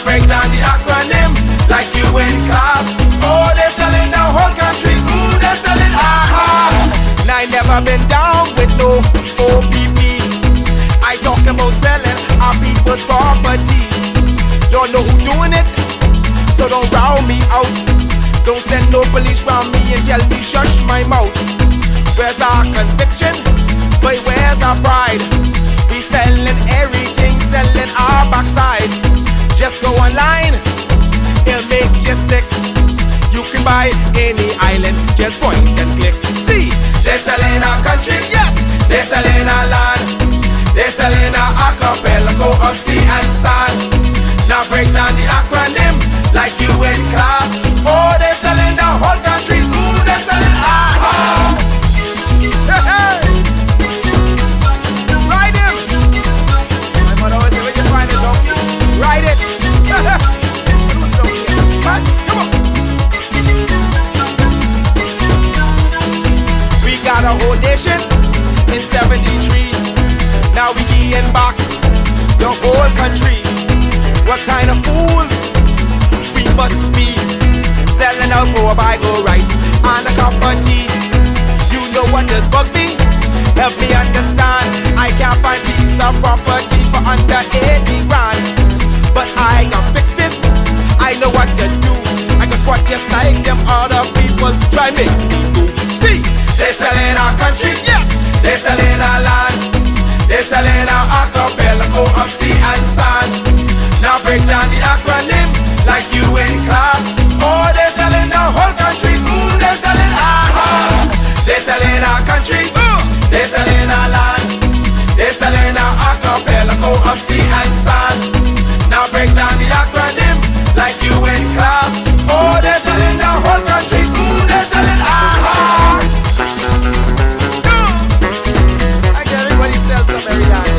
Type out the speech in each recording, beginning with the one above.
break down the acronym like you in class. Oh, they're selling the whole country. They're selling Now I never been down with no OPP. I talk about selling our people's property. Don't know who doing it, so don't round me out. Don't send no police round me and tell me shush my mouth. Where's our conviction? But where's our pride? We selling everything, selling our backside. Just go online, it'll make you sick. You can buy any island, just point and click. See, they're selling our country, yes, they're selling our land. They're selling our archipelago of sea and sand. Now break down the acronym like you in class. Oh, they're selling the whole country. They're selling aha. Hey, hey. Ride him. My mother always say, where you find a donkey? Ride it. Who's donkey? What? Come on. We got a whole nation in 73. Now we getting back the whole country. What kind of fools we must be, selling out for a bag of rice and a cup of tea. You know what does bug me? Help me understand. I can't find piece of property for under 80 grand, but I can fix this. I know what to do. I can squat just like them other people try make me do. See, they're selling our country, yes, they're selling our land. They're selling our archipelago of sea and sand. Now break down the acronym like you in class. Oh, they're selling the whole country. They're selling aha. They're selling our country. They're selling our land. They're selling our archipelago of sea and sand. Now break down the acronym like you in class. Oh, they're selling the whole country. They're selling aha. I get everybody sells some every time.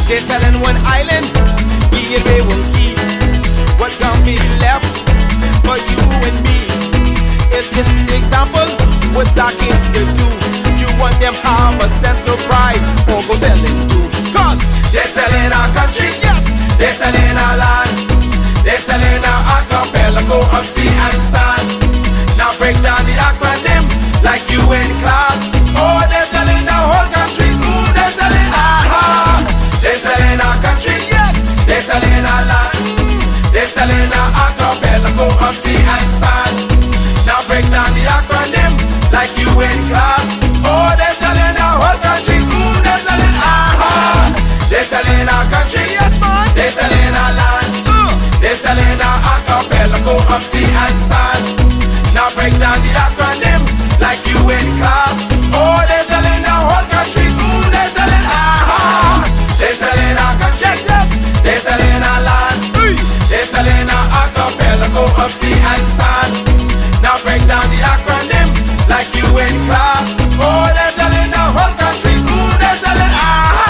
They're selling one island, yeah, they won't keep. What gonna be left for you and me? It's just the example, what's our kids to do? You want them have a sense of pride, or go selling too. Cause they're selling our country, yes, they're selling our land. They're selling our archipelago of sea and sand. Now break down the acronym like you in class. Oh, they're selling the whole country. They're selling aha. They're selling our country, yes, they're selling our land. They're selling our archipelago of sea and sand. Now break down the acronym like you in class. Oh, they're selling our whole country. They're selling aha. They're selling our country, yes man. They're selling our land. They're selling our archipelago of sea and sand. Now break down the acronym like you in class. Oh, they're selling our whole country. They're selling aha. They're selling our country, yes, yes. They're selling our land. They're selling our archipelago of sea and sand. Now break down the acronym like you in class. Oh, they're selling the whole country. They're selling aha.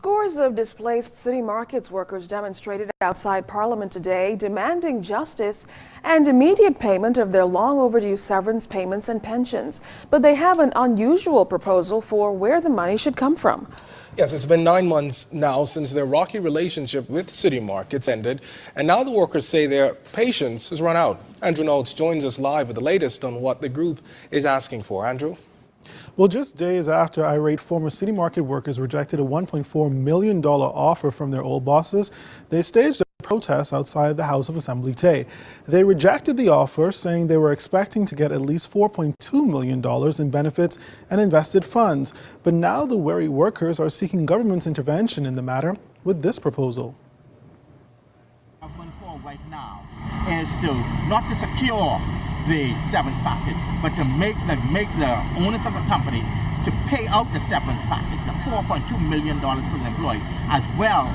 Scores of displaced city markets workers demonstrated outside Parliament today, demanding justice and immediate payment of their long overdue severance payments and pensions. But they have an unusual proposal for where the money should come from. Yes, it's been 9 months now since their rocky relationship with city markets ended, and now the workers say their patience has run out. Andrew Noakes joins us live with the latest on what the group is asking for. Andrew? Well, just days after irate former city market workers rejected a $1.4 million offer from their old bosses, they staged a protest outside the House of Assembly today. They rejected the offer, saying they were expecting to get at least $4.2 million in benefits and invested funds. But now the weary workers are seeking government's intervention in the matter with this proposal. Right now is to not to secure the severance package, but to make the owners of the company to pay out the severance package, the $4.2 million for the employees, as well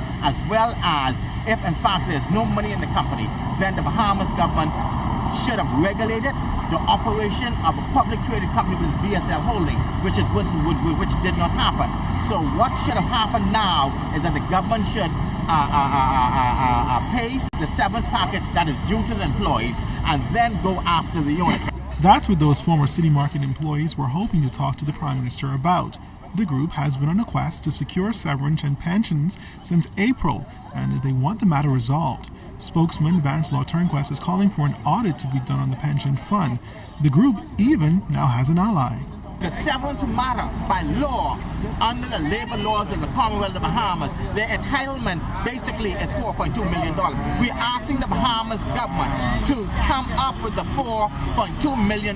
as if in fact there's no money in the company, then the Bahamas government should have regulated the operation of a public traded company with BSL Holding, which did not happen. So what should have happened now is that the government should pay the severance package that is due to the employees and then go after the owners. That's what those former city market employees were hoping to talk to the Prime Minister about. The group has been on a quest to secure severance and pensions since April, and they want the matter resolved. Spokesman Vance Law Turnquest is calling for an audit to be done on the pension fund. The group even now has an ally. The severance matter by law, under the labor laws of the Commonwealth of the Bahamas, their entitlement basically is $4.2 million. We're asking the Bahamas government to come up with the $4.2 million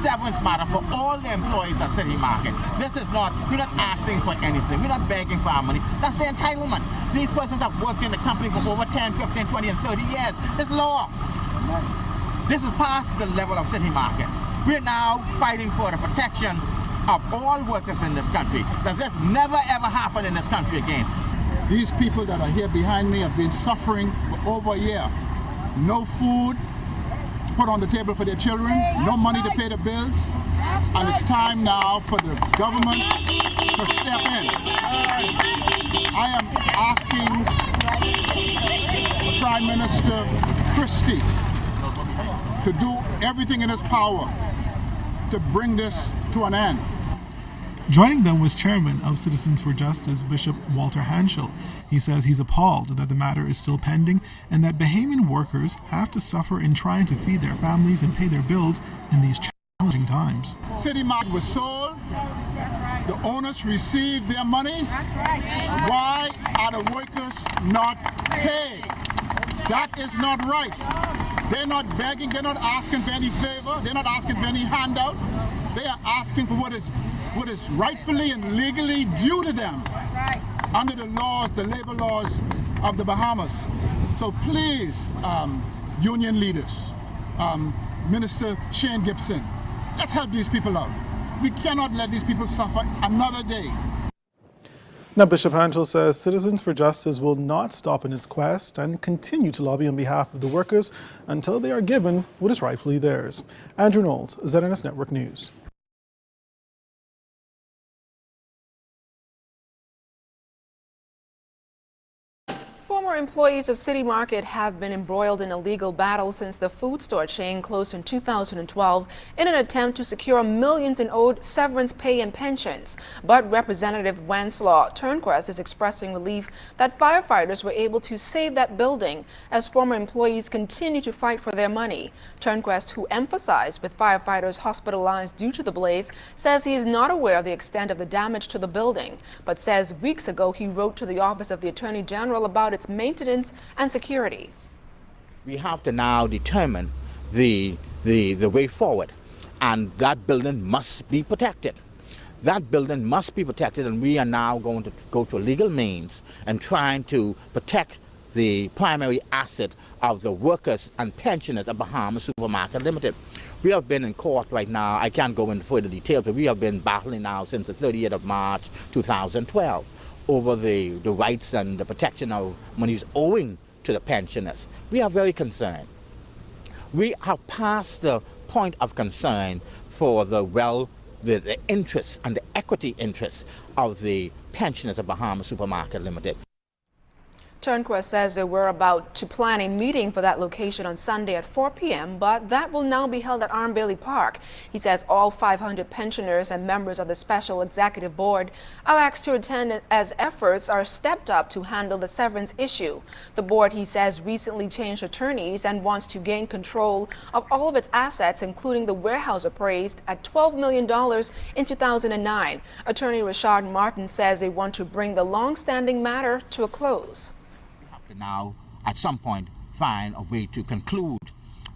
severance matter for all the employees at City Market. This is not, we're not asking for anything. We're not begging for our money. That's their entitlement. These persons have worked in the company for over 10, 15, 20, and 30 years. It's law. This is past the level of City Market. We're now fighting for the protection of all workers in this country, that this never ever happen in this country again. These people that are here behind me have been suffering for over a year. No food to put on the table for their children, no money to pay the bills, and it's time now for the government to step in. I am asking Prime Minister Christie to do everything in his power to bring this to an end. Joining them was Chairman of Citizens for Justice, Bishop Walter Hanschel. He says he's appalled that the matter is still pending and that Bahamian workers have to suffer in trying to feed their families and pay their bills in these challenging times. City Market was sold. The owners received their monies. Why are the workers not paid? That is not right. They're not begging, they're not asking for any favor, they're not asking for any handout. They are asking for what is rightfully and legally due to them under the laws, the labor laws of the Bahamas. So please, union leaders, Minister Shane Gibson, let's help these people out. We cannot let these people suffer another day. Now, Bishop Hanschel says Citizens for Justice will not stop in its quest and continue to lobby on behalf of the workers until they are given what is rightfully theirs. Andrew Knowles, ZNS Network News. Former employees of City Market have been embroiled in a legal battle since the food store chain closed in 2012 in an attempt to secure millions in owed severance pay and pensions. But Representative Vance Law Turnquest is expressing relief that firefighters were able to save that building as former employees continue to fight for their money. Turnquest, who emphasized with firefighters hospitalized due to the blaze, says he is not aware of the extent of the damage to the building, but says weeks ago he wrote to the Office of the Attorney General about its maintenance and security. We have to now determine the way forward, and that building must be protected. That building must be protected, and we are now going to go to legal means and trying to protect the primary asset of the workers and pensioners of Bahamas Supermarket Limited. We have been in court right now. I can't go into further detail, but we have been battling now since the 30th of March 2012 over the rights and the protection of monies owing to the pensioners. We are very concerned. We have passed the point of concern for the the interests and the equity interests of the pensioners of Bahamas Supermarket Limited. Turnquist says they were about to plan a meeting for that location on Sunday at 4 p.m., but that will now be held at Arm Bailey Park. He says all 500 pensioners and members of the Special Executive Board are asked to attend as efforts are stepped up to handle the severance issue. The board, he says, recently changed attorneys and wants to gain control of all of its assets, including the warehouse appraised at $12 million in 2009. Attorney Richard Martin says they want to bring the long-standing matter to a close. Now, at some point, find a way to conclude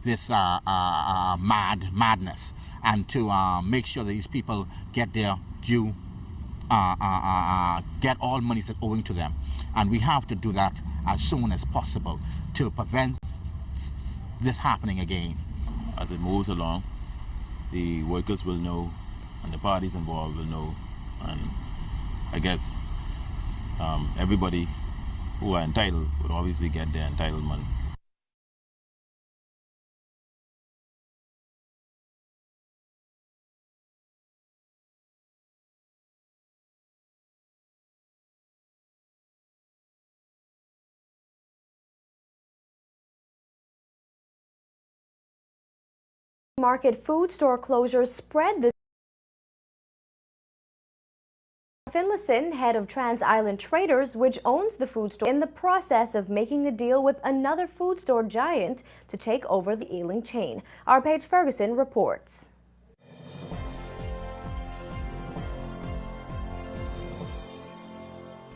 this madness and to make sure that these people get their due, get all monies that owing to them. And we have to do that as soon as possible to prevent this happening again. As it moves along, the workers will know and the parties involved will know. And I guess everybody who are entitled would obviously get their entitlement. Market food store closures spread this. Finlayson, head of Trans Island Traders, which owns the food store, in the process of making a deal with another food store giant to take over the Ealing chain. Our Paige Ferguson reports.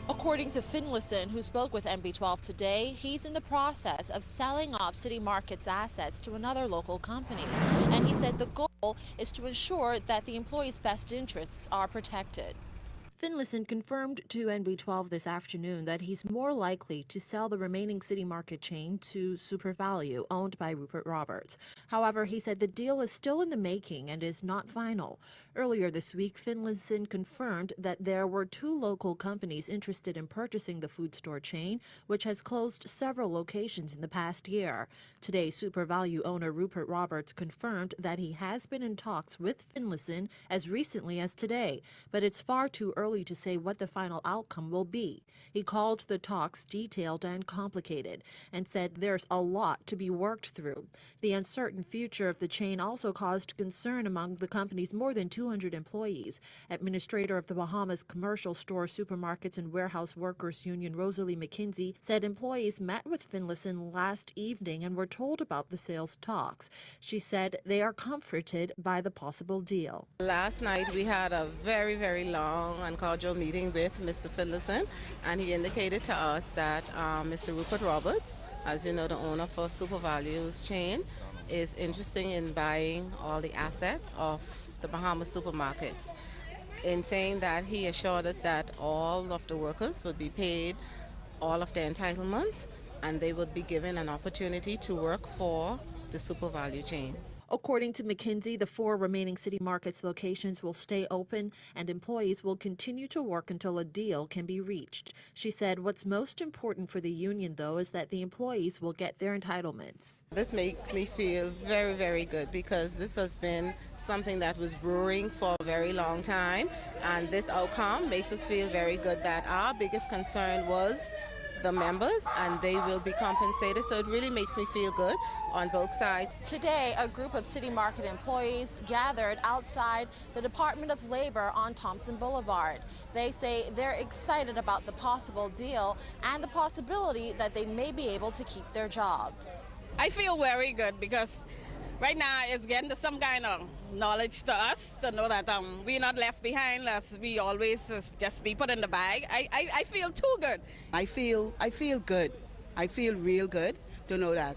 According to Finlayson, who spoke with MB12 today, he's in the process of selling off City Market's assets to another local company. And he said the goal is to ensure that the employees' best interests are protected. Finlayson confirmed to NB12 this afternoon that he's more likely to sell the remaining City Market chain to SuperValue, owned by Rupert Roberts. However, he said the deal is still in the making and is not final. Earlier this week, Finlayson confirmed that there were 2 local companies interested in purchasing the food store chain, which has closed several locations in the past year. Today, SuperValue owner Rupert Roberts confirmed that he has been in talks with Finlayson as recently as today, but it's far too early to say what the final outcome will be. He called the talks detailed and complicated and said there's a lot to be worked through. The uncertain future of the chain also caused concern among the company's more than 200 employees. Administrator of the Bahamas Commercial Store, Supermarkets and Warehouse Workers Union, Rosalie McKinsey, said employees met with Finlayson last evening and were told about the sales talks. She said they are comforted by the possible deal. Last night we had a very, very long and cordial meeting with Mr. Finlayson, and he indicated to us that Mr. Rupert Roberts, as you know, the owner for SuperValue's chain, is interested in buying all the assets of the Bahamas supermarkets. In saying that, he assured us that all of the workers would be paid all of their entitlements and they would be given an opportunity to work for the SuperValue chain. According to McKinsey, the 4 remaining City Markets locations will stay open and employees will continue to work until a deal can be reached. She said what's most important for the union, though, is that the employees will get their entitlements. This makes me feel very, very good because this has been something that was brewing for a very long time, and this outcome makes us feel very good that our biggest concern was the members, and they will be compensated. So it really makes me feel good on both sides. Today, a group of City Market employees gathered outside the Department of Labor on Thompson Boulevard. They say they're excited about the possible deal and the possibility that they may be able to keep their jobs. I feel very good because right now it's getting some kind of knowledge to us to know that we're not left behind as we always just be put in the bag. I feel too good. I feel good. I feel real good to know that,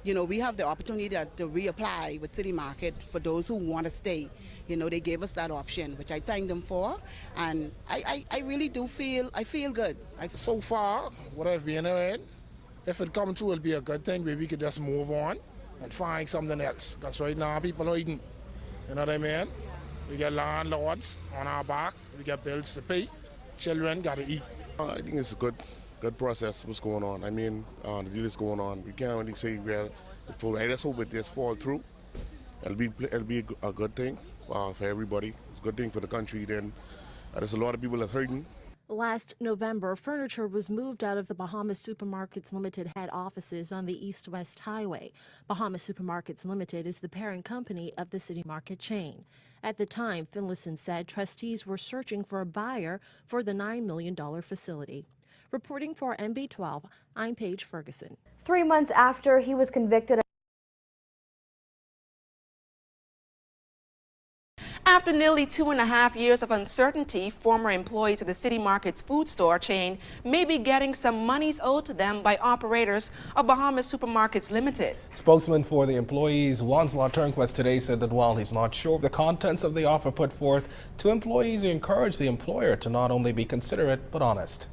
you know, we have the opportunity to reapply with City Market for those who want to stay. You know, they gave us that option, which I thank them for, and I really do feel good. So far, what I've been heard, if it comes true, it'll be a good thing where we could just move on and find something else. Because right now, people are eating. You know what I mean? We get landlords on our back. We get bills to pay. Children got to eat. I think it's a good process. What's going on? I mean, the deal is going on. We can't really say well. I just hope it just fall through. It'll be a good thing. for everybody. It's a good thing for the country. Then there's a lot of people that's hurting. Last November, furniture was moved out of the Bahamas Supermarkets Limited head offices on the East-West Highway. Bahamas Supermarkets Limited is the parent company of the City Market chain. At the time, Finlayson said trustees were searching for a buyer for the $9 million facility. Reporting for MB12, I'm Paige Ferguson. 3 months after he was convicted. After nearly 2.5 years of uncertainty, former employees of the City Market's food store chain may be getting some monies owed to them by operators of Bahamas Supermarkets Limited. Spokesman for the employees, Wanslot Turnquest, today said that while he's not sure of the contents of the offer put forth to employees, he encouraged the employer to not only be considerate but honest.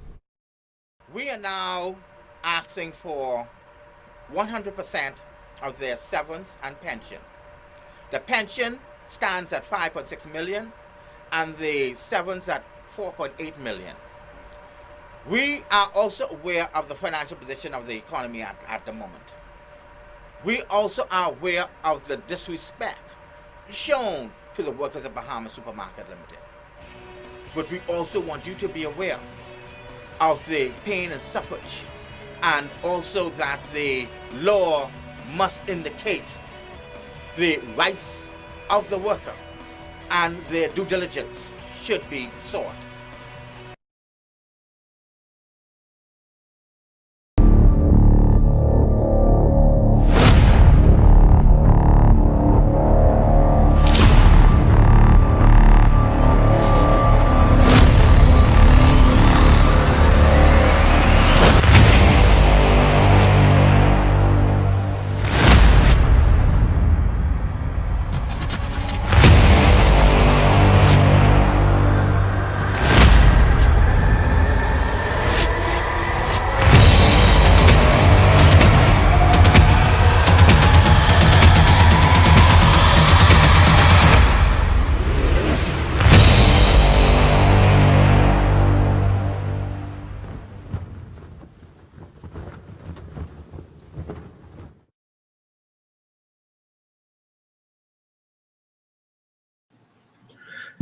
We are now asking for 100% of their severance and pension. The pension stands at 5.6 million and the severance at 4.8 million. We are also aware of the financial position of the economy at the moment. We also are aware of the disrespect shown to the workers of Bahamas Supermarket Limited. But we also want you to be aware of the pain and suffrage, and also that the law must indicate the rights of the worker, and their due diligence should be sought.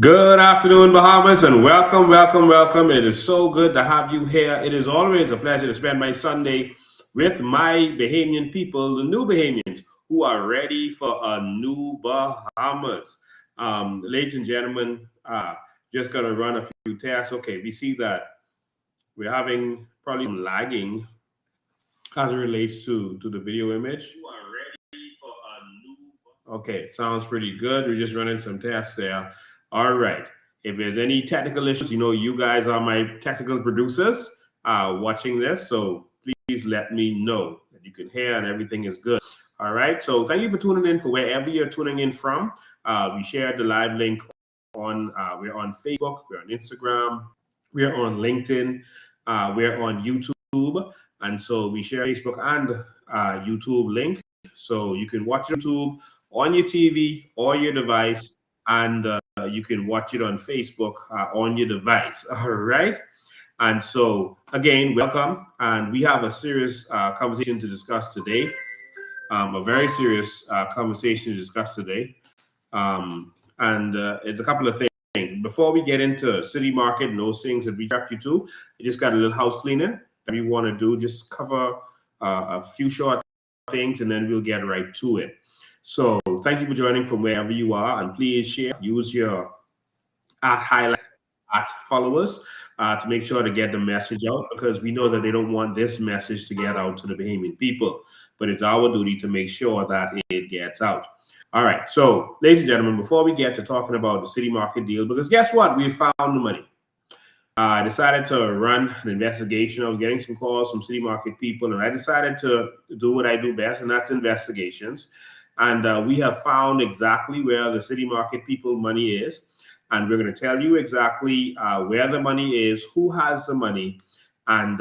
Good afternoon, Bahamas, and welcome, welcome, welcome. It is so good to have you here. It is always a pleasure to spend my Sunday with my Bahamian people, the new Bahamians, who are ready for a new Bahamas. Ladies and gentlemen, just going to run a few tests. Okay, we see that we're having probably some lagging as it relates to the video image. You are ready for a new. Okay, sounds pretty good. We're just running some tests there. All right. If there's any technical issues, you know, you guys are my technical producers watching this, so please let me know that you can hear and everything is good. All right. So thank you for tuning in for wherever you're tuning in from. We shared the live link on, we're on Facebook, we're on Instagram, we're on LinkedIn, we're on YouTube. And so we share Facebook and YouTube link. So you can watch YouTube on your TV or your device, and you can watch it on Facebook on your device. All right. And so again, welcome. And we have a serious conversation to discuss today. A very serious conversation to discuss today. It's a couple of things. Before we get into City Market and those things that we direct you to, I just got a little house cleaning that we want to do. Just cover a few short things and then we'll get right to it. So thank you for joining from wherever you are, and please share, use your highlight followers to make sure to get the message out, because we know that they don't want this message to get out to the Bahamian people, but it's our duty to make sure that it gets out. All right, so ladies and gentlemen, before we get to talking about the City Market deal, because guess what? We found the money. I decided to run an investigation. I was getting some calls from City Market people, and I decided to do what I do best, and that's investigations. And we have found exactly where the City Market people money is. And we're going to tell you exactly where the money is, who has the money, and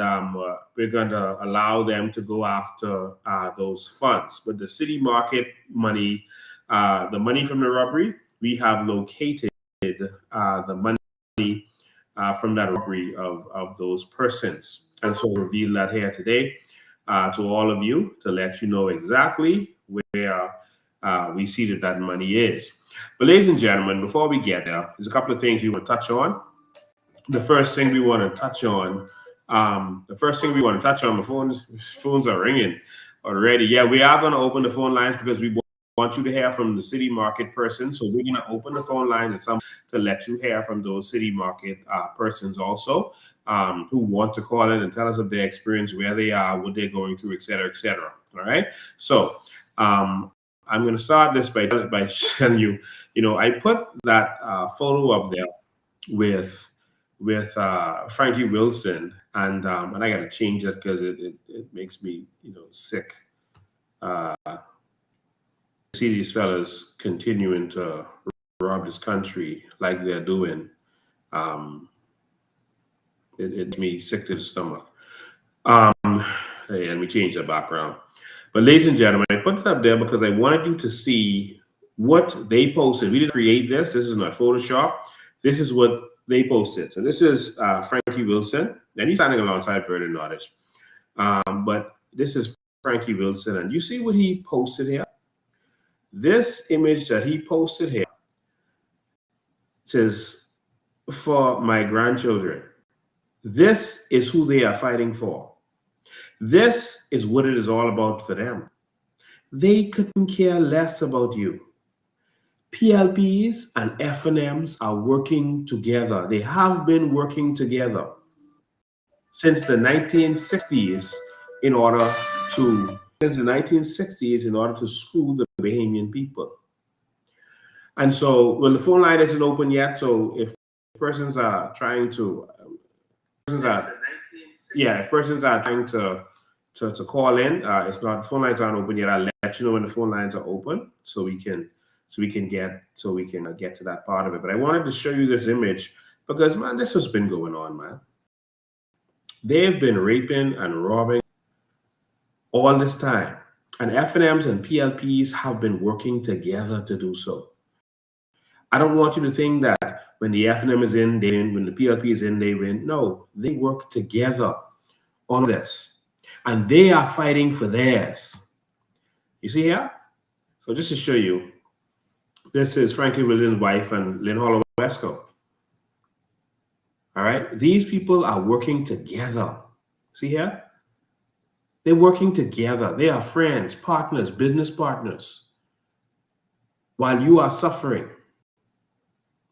we're going to allow them to go after those funds. But the City Market money, the money from the robbery, we have located the money from that robbery of those persons. And so we'll reveal that here today to all of you to let you know exactly where we see that money is. But ladies and gentlemen, before we get there, there's a couple of things we want to touch on. The first thing we want to touch on, the phones are ringing already. Yeah, we are going to open the phone lines because we want you to hear from the city market person. So we're going to open the phone lines to let you hear from those city market persons also, who want to call in and tell us of their experience, where they are, what they're going through, et cetera, et cetera. All right. So I'm going to start this by telling you, I put that photo up there with Frankie Wilson, and I got to change it because it makes me sick. See these fellas continuing to rob this country like they're doing. It makes me sick to the stomach. Let me change the background. But ladies and gentlemen, I put it up there because I wanted you to see what they posted. We didn't create this. This is not Photoshop. This is what they posted. So this is Frankie Wilson, and he's standing alongside Bernie Nottage. But this is Frankie Wilson, and you see what he posted here? This image that he posted here says, "For my grandchildren." This is who they are fighting for. This is what it is all about for them. They couldn't care less about you. PLPs and FNMs are working together. They have been working together since the 1960s in order to screw the Bahamian people. And so, well, the phone line isn't open yet. So if persons are trying to, if persons are trying to call in, it's not, phone lines aren't open yet. I'll let you know when the phone lines are open so we can get to that part of it. But I wanted to show you this image because, man, this has been going on, man. They've been raping and robbing all this time. And FNMs and PLPs have been working together to do so. I don't want you to think that when the FNM is in, they win. When the PLP is in, they win. No, they work together on this. And they are fighting for theirs. You see here? So just to show you, this is Frankie Williams' wife and Lynn Holler Wesco. All right? These people are working together. See here? They're working together. They are friends, partners, business partners. While you are suffering,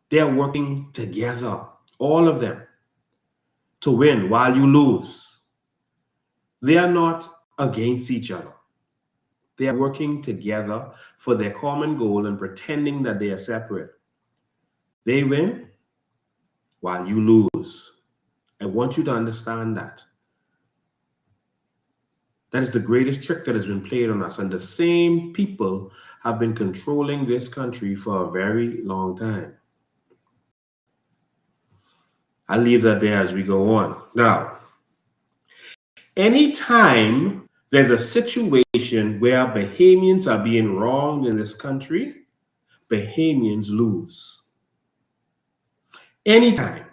they're working together, all of them, to win while you lose. They are not against each other. They are working together for their common goal and pretending that they are separate. They win while you lose. I want you to understand that. That is the greatest trick that has been played on us. And the same people have been controlling this country for a very long time. I'll leave that there as we go on. Now, anytime there's a situation where Bahamians are being wronged in this country, Bahamians lose. Anytime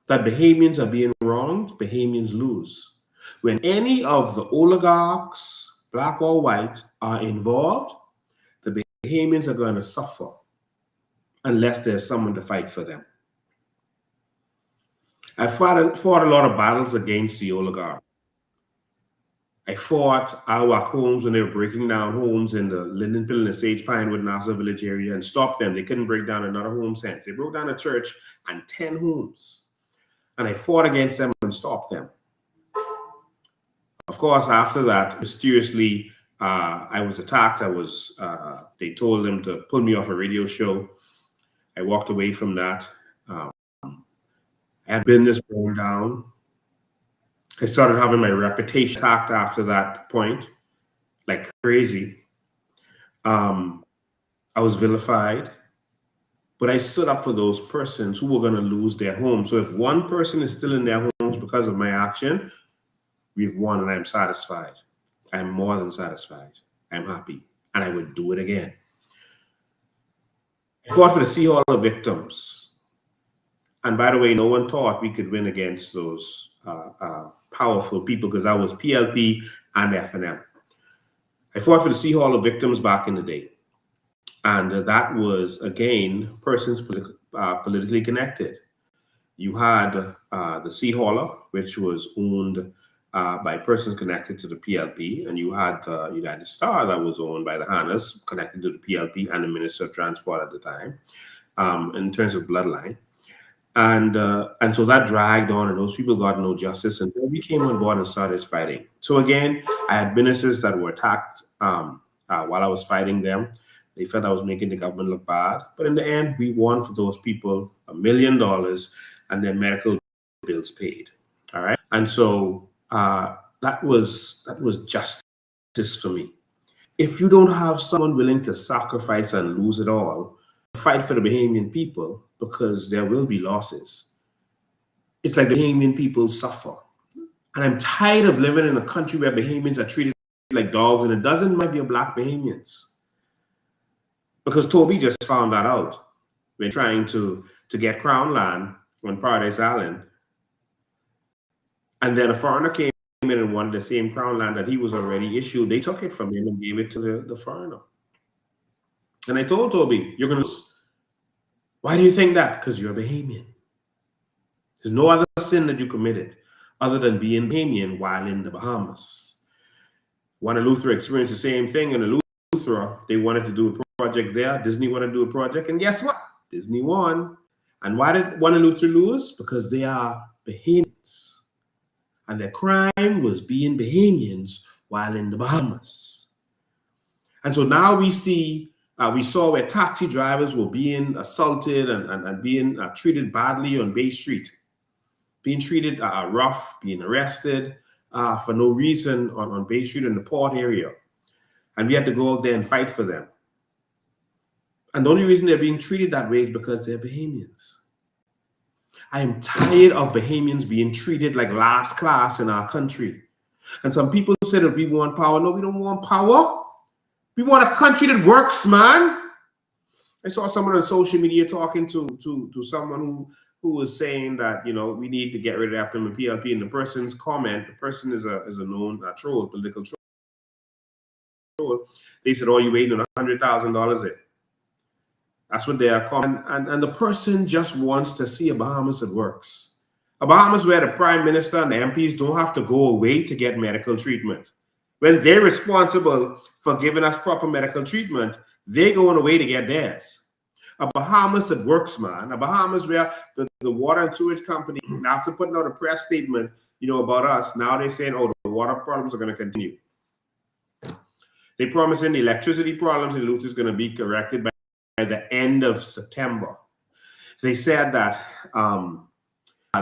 that Bahamians are being wronged, Bahamians lose. When any of the oligarchs, black or white, are involved, the Bahamians are going to suffer unless there's someone to fight for them. I fought a lot of battles against the oligarchs. I fought our homes when they were breaking down homes in the Linden Pill and Sage Pinewood, Nassau Village area and stopped them. They couldn't break down another home since. They broke down a church and 10 homes. And I fought against them and stopped them. Of course, after that, mysteriously, I was attacked. They told them to pull me off a radio show. I walked away from that. I had business going down. I started having my reputation attacked after that point, like crazy. I was vilified, but I stood up for those persons who were going to lose their homes. So if one person is still in their homes because of my action, we've won and I'm satisfied. I'm more than satisfied. I'm happy. And I would do it again. I fought for the Seahawker victims. And by the way, no one thought we could win against those powerful people because I was PLP and FNM. I fought for the Seahawker victims back in the day. And that was, again, persons politically connected. You had the Sea Hauler, which was owned by persons connected to the PLP, and you had the United Star that was owned by the Hannas, connected to the PLP and the Minister of Transport at the time, in terms of bloodline. And so that dragged on, and those people got no justice, and then we came on board and started fighting. So again, I had businesses that were attacked while I was fighting them. They felt I was making the government look bad, but in the end, we won for those people $1 million and their medical bills paid. All right, and so that was justice for me. If you don't have someone willing to sacrifice and lose it all, fight for the Bahamian people, because there will be losses. It's like the Bahamian people suffer. And I'm tired of living in a country where Bahamians are treated like dogs, and it doesn't matter if you're black Bahamians. Because Toby just found that out when trying to get Crown land on Paradise Island. And then a foreigner came in and wanted the same Crown land that he was already issued. They took it from him and gave it to the foreigner. And I told Toby, you're going to lose. Why do you think that? Because you're a Bahamian. There's no other sin that you committed other than being Bahamian while in the Bahamas. Luther experienced the same thing in Luther. They wanted to do a project there. Disney wanted to do a project. And guess what? Disney won. And why did Luther lose? Because they are Bahamians. And their crime was being Bahamians while in the Bahamas. And so now we saw where taxi drivers were being assaulted and being treated badly on Bay Street, being treated rough, being arrested for no reason on Bay Street in the port area. And we had to go out there and fight for them. And the only reason they're being treated that way is because they're Bahamians. I am tired of Bahamians being treated like last class in our country. And some people say that we want power. No, we don't want power. We want a country that works, man. I saw someone on social media talking to someone who was saying that, we need to get rid of them in PLP. And the person's comment, the person is a known troll, political troll. They said, oh, you're waiting on $100,000 there. That's what they are calling. And the person just wants to see a Bahamas that works. A Bahamas where the prime minister and the MPs don't have to go away to get medical treatment. When they're responsible for giving us proper medical treatment, they're going away to get theirs. A Bahamas that works, man. A Bahamas where the water and sewage company, after putting out a press statement, about us, now they're saying, oh, the water problems are going to continue. They promising the electricity problems in Luther is going to be corrected by the end of September. They said that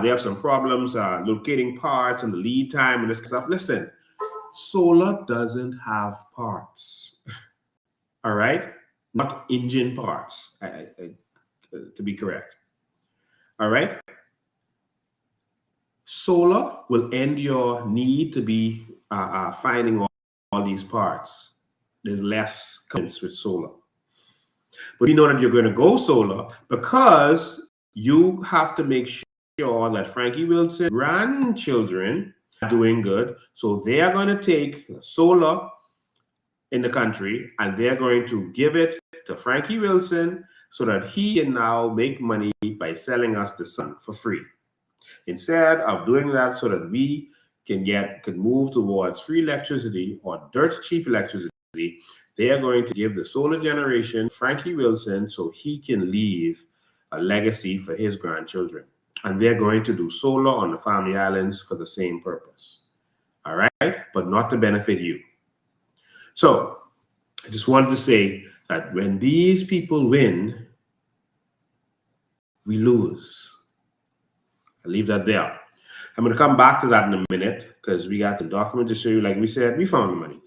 they have some problems locating parts and the lead time and this stuff. Listen, solar doesn't have parts. All right? Not engine parts, to be correct. All right? Solar will end your need to be finding all these parts. There's less comments with solar. But you know that you're going to go solar because you have to make sure that Frankie Wilson's grandchildren are doing good. So they are going to take solar in the country and they're going to give it to Frankie Wilson so that he can now make money by selling us the sun for free. Instead of doing that so that we can move towards free electricity or dirt cheap electricity, they are going to give the solar generation Frankie Wilson so he can leave a legacy for his grandchildren. And they're going to do solar on the Family Islands for the same purpose. All right? But not to benefit you. So I just wanted to say that when these people win, we lose. I'll leave that there. I'm going to come back to that in a minute because we got the document to show you. Like we said, we found the money.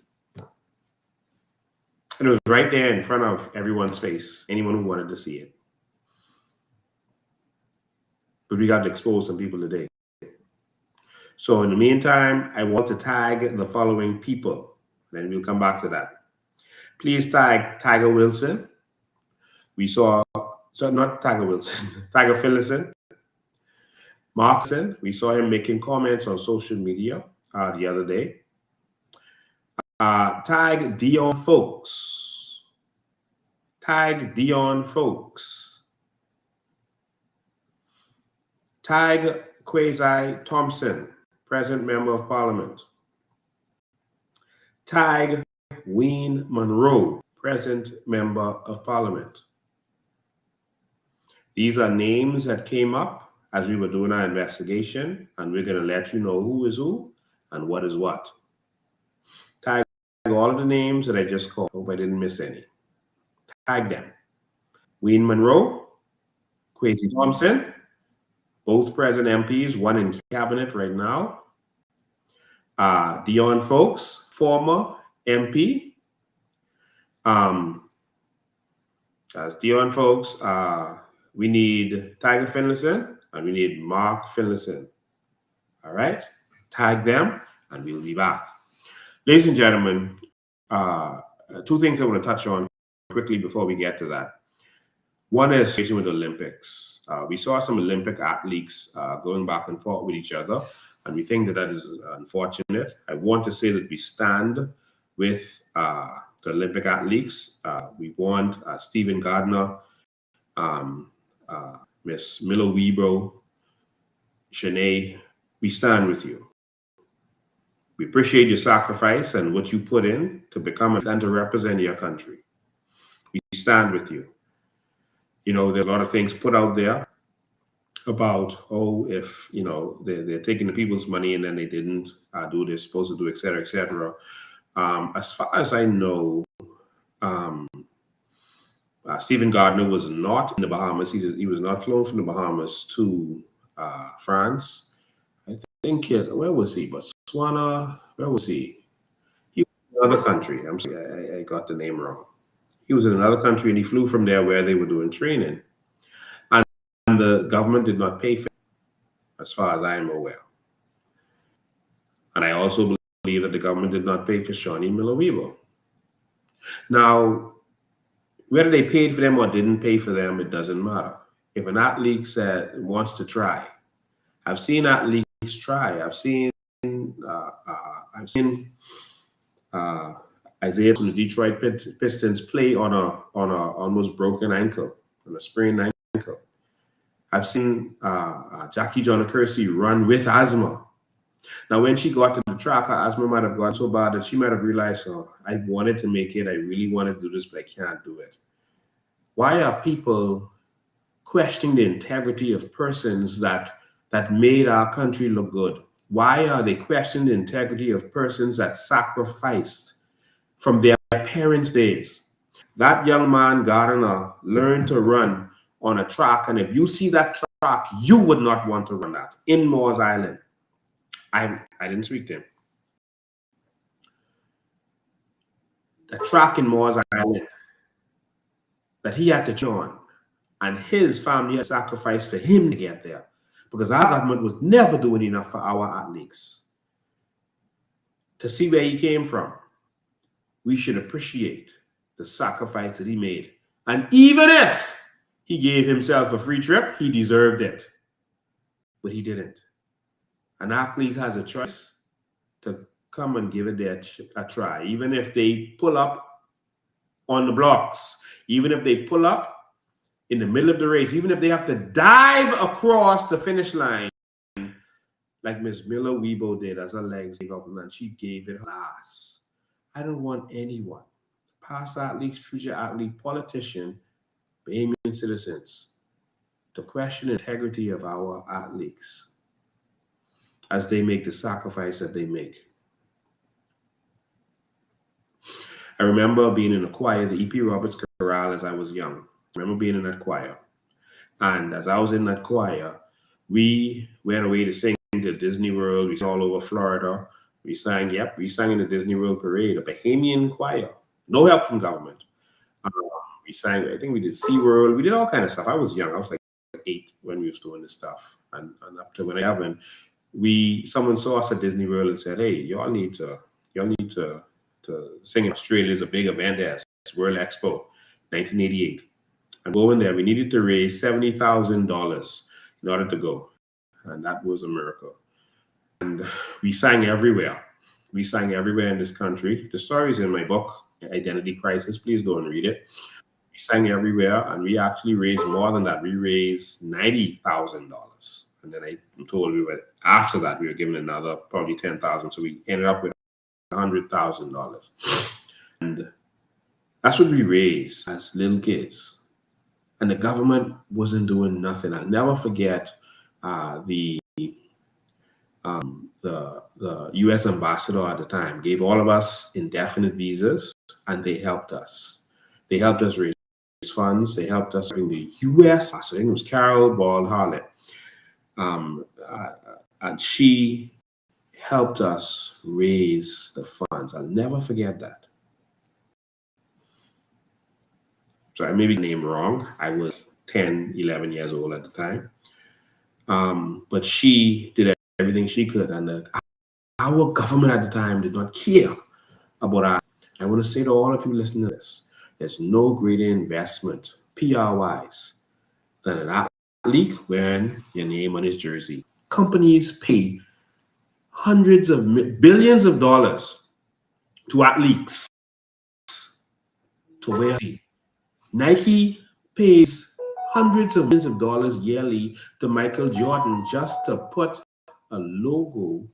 And it was right there in front of everyone's face, anyone who wanted to see it. But we got to expose some people today. So in the meantime, I want to tag the following people. Then we'll come back to that. Please tag Tiger Wilson. Not Tiger Wilson, Tiger Finlayson. Markson, we saw him making comments on social media the other day. Tag Dion Foulkes. Tag Dion Foulkes. Tag Kwasi Thompson, present member of parliament. Tag Munroe, present member of parliament. These are names that came up as we were doing our investigation, and we're going to let you know who is who and what is what. Tag all of the names that I just called. Hope I didn't miss any. Tag them. Munroe, Kwasi Thompson, both present MPs, one in cabinet right now. Dion Foulkes, former MP. As Dion Foulkes, we need Tiger Finlayson and we need Mark Finlayson. All right, tag them and we'll be back. Ladies and gentlemen, two things I want to touch on quickly before we get to that. One is with the Olympics. We saw some Olympic athletes going back and forth with each other, and we think that that is unfortunate. I want to say that we stand with the Olympic athletes. We want Stephen Gardner, Miss Miller Weebo, Shanae. We stand with you. We appreciate your sacrifice and what you put in to become and to represent your country. We stand with you. You know, there's a lot of things put out there about, oh, if, you know, they're taking the people's money and then they didn't do what they're supposed to do, et cetera, et cetera. As far as I know, Stephen Gardner was not in the Bahamas. He was not flown from the Bahamas to France. I think, where was he? Botswana? Where was he? He was in another country. I'm sorry, I got the name wrong. He was in another country and he flew from there where they were doing training. And the government did not pay for it, as far as I am aware. And I also believe that the government did not pay for Shawnee Miller-Weebo. Now, whether they paid for them or didn't pay for them, it doesn't matter. If an athlete wants to try, I've seen athletes try. I've seen Isaiah from the Detroit Pistons play on a almost broken ankle, on a sprained ankle. I've seen Jackie Johnny-Kersee run with asthma. Now, when she got to the track, her asthma might have gotten so bad that she might have realized, oh, I wanted to make it. I really wanted to do this, but I can't do it. Why are people questioning the integrity of persons that made our country look good? Why are they questioning the integrity of persons that sacrificed from their parents' days? That young man, Gardner, learned to run on a track, and if you see that track, you would not want to run that in Moores Island. I didn't speak to him. The track in Moores Island that he had to join, and his family had sacrificed for him to get there, because our government was never doing enough for our athletes. To see where he came from, we should appreciate the sacrifice that he made. And even if he gave himself a free trip, he deserved it. But he didn't. An athlete has a choice to come and give it a try. Even if they pull up on the blocks, even if they pull up in the middle of the race, even if they have to dive across the finish line, like Miss Miller Weebo did as her legs gave up, and she gave it her last. I don't want anyone, past athletes, future athlete, politician, Bahamian citizens, to question the integrity of our athletes as they make the sacrifice that they make. I remember being in a choir, the E.P. Roberts Chorale, as I was young. I remember being in that choir. And as I was in that choir, we went away to sing to Disney World. We sang all over Florida. We sang in the Disney World Parade, a Bahamian choir. No help from government. We sang, I think we did SeaWorld. We did all kind of stuff. I was young. I was like 8 when we was doing this stuff. And up to when I haven't, someone saw us at Disney World and said, hey, y'all need to sing in Australia's a big event there. It's World Expo, 1988. And going there, we needed to raise $70,000 in order to go. And that was a miracle. And we sang everywhere. We sang everywhere in this country. The story is in my book, Identity Crisis. Please go and read it. We sang everywhere, and we actually raised more than that. We raised $90,000. And then I'm told after that, we were given another probably $10,000. So we ended up with $100,000. And that's what we raised as little kids. And the government wasn't doing nothing. I'll never forget the U.S. ambassador at the time gave all of us indefinite visas, and they helped us. They helped us raise funds. They helped us bring the U.S. I think it was Carol Ball Harlett, and she helped us raise the funds. I'll never forget that. So I may be named wrong. I was 10, 11 years old at the time. But she did everything she could. And our government at the time did not care about us. I want to say to all of you listening to this, there's no greater investment, PR-wise, than an athlete wearing your name on his jersey. Companies pay hundreds of billions of dollars to athletes to wear. Nike pays hundreds of millions of dollars yearly to Michael Jordan just to put a logo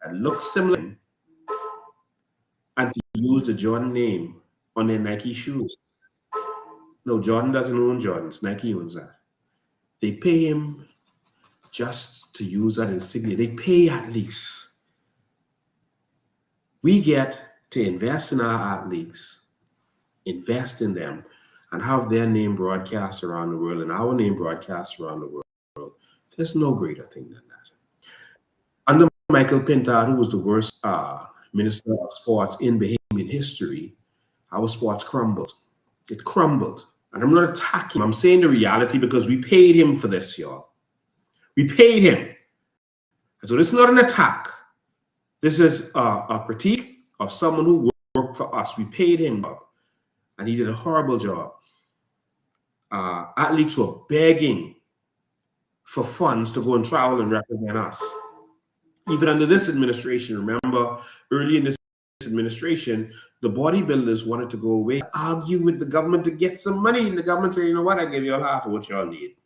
that looks similar and to use the Jordan name on their Nike shoes. No, Jordan doesn't own Jordans. Nike owns that. They pay him just to use that insignia. They pay athletes. We get to invest in our athletes, invest in them, and have their name broadcast around the world and our name broadcast around the world. There's no greater thing than that. Under Michael Pintard, who was the worst minister of sports in Bahamian history, our sports crumbled. It crumbled. And I'm not attacking him. I'm saying the reality because we paid him for this, y'all. We paid him. And so this is not an attack. This is a critique of someone who worked for us. We paid him up, and he did a horrible job. Athletes were begging for funds to go and travel and represent us. Even under this administration, remember, early in this administration, the bodybuilders wanted to go away, argue with the government to get some money, and the government said, you know what, I give you all half of what y'all need.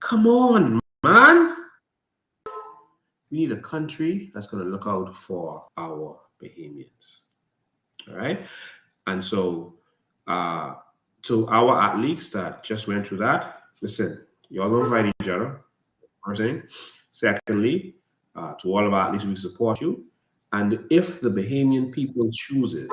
Come on, man. We need a country that's going to look out for our Bahamians. All right? And so, to our athletes that just went through that, listen, y'all don't fight each other. First thing. Secondly, to all of our athletes, we support you. And if the Bahamian people chooses,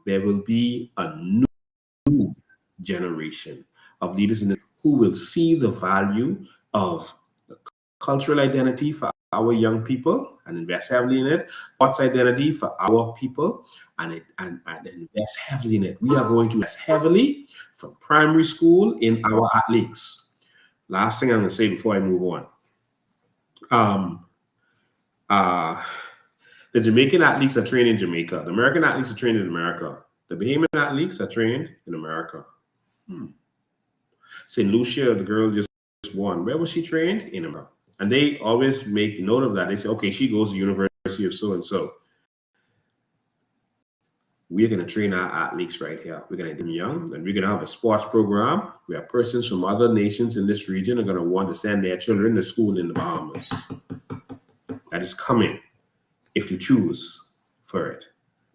there will be a new generation of leaders who will see the value of the cultural identity for our young people and invest heavily in it, sports identity for our people and invest heavily in it. We are going to invest heavily from primary school in our athletes. Last thing I'm going to say before I move on. The Jamaican athletes are trained in Jamaica. The American athletes are trained in America. The Bahamian athletes are trained in America. St. Lucia, the girl just won. Where was she trained? In America. And they always make note of that. They say, okay, she goes to the University of so-and-so. We're going to train our athletes right here. We're going to do them young, and we're going to have a sports program where persons from other nations in this region are going to want to send their children to school in the Bahamas. That is coming if you choose for it.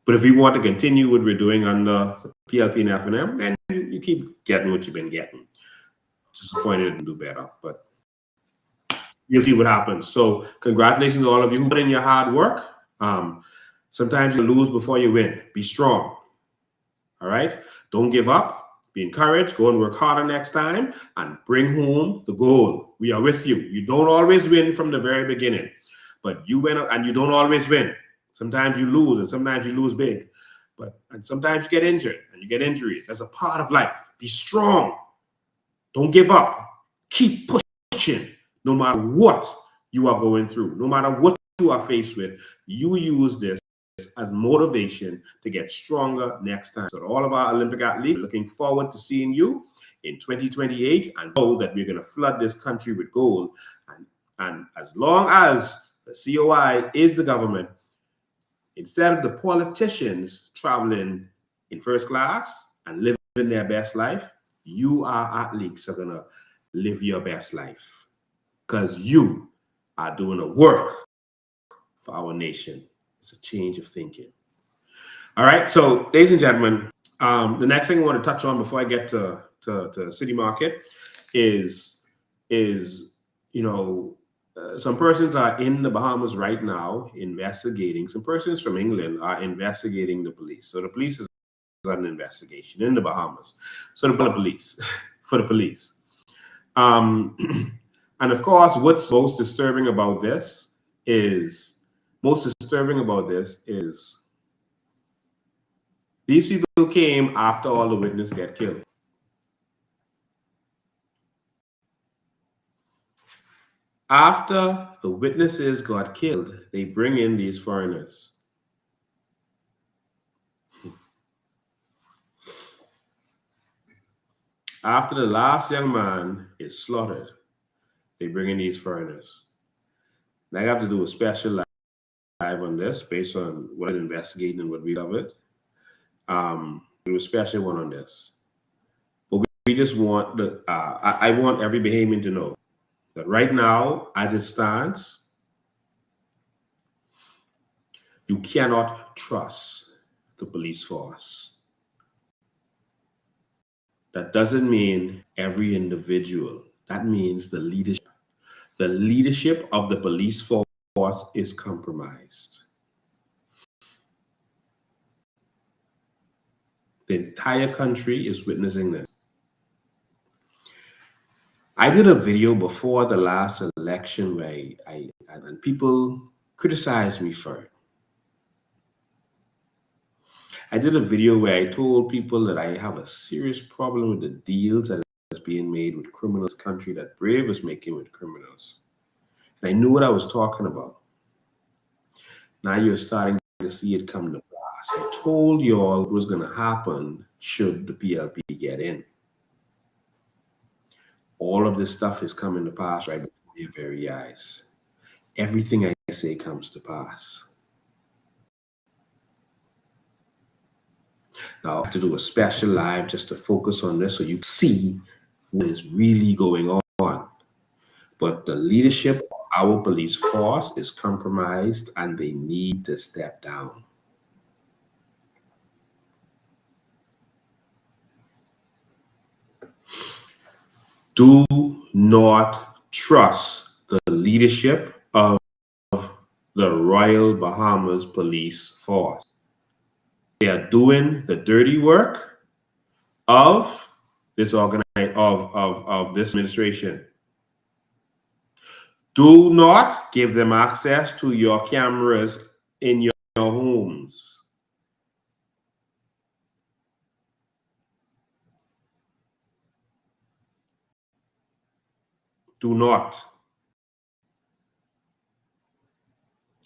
But if you want to continue what we're doing on the PLP and F&M, then you keep getting what you've been getting. Disappointed and do better, but you'll see what happens. So congratulations to all of you who put in your hard work. Sometimes you lose before you win. Be strong. All right? Don't give up. Be encouraged. Go and work harder next time and bring home the goal. We are with you. You don't always win from the very beginning, but you win and you don't always win. Sometimes you lose and sometimes you lose big. And sometimes you get injured and you get injuries. That's a part of life. Be strong. Don't give up. Keep pushing. No matter what you are going through, no matter what you are faced with, you use this as motivation to get stronger next time. So to all of our Olympic athletes, looking forward to seeing you in 2028 and know that we're going to flood this country with gold. And as long as the COI is the government, instead of the politicians traveling in first class and living their best life, you, our athletes, are going to live your best life because you are doing a work for our nation. It's a change of thinking. All right. So, ladies and gentlemen, the next thing I want to touch on before I get to City Market is some persons are in the Bahamas right now investigating. Some persons from England are investigating the police. So the police is on an investigation in the Bahamas. So the police, for the police. And of course, what's most disturbing about this is these people came after all the witnesses get killed. After the witnesses got killed, they bring in these foreigners. After the last young man is slaughtered, they bring in these foreigners. Now I have to do a special live on this based on what I'm investigating and what we covered. Do a special one on this. But we just want I want every Bahamian to know that right now, as it stands, you cannot trust the police force. That doesn't mean every individual. That means the leadership. The leadership of the police force is compromised. The entire country is witnessing this. I did a video before the last election where and people criticized me for it. I did a video where I told people that I have a serious problem with the deals that is being made with criminals, country that Brave is making with criminals. And I knew what I was talking about. Now you're starting to see it come to pass. I told you all what was going to happen should the PLP get in. All of this stuff is coming to pass right before your very eyes. Everything I say comes to pass. Now I have to do a special live just to focus on this so you see what is really going on. But the leadership of our police force is compromised and they need to step down. Do not trust the leadership of the Royal Bahamas Police Force. They are doing the dirty work of this of this administration. Do not give them access to your cameras in your homes. Do not.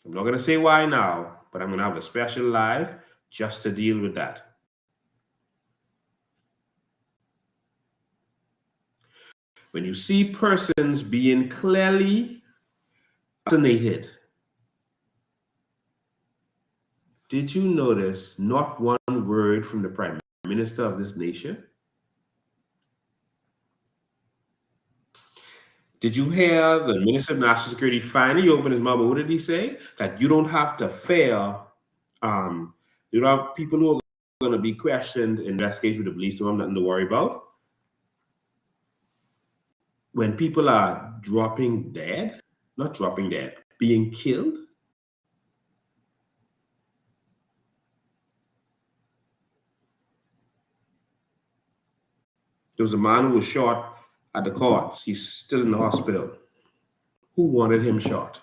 I'm not going to say why now, but I'm going to have a special live just to deal with that. When you see persons being clearly assassinated, did you notice not one word from the Prime Minister of this nation? Did you hear the Minister of National Security finally open his mouth? What did he say? That you don't have to fear, you don't have people who are going to be questioned, investigated with the police, don't have nothing to worry about. When people are being killed, there was a man who was shot at the courts. He's still in the hospital. Who wanted him shot?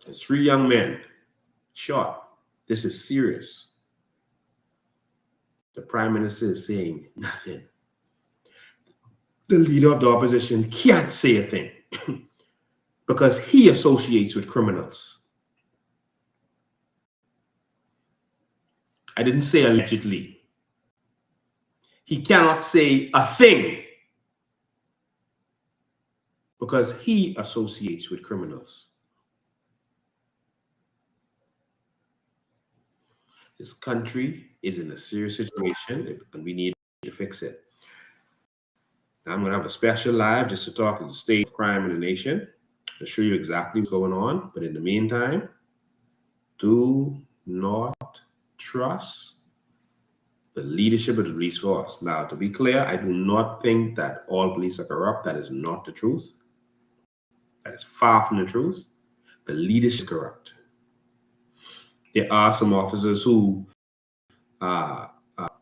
There's 3 young men shot. This is serious. The Prime Minister is saying nothing. The leader of the opposition can't say a thing because he associates with criminals. I didn't say allegedly. He cannot say a thing because he associates with criminals. This country is in a serious situation, and we need to fix it. Now, I'm going to have a special live just to talk of the state of crime in the nation, to show you exactly what's going on. But in the meantime, do not trust the leadership of the police force. Now, to be clear, I do not think that all police are corrupt. That is not the truth. That is far from the truth. The leadership is corrupt. There are some officers who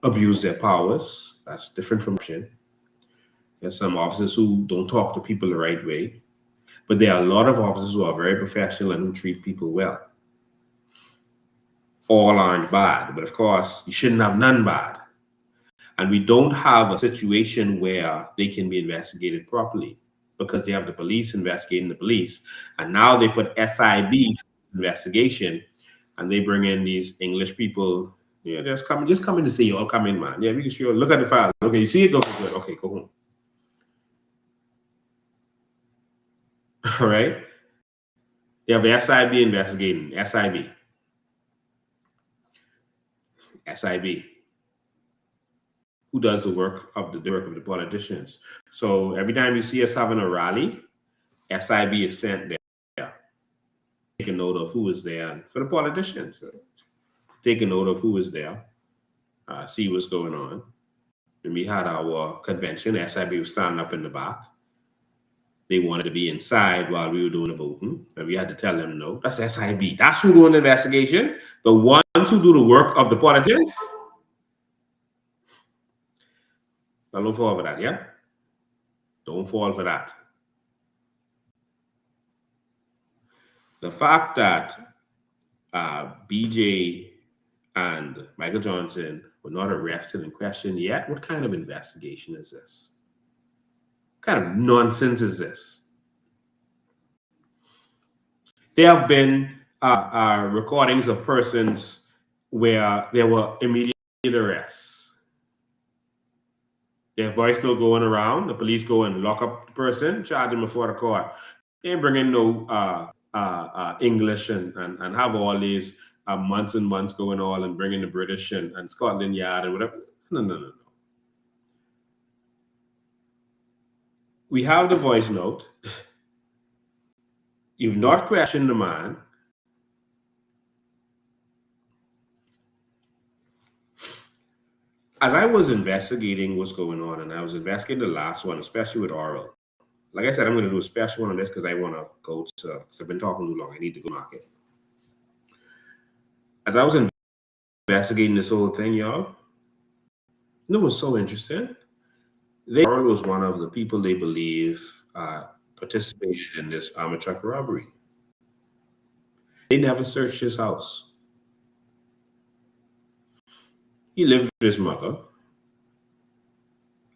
abuse their powers. That's different from corruption. There's some officers who don't talk to people the right way. But there are a lot of officers who are very professional and who treat people well. All aren't bad, but of course, you shouldn't have none bad. And we don't have a situation where they can be investigated properly because they have the police investigating the police. And now they put SIB investigation and they bring in these English people. Yeah, just come in to see you all come in, man. Yeah, we can show you. Look at the file. Okay, you see it? Okay, good. Okay, go home. All right. You have the SIB investigating. SIB. Who does the work of the politicians? So every time you see us having a rally, SIB is sent there. Take a note of who is there for the politicians. Take a note of who is there. See what's going on. When we had our convention, SIB was standing up in the back. They wanted to be inside while we were doing the voting, and we had to tell them no. That's SIB. That's who doing the investigation. The ones who do the work of the politicians. Now, don't fall for that, yeah? Don't fall for that. The fact that BJ and Michael Johnson were not arrested and questioned yet, what kind of investigation is this? What kind of nonsense is this? There have been recordings of persons where there were immediate arrests. Their voice note going around, the police go and lock up the person, charge him before the court. They ain't bring in no English and have all these months and months going on and bring in the British and Scotland Yard and whatever. No. We have the voice note. You've not questioned the man. As I was investigating what's going on, and I was investigating the last one, especially with oral. Like I said, I'm going to do a special one on this because I want to go to, because I've been talking too long. I need to go to market. As I was investigating this whole thing, y'all, it was so interesting. Oral was one of the people they believe participated in this armored truck robbery. They never searched his house. He lived with his mother.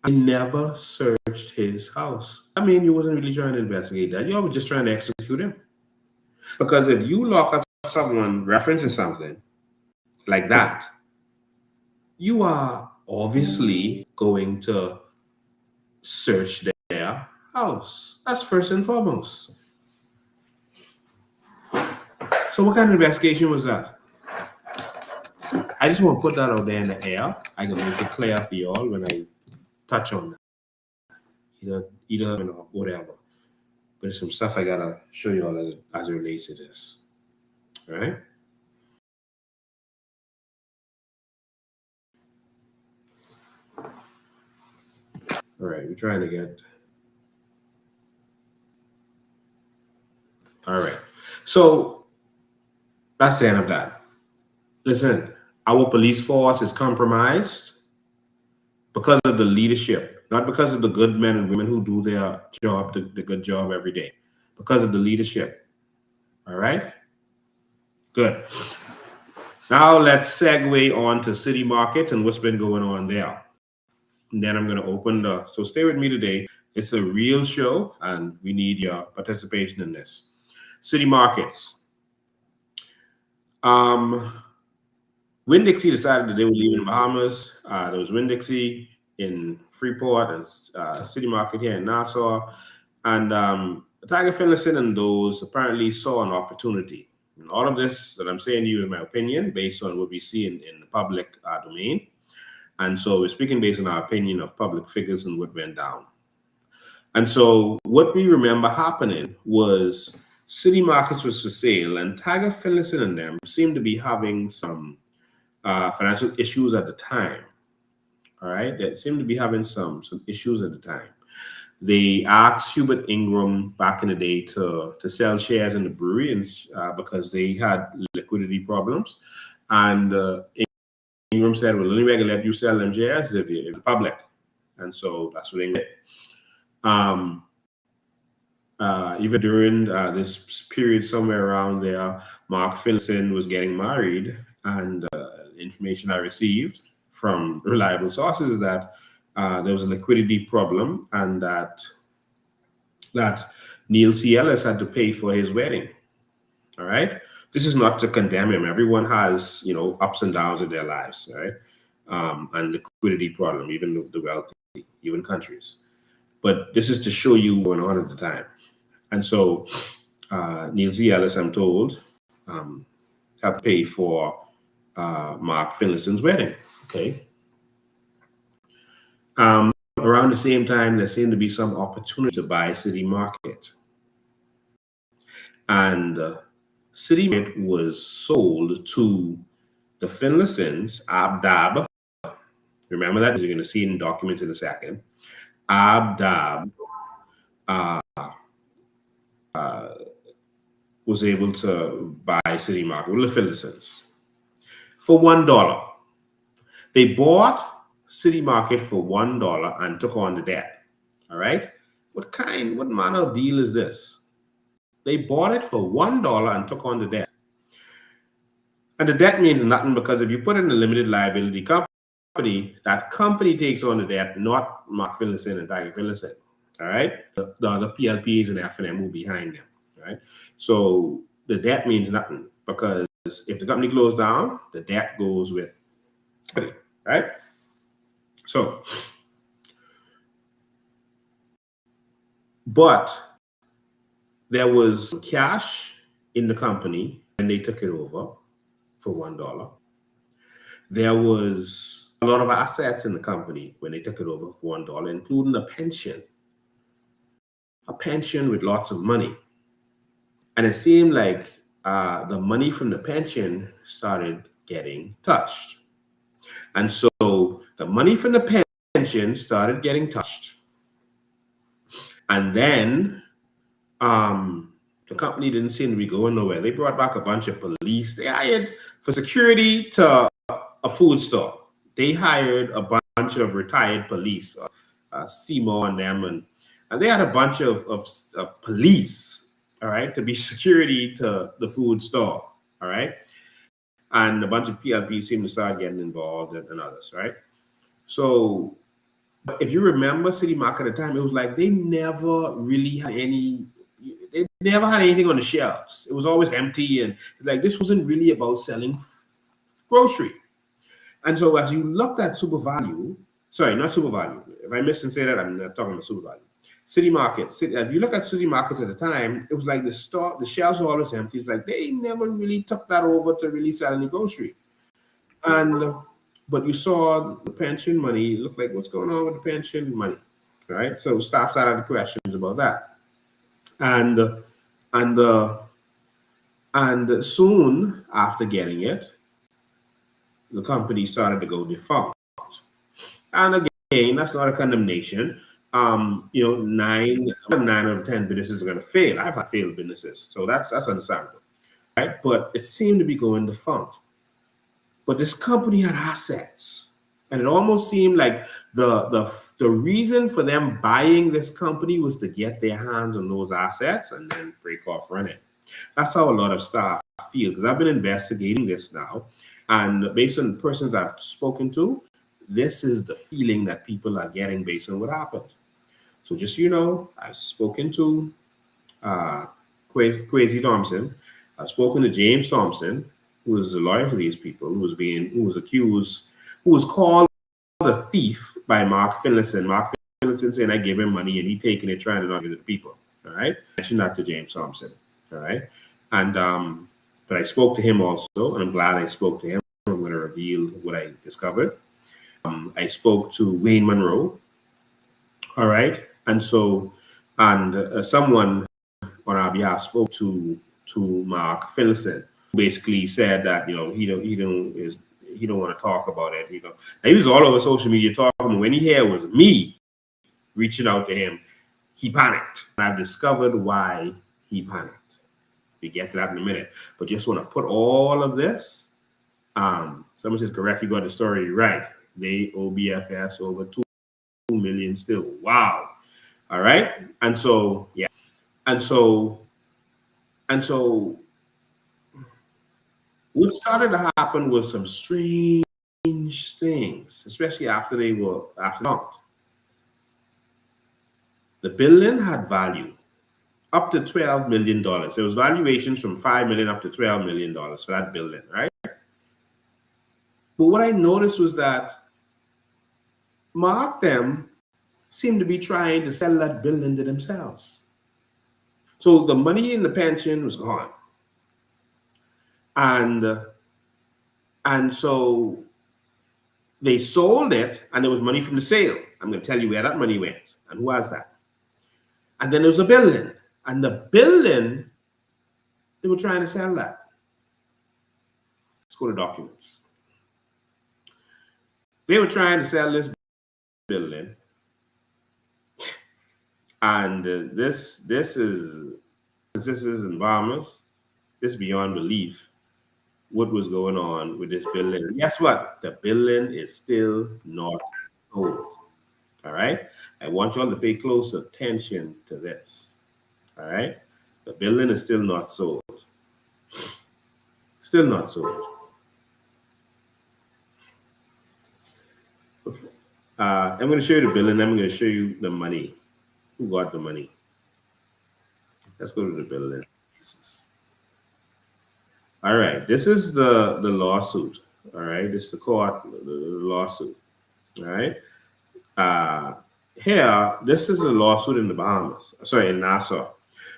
I never searched his house. I mean, you wasn't really trying to investigate that. You were just trying to execute him. Because if you lock up someone referencing something like that, you are obviously going to search their house. That's first and foremost. So what kind of investigation was that? I just want to put that out there in the air. I can make it clear for y'all when I touch on that. Either or whatever. But there's some stuff I gotta show y'all as it relates to this. All right? All right, we're trying to get. All right. So that's the end of that. Listen, our police force is compromised because of the leadership, not because of the good men and women who do their job, the good job every day, because of the leadership. All right? Good. Now let's segue on to city markets and what's been going on there. And then I'm going to open so stay with me today. It's a real show and we need your participation in this. City markets. Winn-Dixie decided that they were leaving the Bahamas. There was Winn-Dixie in Freeport and City Market here in Nassau. And Tiger Finlayson and those apparently saw an opportunity, And all of this that I'm saying to you is my opinion based on what we see in the public domain. And so we're speaking based on our opinion of public figures and what went down. And so what we remember happening was City Markets was for sale, and Tiger Finlayson and them seemed to be having some financial issues at the time. All right, they seemed to be having some issues at the time. They asked Hubert Ingram back in the day to sell shares in the brewery because they had liquidity problems. And Ingram said, well, the only way I can let you sell them shares is if you're in the public. And so that's what they did. Even during this period somewhere around there, Mark Finlayson was getting married, and information I received from reliable sources is that there was a liquidity problem, and that Neil C. Ellis had to pay for his wedding. All right. This is not to condemn him. Everyone has, ups and downs in their lives, right? And liquidity problem, even the wealthy, even countries. But this is to show you what went on at the time. And so Neil C. Ellis, I'm told, had to pay for Mark Finlayson's wedding. Okay. Around the same time, there seemed to be some opportunity to buy City Market. And City Market was sold to the Finlaysons, Abdab. Remember that? You're going to see it in documents in a second. Abdab was able to buy City Market with the Finlaysons for $1. They bought City Market for $1 and took on the debt. All right. What manner of deal is this? They bought it for $1 and took on the debt. And the debt means nothing, because if you put in a limited liability company, that company takes on the debt, not Mark Finlayson and Tiger Finlayson. All right. The other PLPs and F&M behind them. All right. So the debt means nothing, because if the company closed down, the debt goes with it. Right. So, but there was cash in the company and they took it over for $1. There was a lot of assets in the company when they took it over for $1, including a pension with lots of money. And it seemed like the money from the pension started getting touched. And so the money from the pension started getting touched. And then the company didn't seem to be going nowhere. They brought back a bunch of police. They hired for security to a food store. They hired a bunch of retired police, Seymour and them, and they had a bunch of police, all right, to be security to the food store, all right? And a bunch of PLPs seemed to start getting involved and others, right? So if you remember City Market at the time, it was like they never really had they never had anything on the shelves. It was always empty, and like this wasn't really about selling grocery. And so as you looked at super value, sorry, not super value. If I miss and say that, I'm not talking about super value. City Market. If you look at City Markets at the time, it was like the shelves were always empty. It's like they never really took that over to really sell any grocery. And but you saw the pension money. Look like, what's going on with the pension money, right? So staff started the questions about that, and soon after getting it, the company started to go defunct. And again, that's not a condemnation. 9 out of 10 businesses are going to fail. I've had failed businesses, so that's understandable, right? But it seemed to be going defunct. But this company had assets, and it almost seemed like the reason for them buying this company was to get their hands on those assets and then break off running. That's how a lot of staff feel, because I've been investigating this now, and based on the persons I've spoken to, this is the feeling that people are getting based on what happened. So just so you know, I've spoken to Kwasi Thompson. I've spoken to James Thompson, who is a lawyer for these people, who was called a thief by Mark Finlayson. Mark Finlayson saying I gave him money and he taking it, trying to not give it to the people. All right. I mentioned that to James Thompson. All right. And But I spoke to him also, and I'm glad I spoke to him. I'm going to reveal what I discovered. I spoke to Wayne Munroe, all right, and so, and someone on our behalf spoke to Mark Finlayson, who basically said that he don't want to talk about it. Now, he was all over social media talking. When he heard it was me reaching out to him, he panicked. And I've discovered why he panicked. We get to that in a minute, but just want to put all of this. Someone says correct. You got the story right. They owe BFS over $2 million still. Wow. All right. And so, yeah. And so what started to happen was some strange things, especially after dumped. The building had value up to $12 million. There was valuations from $5 million up to $12 million for that building, right? But what I noticed was that Mark them seemed to be trying to sell that building to themselves. So the money in the pension was gone. And so they sold it, and there was money from the sale. I'm going to tell you where that money went and who has that. And then there was a building. And the building, they were trying to sell that. Let's go to documents. They were trying to sell this building. And this is in Bahamas. This is beyond belief what was going on with this building. And guess what? The building is still not sold. All right? I want y'all to pay close attention to this. All right? The building is still not sold. Still not sold. I'm going to show you the building. I'm going to show you the money. Who got the money? Let's go to the building. All right. This is the lawsuit. All right. This is the court, the lawsuit. All right. Here, this is a lawsuit in the Bahamas. Sorry, in Nassau,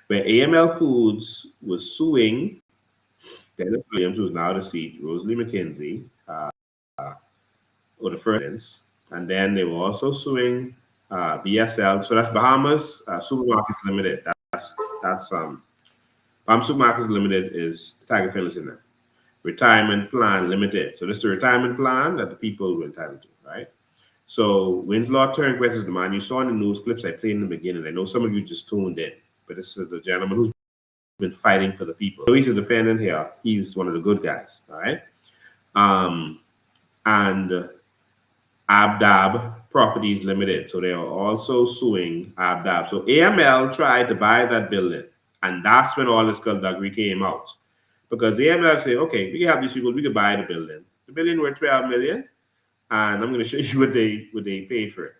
where AML Foods was suing Dennis Williams, who's now deceased, Rosalie McKenzie, or the first, and then they were also suing BSL. So that's Bahamas Supermarkets Limited. That's Bahamas Supermarkets Limited is Tiger Finlayson now. Retirement Plan Limited. So this is the retirement plan that the people were entitled to, right? So Winslow Turnquest is the man you saw in the news clips I played in the beginning. I know some of you just tuned in, but this is the gentleman who's been fighting for the people. So he's a defendant here. He's one of the good guys, all right? And Abdab Properties Limited. So they are also suing Abdab. So AML tried to buy that building, and that's when all this skullduggery came out. Because AML said, okay, we can have these people, we can buy the building. The building worth $12 million, and I'm going to show you what they paid for it.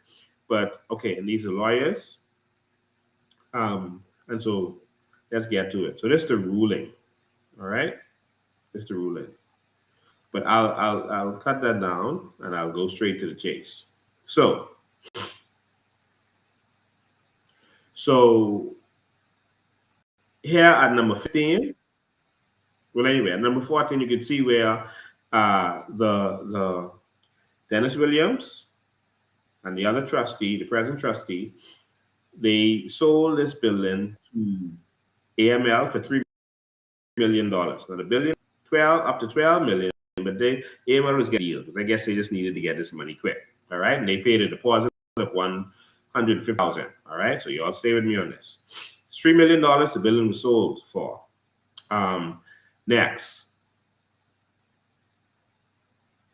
But okay, and these are lawyers. And so let's get to it. So this is the ruling. All right? This is the ruling. But I'll cut that down and I'll go straight to the chase. So here at number 15, well, anyway, at number 14, you can see where the Dennis Williams and the other trustee, the present trustee, they sold this building to AML for $3 million. Now the building up to $12 million, but AML was getting a deal because I guess they just needed to get this money quick. All right, and they paid a deposit of $150,000. All right, so you all stay with me on this. It's $3 million the building was sold for. Next,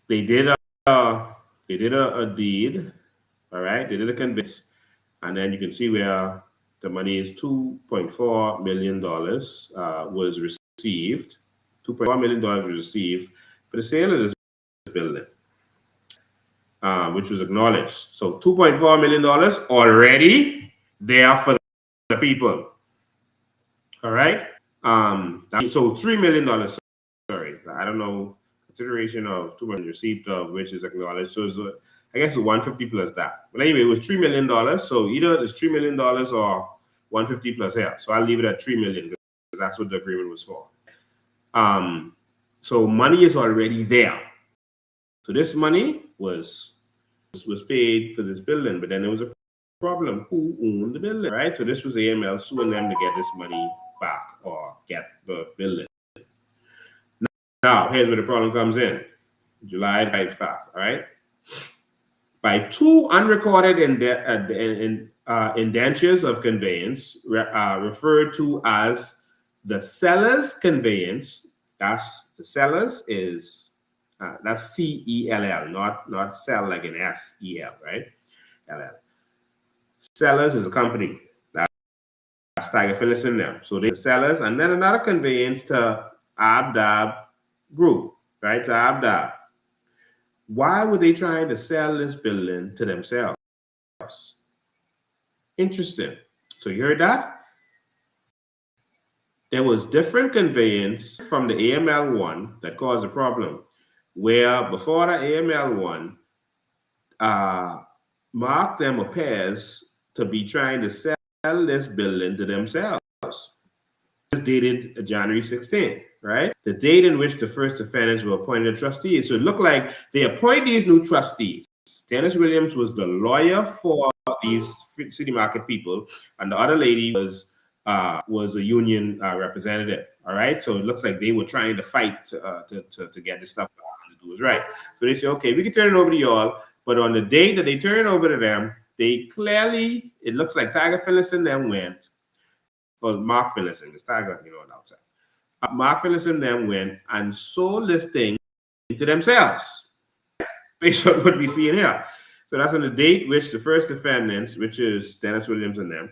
they did a deed. All right, they did a convince, and then you can see where the money is $2.4 million was received. $2.4 million was received for the sale of this building, which was acknowledged. So $2.4 million already there for the people. All right. So $3 million. Sorry, I don't know. Consideration of $2 million receipt of which is acknowledged. So it's I guess it's 150 plus that. But anyway, it was $3 million. So either it's $3 million or 150 plus here. So I'll leave it at $3 million because that's what the agreement was for. So money is already there. So this money was paid for this building, but then there was a problem. Who owned the building, right? So this was AML suing them to get this money back or get the building. Now, here's where the problem comes in. July 5th, all right? By two unrecorded indentures of conveyance, referred to as the seller's conveyance. That's the seller's is that's CELL, not sell like an SEL, right? LL. Sellers is a company. That's Tiger Finlayson there. So they sellers, and then another conveyance to Abdab Group, right? To Abdab. Why were they trying to sell this building to themselves? Interesting. So you heard that? There was different conveyance from the AML1 that caused a problem, where before the AML1, Mark them appears to be trying to sell this building to themselves. It's dated January 16th, right? The date in which the first offenders were appointed trustees. So it looked like they appoint these new trustees. Dennis Williams was the lawyer for these city market people, and the other lady was a union representative. All right, so it looks like they were trying to fight to get this stuff done to do was right. So they say, okay, we can turn it over to y'all, but on the day that they turn it over to them, they clearly, it looks like Tiger Finlayson then went. Well, Mark Finlayson, it's Tiger, outside. Mark Finlayson then went and sold this thing to themselves, based on what we see in here. So that's on the date which the first defendants, which is Dennis Williams and them,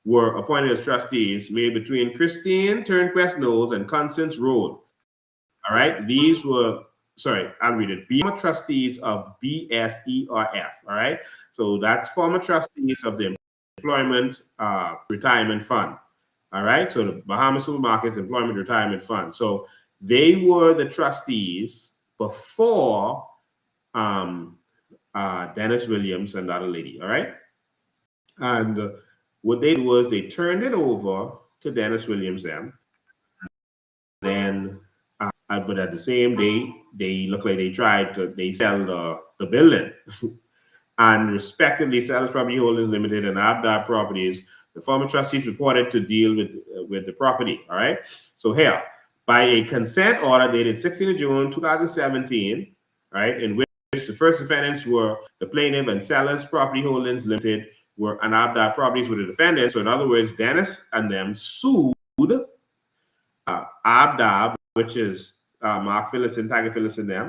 were appointed as trustees made between Christine Turnquest Knowles and Constance Roll. All right, these were, sorry, I'll read it. Former trustees of BSERF. All right, so that's former trustees of the Employment Retirement Fund. All right, so the Bahamas Supermarkets Employment Retirement Fund. So they were the trustees before Dennis Williams and the other lady. All right, and what they did was they turned it over to Dennis Williams then. Then, but at the same day, they look like they tried to sell the building. And respectively, Sellers Property Holdings Limited and Abdab Properties, the former trustees reported to deal with the property. All right. So here, by a consent order dated 16 June 2017, right, in which the first defendants were the plaintiff and Sellers Property Holdings Limited and Abdab Properties were the defendants. So in other words, Dennis and them sued Abdab, which is Mark Finlayson, Tiger Finlayson, them,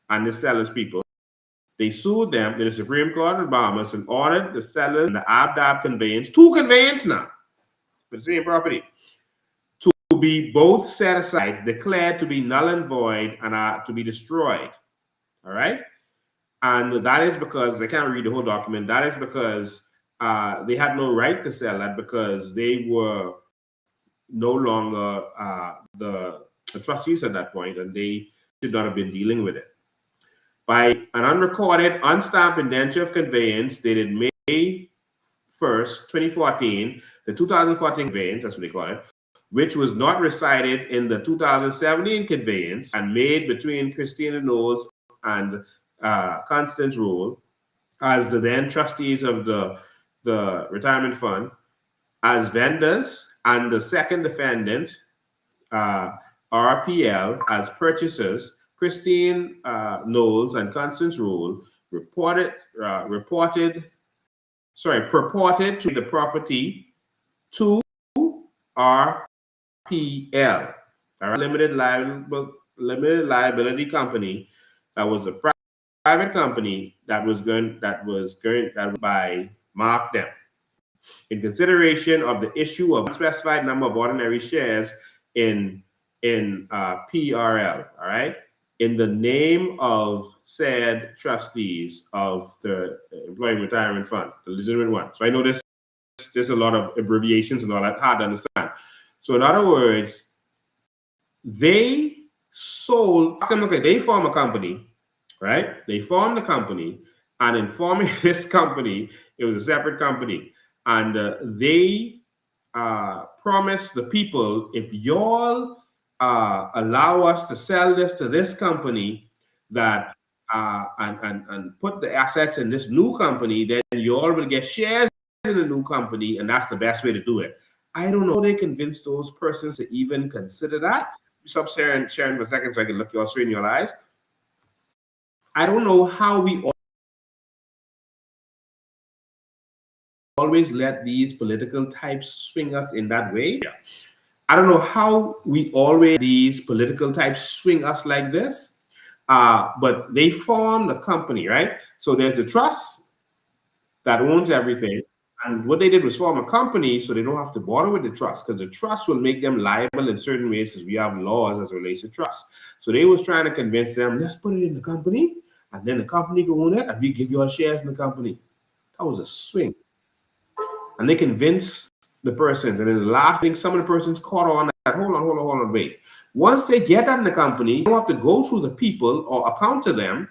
and the Sellers people. They sued them in the Supreme Court of the Bahamas and ordered the Sellers and the Abdab conveyance, two conveyance now, for the same property, to be both set aside, declared to be null and void, and to be destroyed. All right? And that is because, I can't read the whole document, that is because they had no right to sell that because they were no longer the trustees at that point, and they should not have been dealing with it. By an unrecorded, unstamped indenture of conveyance dated May 1st, 2014, the 2014 conveyance, that's what they call it, which was not recited in the 2017 conveyance and made between Christina Knowles and Constance Roll as the then trustees of the retirement fund, as vendors, and the second defendant, RPL, as purchasers. Christine Knowles and Constance Roll purported to the property to RPL, a limited liability company that was a private company that was by Mark them, in consideration of the issue of unspecified number of ordinary shares in PRL. All right. In the name of said trustees of the Employment Retirement Fund, the legitimate one. So I know there's a lot of abbreviations and all that, hard to understand. So in other words, they sold, they form a company, right? They formed the company, and in forming this company, it was a separate company. And they promised the people, if y'all allow us to sell this to this company that and put the assets in this new company, then you all will get shares in the new company, and that's the best way to do it. I don't know how they convince those persons to even consider that. Stop sharing for a second so I can look you all straight in your eyes. I don't know how we always let these political types swing us in that way. I don't know how we always these political types swing us like this. But they formed a company, right? So there's the trust that owns everything. And what they did was form a company so they don't have to bother with the trust, because the trust will make them liable in certain ways because we have laws as it relates to trust. So they was trying to convince them, let's put it in the company, and then the company can own it, and we give you all shares in the company. That was a swing. And they convinced the persons, and then the last thing, some of the persons caught on that, hold on, wait. Once they get that in the company, you don't have to go through the people or account to them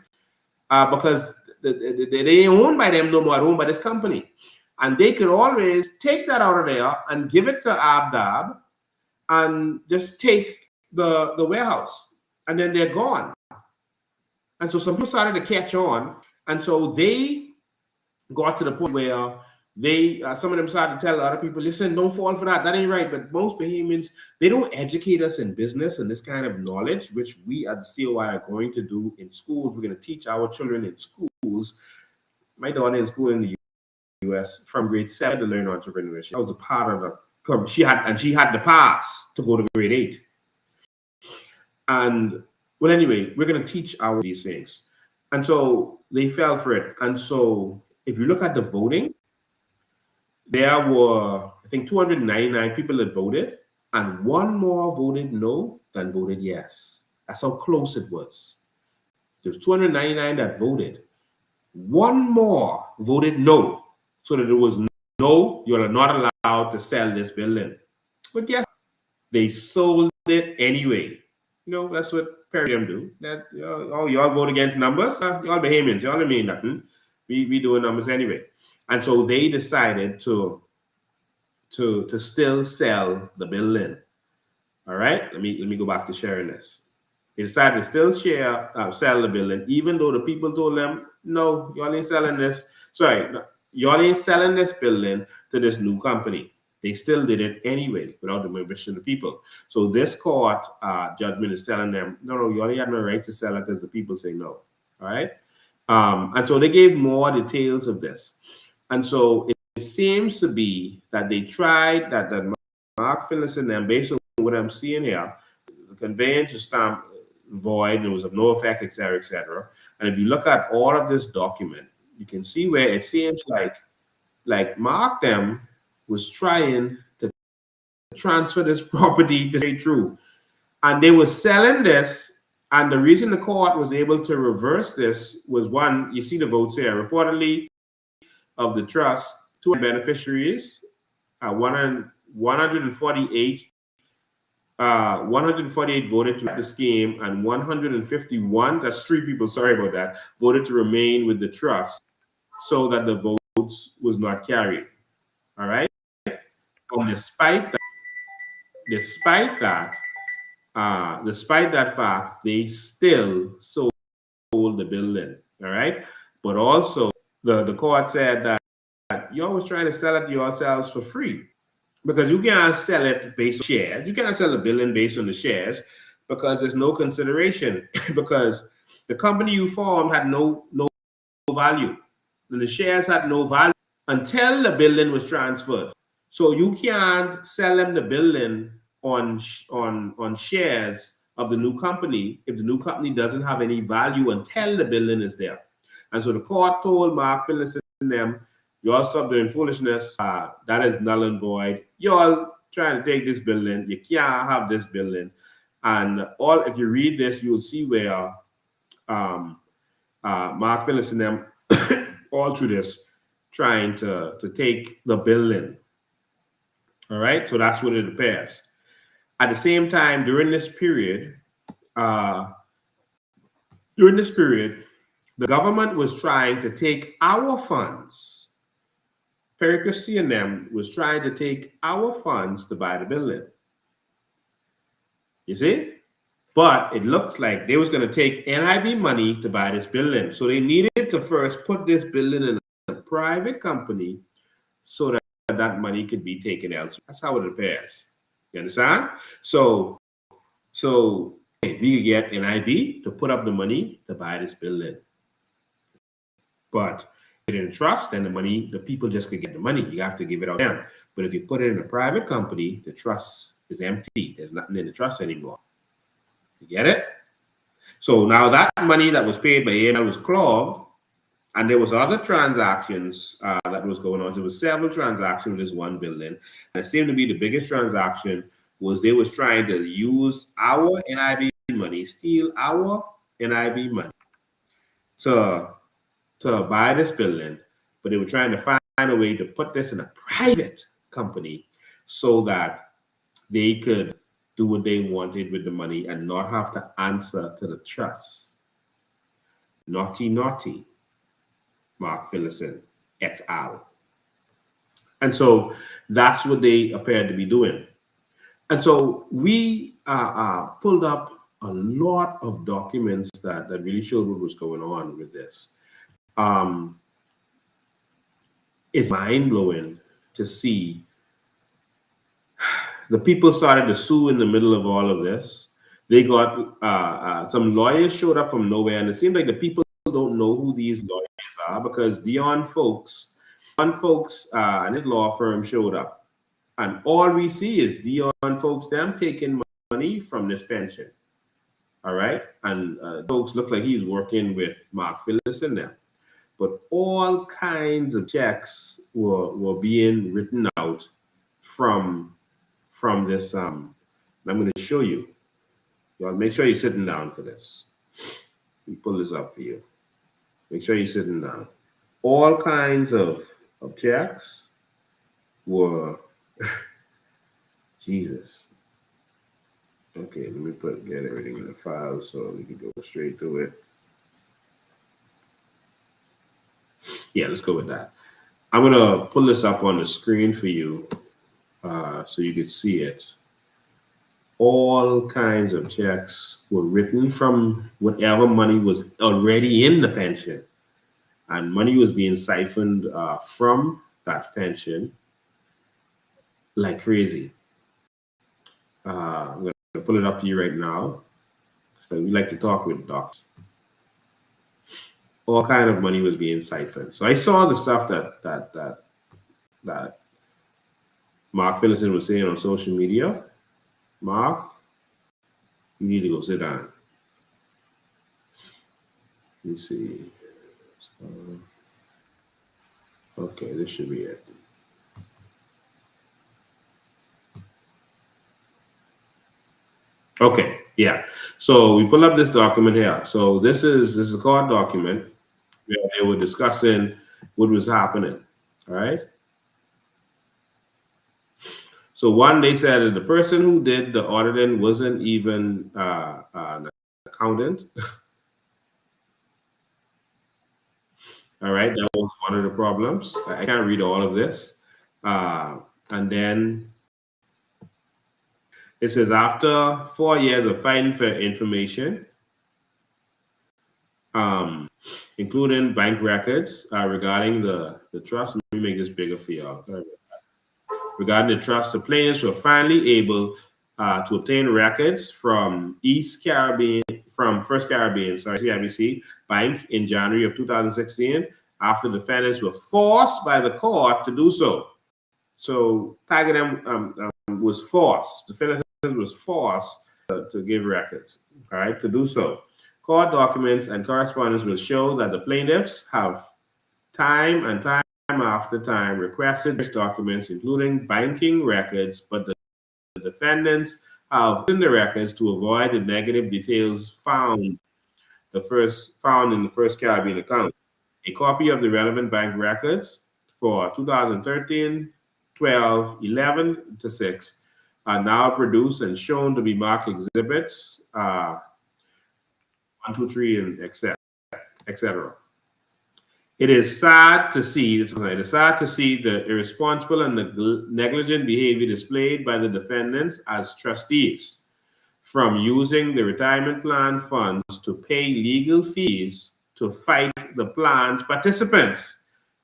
because they ain't owned by them no more, owned by this company. And they could always take that out of there and give it to Abdab and just take the warehouse. And then they're gone. And so some people started to catch on. And so they got to the point where some of them started to tell other people, listen, don't fall for that. That ain't right. But most Bahamians, they don't educate us in business and this kind of knowledge, which we at the COI are going to do in schools. We're going to teach our children in schools. My daughter in school in the U.S. from grade 7 to learn entrepreneurship. I was a part of the, she had the pass to go to grade 8. And well, anyway, we're going to teach our these things. And so they fell for it. And so if you look at the voting, there were, I think, 299 people that voted, and one more voted no than voted yes. That's how close it was. There was 299 that voted. One more voted no, so that it was no, you're not allowed to sell this building. But yes, they sold it anyway. You know, that's what Perium do. That y'all vote against numbers. Y'all Bahamians, y'all mean nothing. We doing numbers anyway. And so they decided to still sell the building. All right, let me go back to sharing this. They decided to still sell the building, even though the people told them, no, y'all ain't selling this. Sorry, y'all ain't selling this building to this new company. They still did it anyway without the permission of the people. So this court judgment is telling them, no, y'all ain't had no right to sell it because the people say no. All right, and so they gave more details of this. And so it seems to be that they tried that Mark Finlayson and based on what I'm seeing here, the conveyance is stamped void and it was of no effect, etc., etc. And if you look at all of this document, you can see where it seems like Mark them was trying to transfer this property to straight through, and they were selling this. And the reason the court was able to reverse this was, one, you see the votes here. Reportedly, of the trust, 2 beneficiaries, 148 voted to the scheme, and 151, that's 3 people, sorry about that, voted to remain with the trust so that the votes was not carried. All right? And despite that fact, they still sold the building. All right? But also, the court said that you always trying to sell it to yourselves for free, because you cannot sell it based on shares. You cannot sell a building based on the shares because there's no consideration because the company you formed had no value, and the shares had no value until the building was transferred. So you can't sell them the building on shares of the new company if the new company doesn't have any value until the building is there. And so the court told Mark Finlayson and them, y'all stop doing foolishness. That is null and void. Y'all trying to take this building. You can't have this building. And if you read this, you'll see where Mark Finlayson and them all through this trying to take the building. All right, so that's what it appears. At the same time, during this period, the government was trying to take our funds. Pericles and them was trying to take our funds to buy the building. You see? But it looks like they was going to take NIB money to buy this building. So they needed to first put this building in a private company so that that money could be taken elsewhere. That's how it appears. You understand? So we could get NIB to put up the money to buy this building. But if you didn't trust, then the people just could get the money. You have to give it out to them. But if you put it in a private company, the trust is empty. There's nothing in the trust anymore. You get it? So now that money that was paid by AML was clogged, and there was other transactions that was going on. There was several transactions with this one building. And it seemed to be the biggest transaction was they was trying to use our NIB money, steal our NIB money to buy this building, but they were trying to find a way to put this in a private company so that they could do what they wanted with the money and not have to answer to the trust. Naughty, naughty, Mark Finlayson et al. And so that's what they appeared to be doing. And so we pulled up a lot of documents that really showed what was going on with this. It's mind-blowing to see the people started to sue in the middle of all of this. They got some lawyers showed up from nowhere, and it seems like the people don't know who these lawyers are because Dion Foulkes and his law firm showed up. And all we see is Dion Foulkes, them taking money from this pension. All right? And folks look like he's working with Mark Finlayson now. But all kinds of checks were being written out from this. I'm going to show you. Y'all make sure you're sitting down for this. Let me pull this up for you. Make sure you're sitting down. All kinds of checks were Jesus. Okay, let me get everything in the file so we can go straight to it. Yeah, let's go with that. I'm gonna pull this up on the screen for you so you can see it. All kinds of checks were written from whatever money was already in the pension, and money was being siphoned from that pension like crazy. I'm going to pull it up to you right now. So we like to talk with docs. All kind of money was being siphoned. So I saw the stuff that Mark Finlayson was saying on social media. Mark, you need to go sit down. Let me see. Okay, this should be it. Okay, yeah. So we pull up this document here. So this is a court document where they were discussing what was happening. All right. So one, they said that the person who did the auditing wasn't even an accountant. All right, that was one of the problems. I can't read all of this. And then it says after 4 years of fighting for information, including bank records regarding the trust. Let me make this bigger for y'all. Regarding the trust, the plaintiffs were finally able to obtain records from First Caribbean, CIBC Bank in January of 2016 after the defendants were forced by the court to do so. So Pagadem was forced. The defendants was forced to give records, all right, to do so. Court documents and correspondence will show that the plaintiffs have time and time after time requested these documents, including banking records, but the defendants have in the records to avoid the negative details found in the First Caribbean account. A copy of the relevant bank records for 2013, 12, 11 to 6 are now produced and shown to be marked exhibits 1, 2, 3, and etc. It is sad to see the irresponsible and negligent behavior displayed by the defendants as trustees. from using the retirement plan funds to pay legal fees to fight the plan's participants,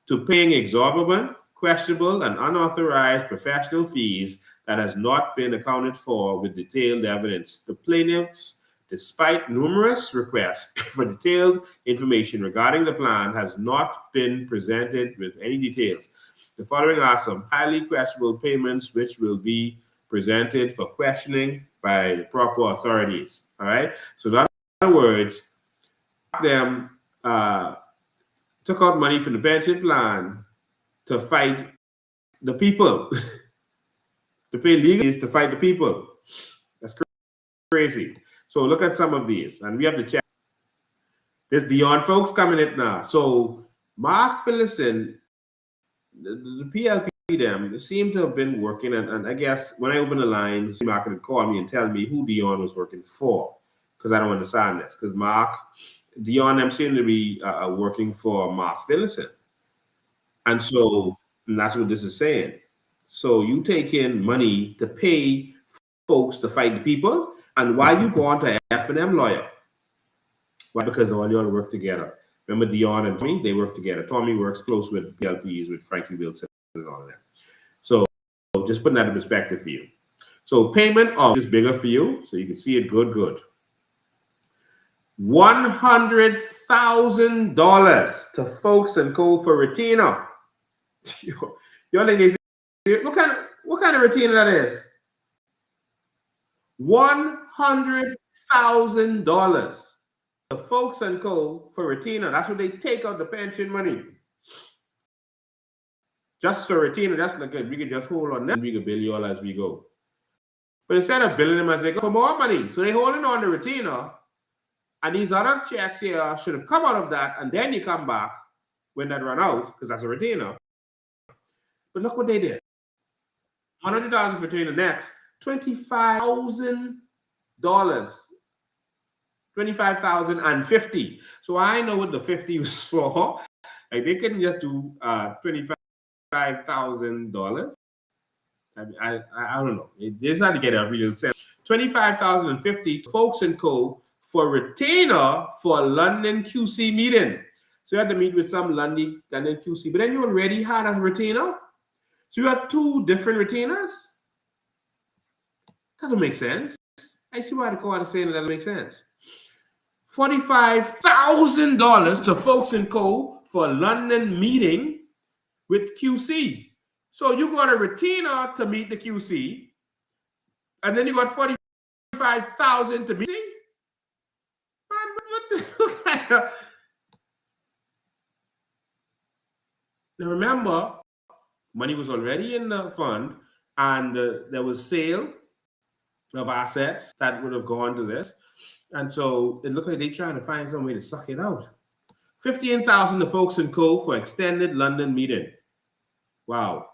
to paying exorbitant, questionable, and unauthorized professional fees that has not been accounted for with detailed evidence. The plaintiffs, despite numerous requests for detailed information regarding the plan, has not been presented with any details. The following are some highly questionable payments which will be presented for questioning by the proper authorities. All right. So in other words, them took out money from the pension plan to fight the people, to pay legal fees to fight the people. That's crazy. So look at some of these, and we have to check. There's Dion Foulkes coming in now. So Mark Finlayson, the PLP, them seem to have been working, and I guess when I open the lines, Mark would call me and tell me who Dion was working for, because I don't understand this. Because Dion, them seem to be working for Mark Finlayson, and that's what this is saying. So you take in money to pay folks to fight the people, and why you go on to F&M lawyer? Why? Because all y'all work together. Remember Dion and Tommy, they work together. Tommy works close with PLPs, with Frankie Wilson and all of that. So just putting that in perspective for you. So payment of is bigger for you, so you can see it good. $100,000 to Foulkes and Co. for retainer. Y'all ladies, what kind of retainer that is? $100,000 to Foulkes and Co. for retainer. That's what they take out the pension money. Just so retainer, that's like we can just hold on them. We can bill you all as we go. But instead of billing them as they go for more money, so they're holding on the retainer, and these other checks here should have come out of that, and then you come back when that run out, because that's a retainer. But look what they did. $100,000 for retainer. Next, $25,000. $25,050. So I know what the 50 was for. Like they couldn't just do $25,000. I don't know. They just had to get a real sense. $25,050 Foulkes and Co. for retainer for a London QC meeting. So you had to meet with some London QC, but then you already had a retainer. So you had two different retainers. That doesn't make sense. I see why the court is saying that doesn't make sense. $45,000 to Foulkes and Co. for a London meeting with QC. So you got a retainer to meet the QC, and then you got $45,000 to meet. Now remember, money was already in the fund, and there was sale of assets that would have gone to this. And so it looked like they're trying to find some way to suck it out. $15,000 to Foulkes and Co. for extended London meeting. Wow.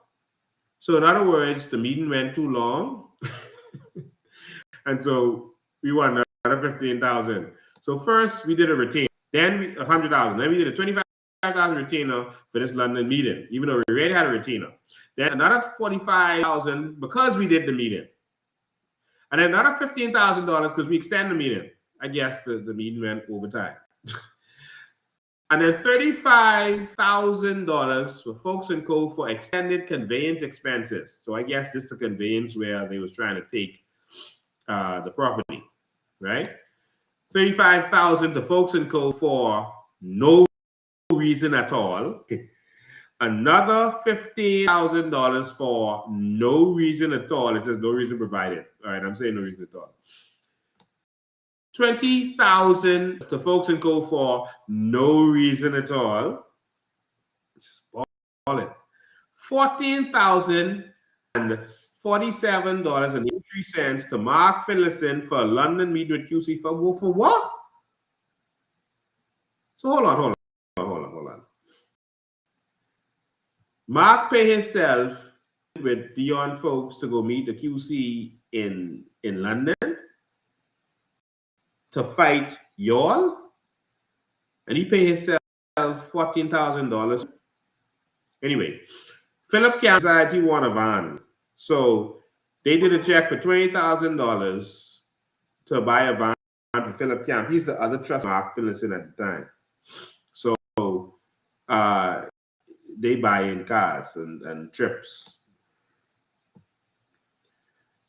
So in other words, the meeting went too long. And so we want another $15,000. So first we did a retainer, then $100,000. Then we did a $25,000 retainer for this London meeting, even though we already had a retainer. Then another $45,000 because we did the meeting. And then another $15,000 because we extended the meeting. I guess the meeting went over time. And then $35,000 for Foulkes and Co. for extended conveyance expenses. So I guess this is the conveyance where they was trying to take the property, right? $35,000 to Foulkes and Co. for no reason at all. Another $15,000 for no reason at all. It says no reason provided. All right, I'm saying no reason at all. $20,000 to Foulkes and Co. for no reason at all. $14,047.83 to Mark Finlayson for a London meeting with QC for what? So hold on. Mark paid himself with Dion Foulkes to go meet the QC in London to fight y'all, and he paid himself $14,000. Anyway, Philip Campbell decides he won a van, so they did a check for $20,000 to buy a van to fill up camp. He's the other trust Mark Finlayson at the time. So they buy in cars and trips.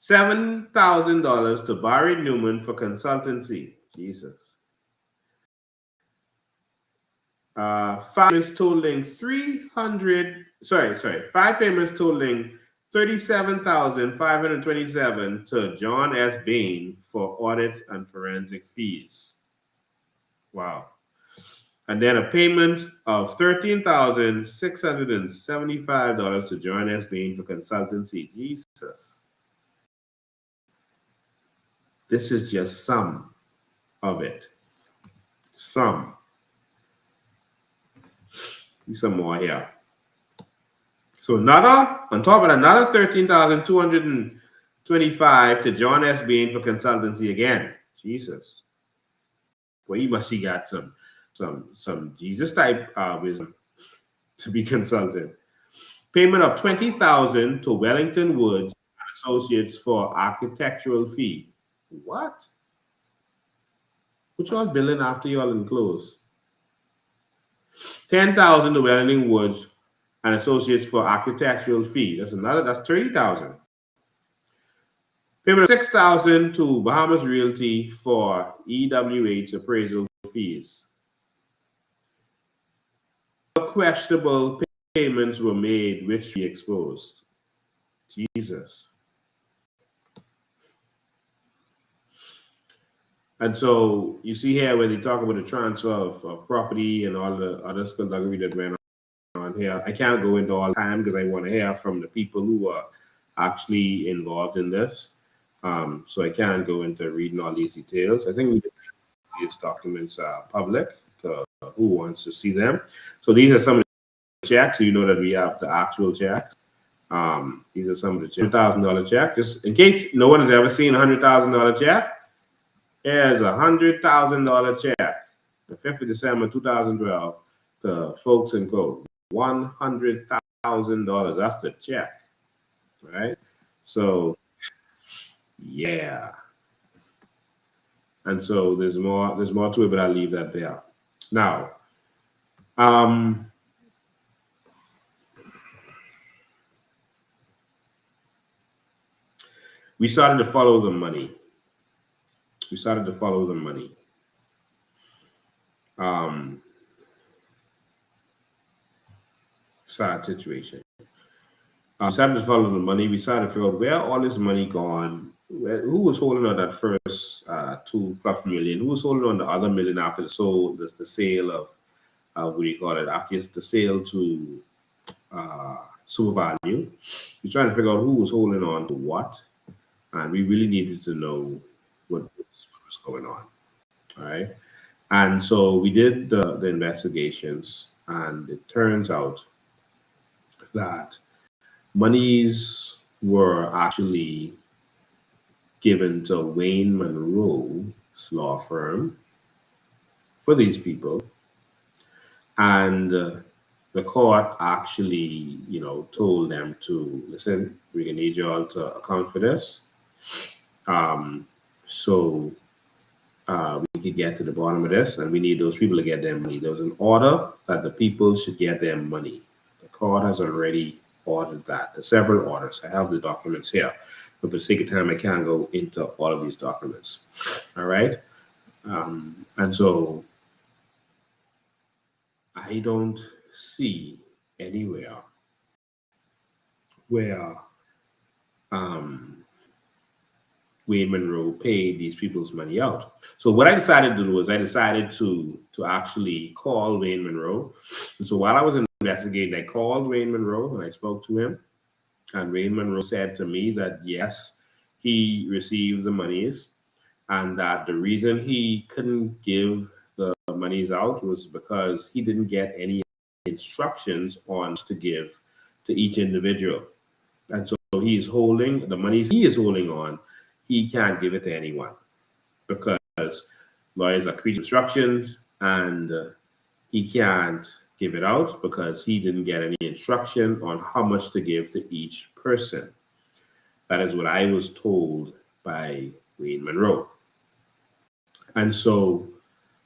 $7,000 to Barry Newman for consultancy. Jesus. 5 payments totaling $37,527 to John S. Bain for audit and forensic fees. Wow. And then a payment of $13,675 to John S. Bain for consultancy. Jesus. This is just some of it. Some. Some more here. So on top of another $13,225 to John S. Bain for consultancy again. Jesus. Well, he must have got some Jesus type wisdom to be consulted. Payment of $20,000 to Wellington Woods Associates for architectural fee. What? What y'all billing after y'all enclose? $10,000 to Wellington Woods and Associates for architectural fee. That's $30,000. Payment of $6,000 to Bahamas Realty for EWH appraisal fees. Questionable payments were made, which we exposed. Jesus. And so you see here where they talk about the transfer of property and all the other skullduggery that went on here. I can't go into all the time because I want to hear from the people who are actually involved in this. So I can't go into reading all these details. I think we these documents are public to who wants to see them. So these are some of the checks. So you know that we have the actual checks. These are some of the $100,000 check. Just in case no one has ever seen a $100,000 check. Here's a $100,000 check, the 5th of December 2012, to Foulkes and Co. $100,000. That's the check, right? So, yeah. And so there's more to it, but I'll leave that there. Now, we started to follow the money. Sad situation. We started to follow the money. We started to figure out where all this money gone. Who was holding on that first $2+ million? Who was holding on the other $1 million after the sale of what do you call it? After the sale to Super Value. We're trying to figure out who was holding on to what, and we really needed to know what was going on. All right. And so we did the investigations, and it turns out that monies were actually given to Wayne Munroe's law firm for these people. And the court actually, told them to, listen, we're going to need you all to account for this. So we could get to the bottom of this, and we need those people to get their money. There was an order that the people should get their money. The court has already ordered that. There's several orders. I have the documents here, but for the sake of time, I can't go into all of these documents. All right? And so I don't see anywhere where Wayne Munroe paid these people's money out. So what I decided to do was I decided to actually call Wayne Munroe. And so while I was investigating, I called Wayne Munroe and I spoke to him. And Wayne Munroe said to me that yes, he received the monies, and that the reason he couldn't give the monies out was because he didn't get any instructions on to give to each individual. And so he's holding the monies he is holding on. He can't give it to anyone because lawyers are creature instructions, and he can't give it out because he didn't get any instruction on how much to give to each person. That is what I was told by Wayne Munroe. And so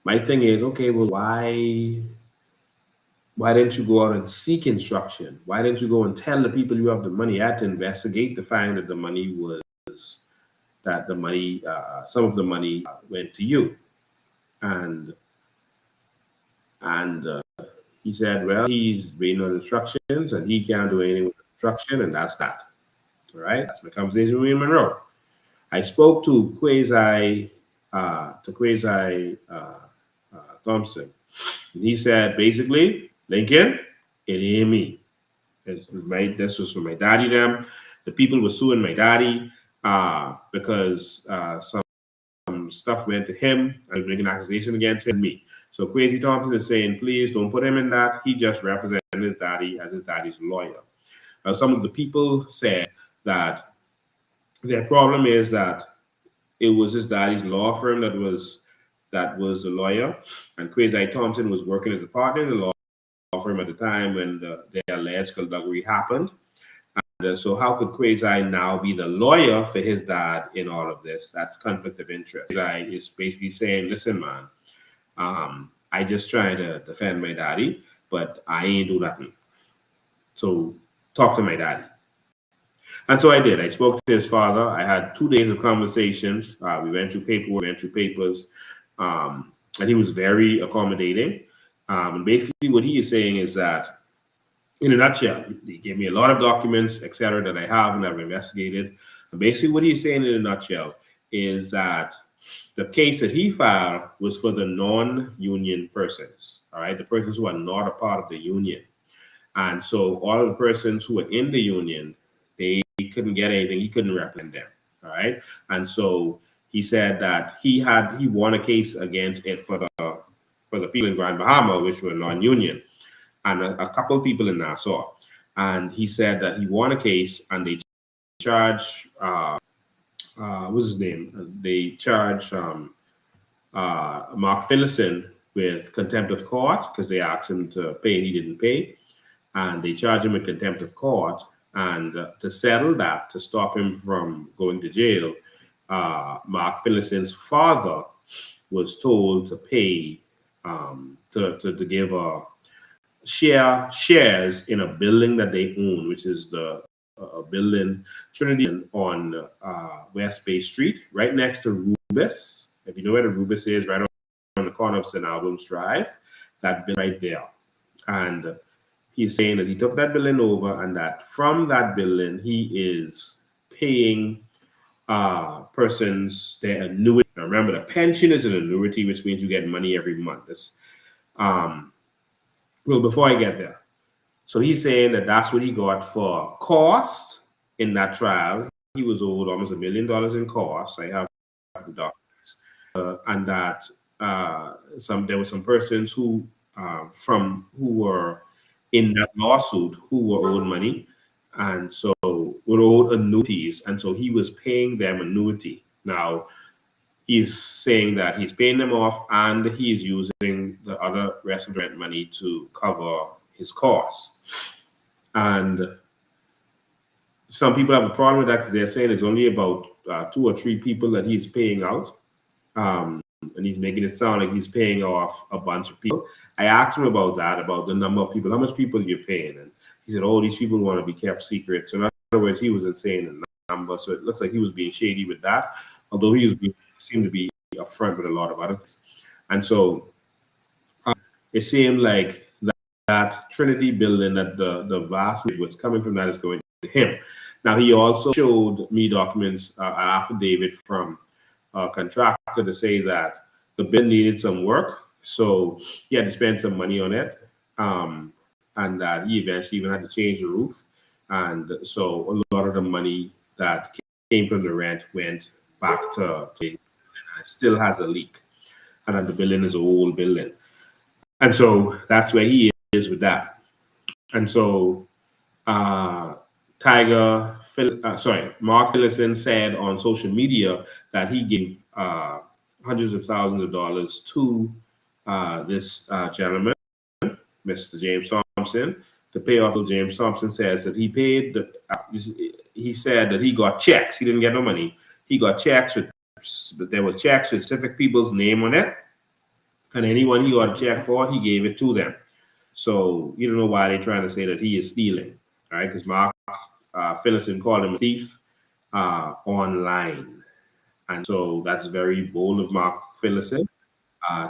my thing is, okay, well, why didn't you go out and seek instruction? Why didn't you go and tell the people you have the money at to investigate to find that the money was some of the money went to you? And he said, well, he's waiting on instructions and he can't do anything with instruction, and that's that. All right, that's my conversation with Munroe. I spoke to Kwasi Thompson. And he said, basically, Lincoln, it ain't me. This was from my daddy. The people were suing my daddy because some stuff went to him. I was making an accusation against him and me. So Kwasi Thompson is saying, please don't put him in that. He just represented his daddy as his daddy's lawyer. Some of the people said that their problem is that it was his daddy's law firm that was the lawyer, and Kwasi Thompson was working as a partner in the law firm at the time when the alleged skullduggery happened. And so how could Kwasi now be the lawyer for his dad in all of this? That's conflict of interest. Kwasi is basically saying, listen, man, I just trying to defend my daddy, but I ain't do nothing. So talk to my daddy. And so I did. I spoke to his father. I had 2 days of conversations. We went through paperwork, went through papers, and he was very accommodating. And basically what he is saying is that, in a nutshell, he gave me a lot of documents, et cetera, that I have and I've investigated. And basically what he's saying in a nutshell is that the case that he filed was for the non-union persons, all right, the persons who are not a part of the union. And so all of the persons who were in the union, they couldn't get anything. He couldn't represent them, all right? And so he said that he won a case against it for the people in Grand Bahama, which were non-union, and a couple of people in Nassau. And he said that he won a case and they charged, what's his name? They charged Mark Finlayson with contempt of court because they asked him to pay and he didn't pay. And they charged him with contempt of court. And to settle that, to stop him from going to jail, Mark Finlayson's father was told to pay, to give shares in a building that they own, which is the building Trinity on West Bay Street, right next to Rubis. If you know where the Rubis is, right on the corner of St. Albans Drive, that building right there. And he's saying that he took that building over and that from that building, he is paying persons their annuity. Now remember, the pension is an annuity, which means you get money every month. Well, before I get there, so he's saying that that's what he got for cost in that trial. He was owed almost $1 million in costs. I have the documents, and that there were some persons who were in that lawsuit who were owed money, and so were owed annuities, and so he was paying them annuity. Now he's saying that he's paying them off and he's using the other rest of the rent money to cover his costs. And some people have a problem with that because they're saying it's only about 2 or 3 people that he's paying out. And he's making it sound like he's paying off a bunch of people. I asked him about that, about the number of people, how much people you're paying. And he said, oh, these people want to be kept secret. So in other words, he wasn't saying the number. So it looks like he was being shady with that, although seemed to be upfront with a lot of other things. And so it seemed like that Trinity building, that the vast majority what's coming from that is going to him. Now, he also showed me documents, an affidavit from a contractor to say that the building needed some work. So he had to spend some money on it. And that he eventually even had to change the roof. And so a lot of the money that came from the rent went back to it still has a leak. And then the building is an old building. And so that's where he is with that. And so Mark Finlayson said on social media that he gave hundreds of thousands of dollars to this gentleman, Mr. James Thompson, to pay off. James Thompson says that he paid, he said that he got checks. He didn't get no money. He got checks with there were checks with specific people's name on it, and anyone he got a check for, he gave it to them. So you don't know why they're trying to say that he is stealing, right? Because Mark Finlayson called him a thief online, and so that's very bold of Mark Finlayson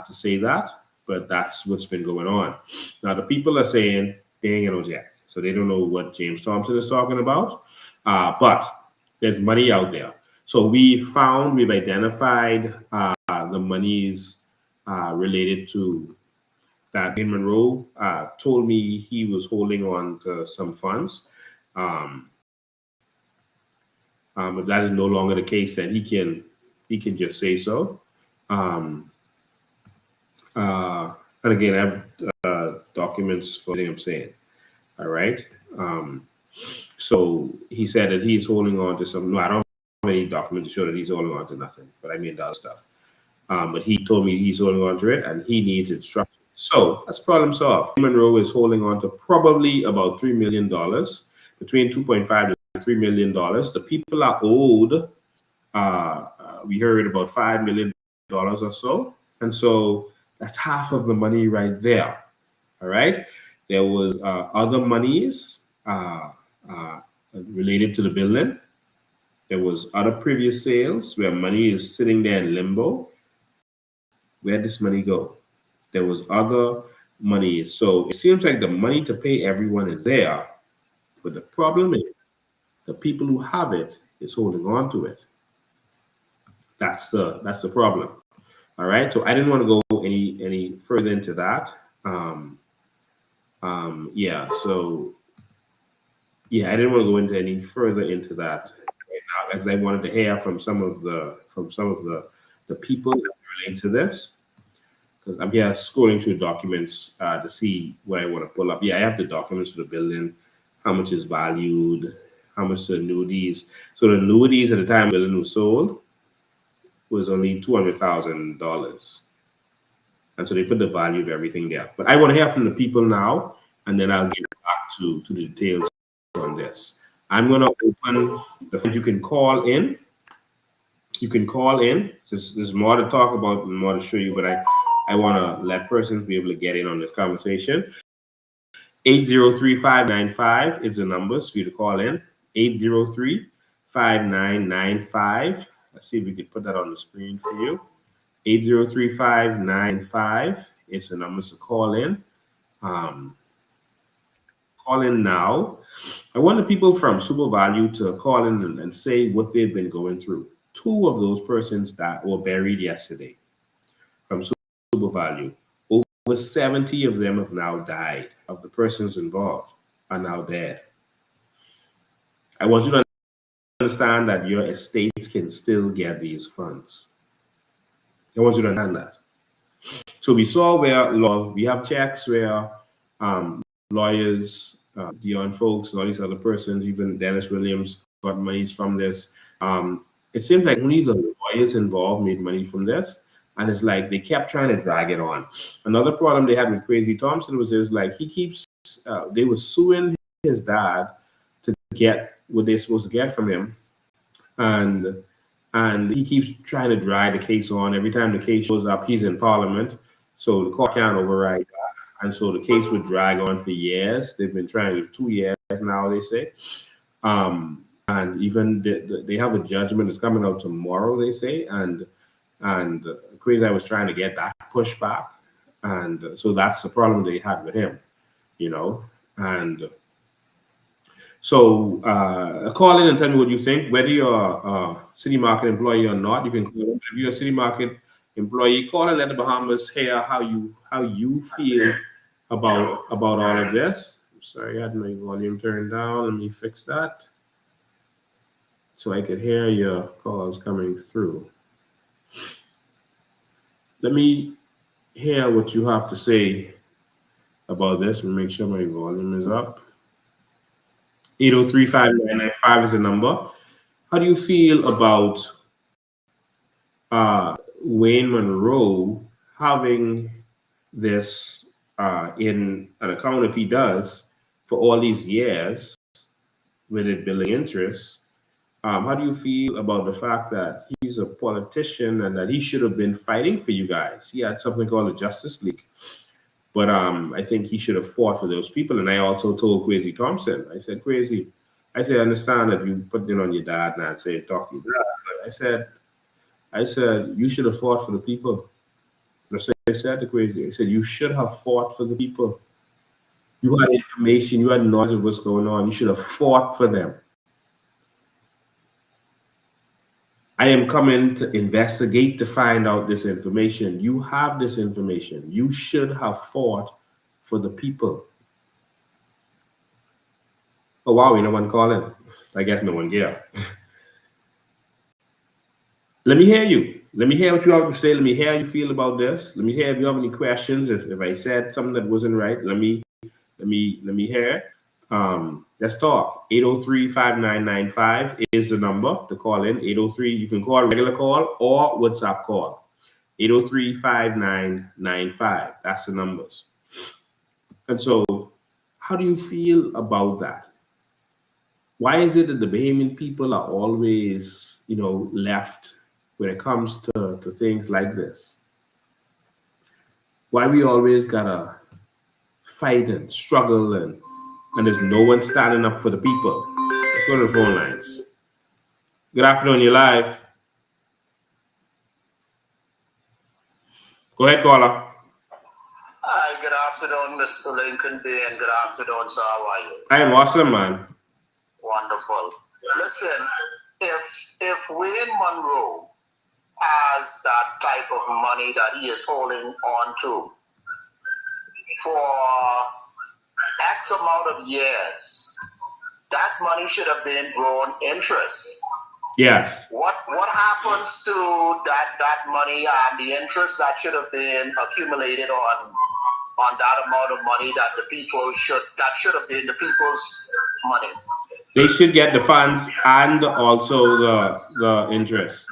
to say that. But that's what's been going on. Now the people are saying they ain't get no check, so they don't know what James Thompson is talking about. But there's money out there. So we've identified the monies related to that. Munroe told me he was holding on to some funds. If that is no longer the case, then he can just say so. And again, I have documents for what I'm saying. All right. So he said that he's holding on to some. No, I don't have any documents to show that he's holding on to nothing. But I mean the other stuff. But he told me he's holding on to it, and he needs instructions. So that's problem solved. Munroe is holding on to probably about $3 million, between $2.5 to $3 million. The people are owed. We heard about $5 million or so, and so that's half of the money right there. All right. There was other monies related to the building. There was other previous sales where money is sitting there in limbo. Where'd this money go? There was other money. So it seems like the money to pay everyone is there, but the problem is the people who have it is holding on to it. That's the problem. All right. So I didn't want to go any further into that. I didn't want to go into any further into that right now, because I wanted to hear from some of the people that relate to this. Because I'm here scrolling through documents to see what I want to pull up. Yeah, I have the documents for the building, how much is valued, how much the annuities. So the annuities at the time the building was sold was only $200,000. And so they put the value of everything there. But I want to hear from the people now, and then I'll get back to the details on this. I'm going to open the phone. You can call in. You can call in. There's more to talk about and more to show you, but I want to let persons be able to get in on this conversation. 803-595 is the numbers for you to call in. 803-5995. Let's see if we can put that on the screen for you. 803-595 is the numbers to call in. Call in now. I want the people from Super Value to call in and say what they've been going through. 2 of those persons that were buried yesterday from Super Value. Over 70 of them have now died. Of the persons involved are now dead. I want you to understand that your estates can still get these funds. I want you to understand that. So we saw where we have checks where lawyers, Dion Foulkes, and all these other persons, even Dennis Williams, got monies from this. It seems like only the lawyers involved made money from this. And it's like they kept trying to drag it on. Another problem they had with Kwasi Thompson was they were suing his dad to get what they're supposed to get from him. And he keeps trying to drag the case on. Every time the case shows up, he's in Parliament. So the court can't override that. And so the case would drag on for years. They've been trying for 2 years now, they say. And even they have a judgment that's coming out tomorrow, they say. And Kwasi was trying to get that pushed back. And so that's the problem they had with him, And so call in and tell me what you think, whether you're a City Market employee or not. You can call in. If you're a City Market employee, call and let the Bahamas hear how you feel about all of this. I'm sorry, I had my volume turned down. Let me fix that so I could hear your calls coming through. Let me hear what you have to say about this and make sure my volume is up. 803-5995 is the number. How do you feel about Wayne Munroe having this in an account, if he does, for all these years with it building interest? How do you feel about the fact that he's a politician and that he should have been fighting for you guys? He had something called the Justice League. But I think he should have fought for those people. And I also told Kwasi Thompson, I said, Kwasi, I understand that you put it on your dad and I'd say, talk to your dad. But I said, you should have fought for the people. That's what I said to Kwasi. I said, you should have fought for the people. You had information, you had knowledge of what's going on. You should have fought for them. I am coming to investigate to find out this information. You have this information. You should have fought for the people. Oh, wow, no one calling. I guess no one here. Let me hear you. Let me hear what you have to say. Let me hear how you feel about this. Let me hear if you have any questions. If I said something that wasn't right, let me hear. Let's talk. 803-5995 is the number to call in. 803, you can call regular call or WhatsApp call. 803-5995. That's the numbers. And so, how do you feel about that? Why is it that the Bahamian people are always, left when it comes to things like this? Why we always gotta fight and struggle and there's no one standing up for the people? Let's go to the phone lines. Good afternoon, you're live. Go ahead, caller. Hi, good afternoon, Mr. Lincoln B, and good afternoon, sir. How are you? I am awesome, man. Wonderful. Listen, if Wayne Munroe has that type of money that he is holding on to for X amount of years, that money should have been grown interest. Yes. What happens to that money and the interest that should have been accumulated on that amount of money that should have been the people's money? They should get the funds and also the interest.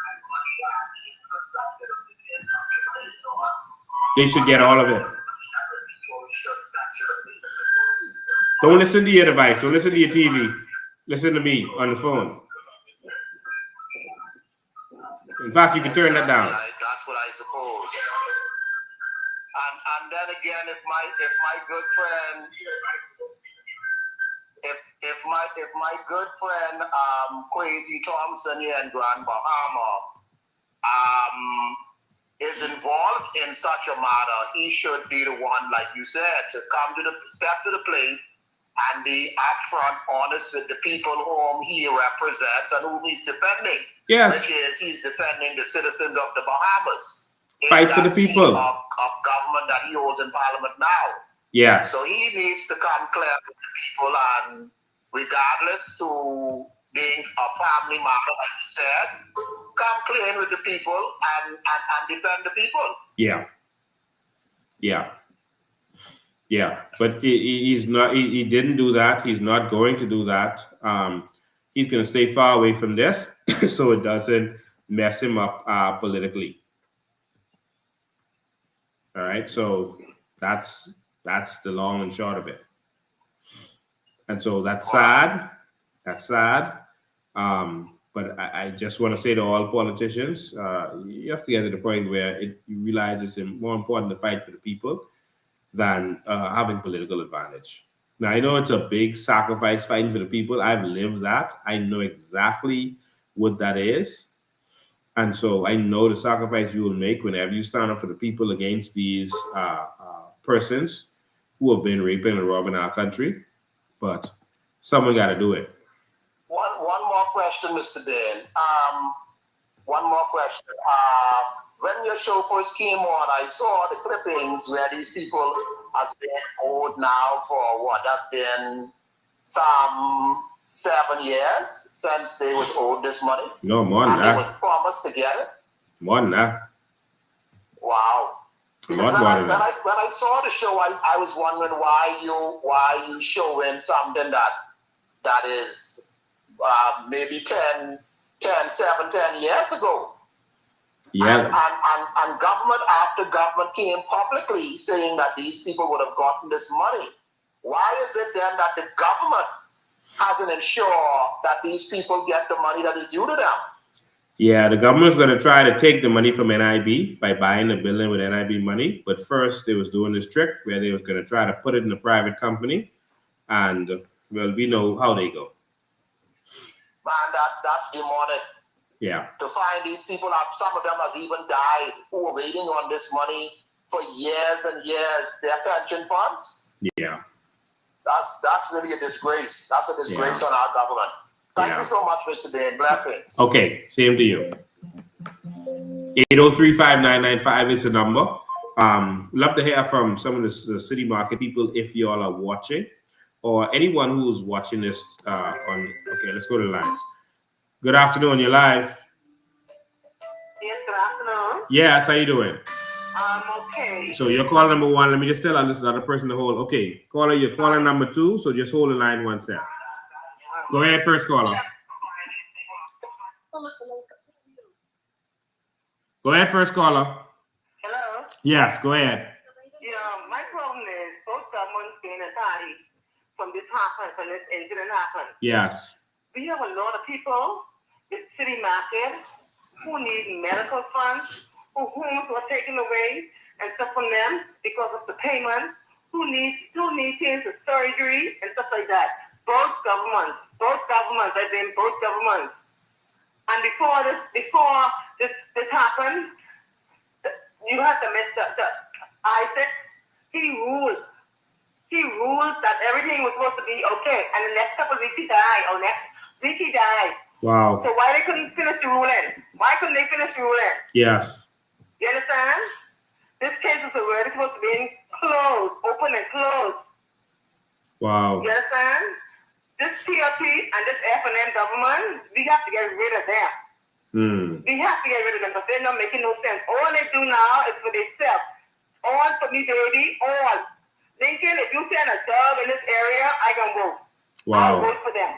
They should get all of it. Don't listen to your device. Don't listen to your TV. Listen to me on the phone. In fact, you can turn that down. That's what I suppose. And then again, if my good friend, if my good friend Kwasi Thompson here in Grand Bahama is involved in such a matter, he should be the one, like you said, to step to the plate and be upfront, honest with the people whom he represents and whom he's defending. Yes. Which is he's defending the citizens of the Bahamas. Fight for the people. Of government that he holds in Parliament now. Yes. So he needs to come clear with the people, and regardless to being a family matter, like you said, come clean with the people and defend the people. Yeah. But he's not. He didn't do that. He's not going to do that. He's going to stay far away from this, so it doesn't mess him up politically. All right. So that's the long and short of it. And so that's sad. But I just want to say to all politicians, you have to get to the point where you realize it's more important to fight for the people than having political advantage. Now, I know it's a big sacrifice fighting for the people. I've lived that. I know exactly what that is. And so I know the sacrifice you will make whenever you stand up for the people against these persons who have been raping and robbing our country. But someone got to do it. One more question, Mr. Ben. One more question. When your show first came on, I saw the clippings where these people has been owed now for what? That's been some 7 years since they was owed this money. No, more than that. And they were promised to get it. More than that. Wow. Because when I saw the show, I was wondering why you showing something that is maybe 10 years ago. Yeah. And government after government came publicly saying that these people would have gotten this money. Why is it then that the government hasn't ensured that these people get the money that is due to them. Yeah, the government's going to try to take the money from NIB by buying the building with NIB money. But first, they was doing this trick where they was going to try to put it in a private company. And, well, we know how they go. Man, that's demonic. Yeah. To find these people, some of them has even died who were waiting on this money for years and years, their pension funds. Yeah. That's really a disgrace. That's a disgrace on our government. Thank you so much, Mr. Dane. Blessings. Okay, same to you. 803-5995 is the number. Love to hear from some of the city market people if you all are watching, or anyone who's watching this okay, let's go to the lines. Good afternoon, you're live. Yes, good afternoon. Yes, how you doing? Okay. So you're caller number one. Let me just tell this other person to hold. Okay, caller, you're caller number two, so just hold the line one sec. Go ahead, first caller. Go ahead, first caller. Hello? Yes, go ahead. My problem is both governments being a party from this incident happened. Yes. We have a lot of people in city market who need medical funds, whose homes were taken away and stuff from them because of the payment, who need things for surgery and stuff like that. Both governments, I've been both governments. And before this happened, you have to Mr. Isaac, he ruled that everything was supposed to be okay. And the next couple of weeks he died, or next week he died. Wow. So why they couldn't finish the ruling? Why couldn't they finish the ruling? Yes. You understand? This case is already supposed to be closed, open and closed. Wow. You understand? This TLP and this F&M government, we have to get rid of them. We have to get rid of them because they're not making no sense. All they do now is for themselves. All for me, baby, all. Lincoln, if you send a job in this area, I can vote. Wow. I'll vote for them.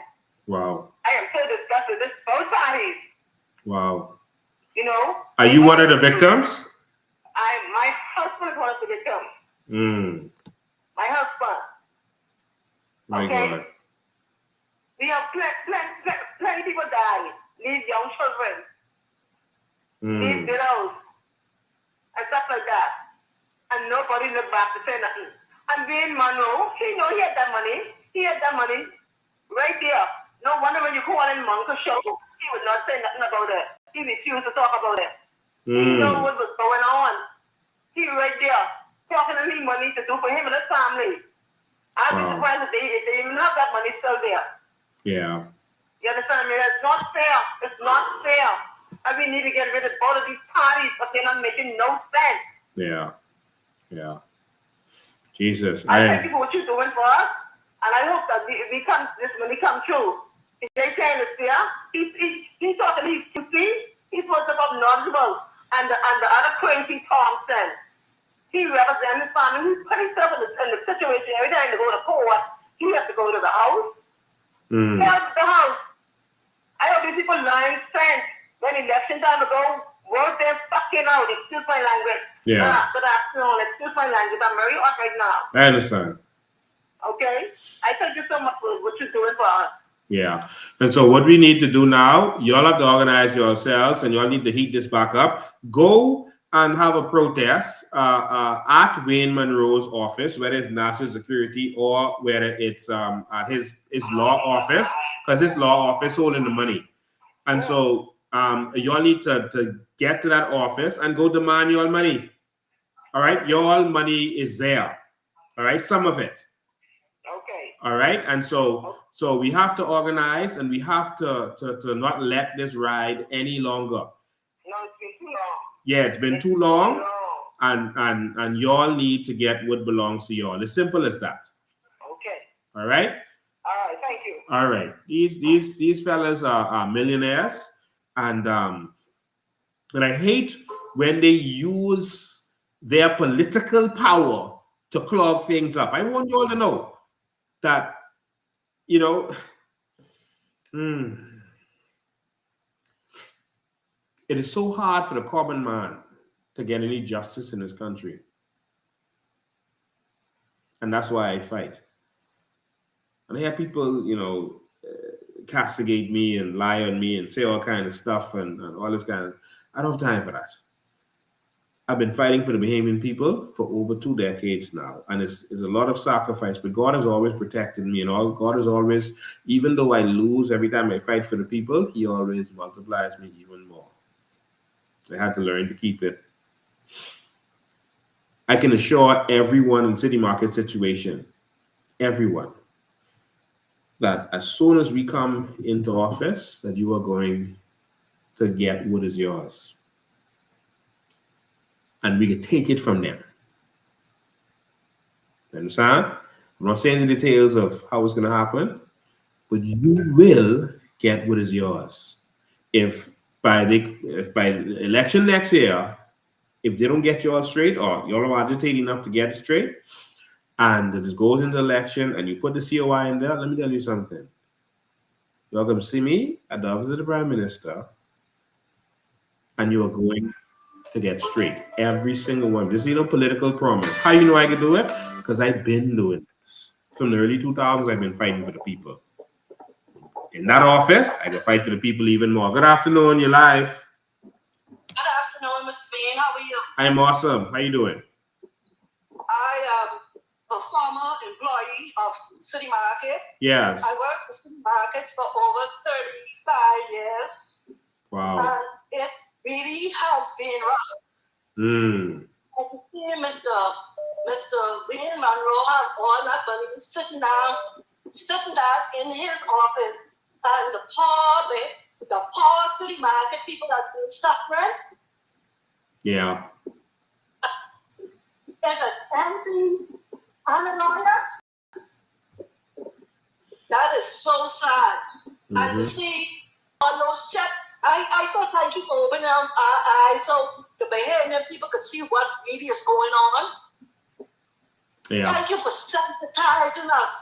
Wow. I am so disgusted with this both parties. Wow. You know? Are you one of the victims? My husband is one of the victims. My husband. My God. We have plenty people dying. These young children. These widows. And stuff like that. And nobody looked back to say nothing. And being Munroe, he had that money. He had that money right there. No wonder when you call in Monk's show, he would not say nothing about it. He refused to talk about it. He knew what was going on. He right there, talking to me money to do for him and his family. I'd be surprised if they even have that money still there. Yeah. You understand me? It's not fair. It's not fair. And we need to get rid of all of these parties, but they're not making no sense. Yeah. Yeah. Jesus. I thank you for what you're doing for us, and I hope that this money come true. If they saying it's fair, he's talking, he's supposed to be knowledgeable. And the other Kwasi Thompson, he represents his family. He's put himself in the situation. Every time to go to court, he has to go to the house. Help the house. I hope these people learn sense. When election time ago, work them fucking out. Excuse my language. Yeah. Good afternoon. Excuse my language. I'm very hot right now. I understand. Okay? I thank you so much for what you're doing for us. Yeah. And so what we need to do now, y'all have to organize yourselves and y'all need to heat this back up. Go and have a protest at Wayne Munroe's office, whether it's national security or whether it's at his law office, because his law office holding the money. And so y'all need to get to that office and go demand your money. All right? Your money is there. All right? Some of it. Okay. All right? And so we have to organize and we have to not let this ride any longer. No, it's been too long. Yeah, it's been too long. And y'all need to get what belongs to y'all. As simple as that. Okay. All right? All right, thank you. All right. These fellas are millionaires. And I hate when they use their political power to clog things up. I want you all to know that, you know, it is so hard for the common man to get any justice in this country. And that's why I fight. And I hear people, castigate me and lie on me and say all kind of stuff and all this kind of. I don't have time for that. I've been fighting for the Bahamian people for over 2 decades now, and it's a lot of sacrifice. But God has always protected me, and God has always, even though I lose every time I fight for the people, He always multiplies me even more. I had to learn to keep it. I can assure everyone in City Market situation, everyone, that as soon as we come into office, that you are going to get what is yours. And we can take it from them. You understand? I'm not saying the details of how it's going to happen, but you will get what is yours. If by the election next year, if they don't get you all straight, or you're agitated enough to get it straight, and it just goes into election and you put the COI in there, let me tell you something. You're going to see me at the office of the Prime Minister, and you are going to get straight. Every single one. This is no political promise. How you know I can do it? Because I've been doing this. From the early 2000s, I've been fighting for the people. In that office, I can fight for the people even more. Good afternoon, you're live. Good afternoon, Mr. Bean. How are you? I'm awesome. How you doing? I am a former employee of City Market. Yes. I worked for City Market for over 35 years. Wow. And it really has been rough. I can see Mr. Bean Munroe have all that money sitting down in his office, and the poor City Market people has been suffering. Yeah. Is an empty and a lawyer. That is so sad. And to see on those checks, I so thank you for opening our eyes so the Bahamian people could see what really is going on. Yeah. Thank you for sensitizing us.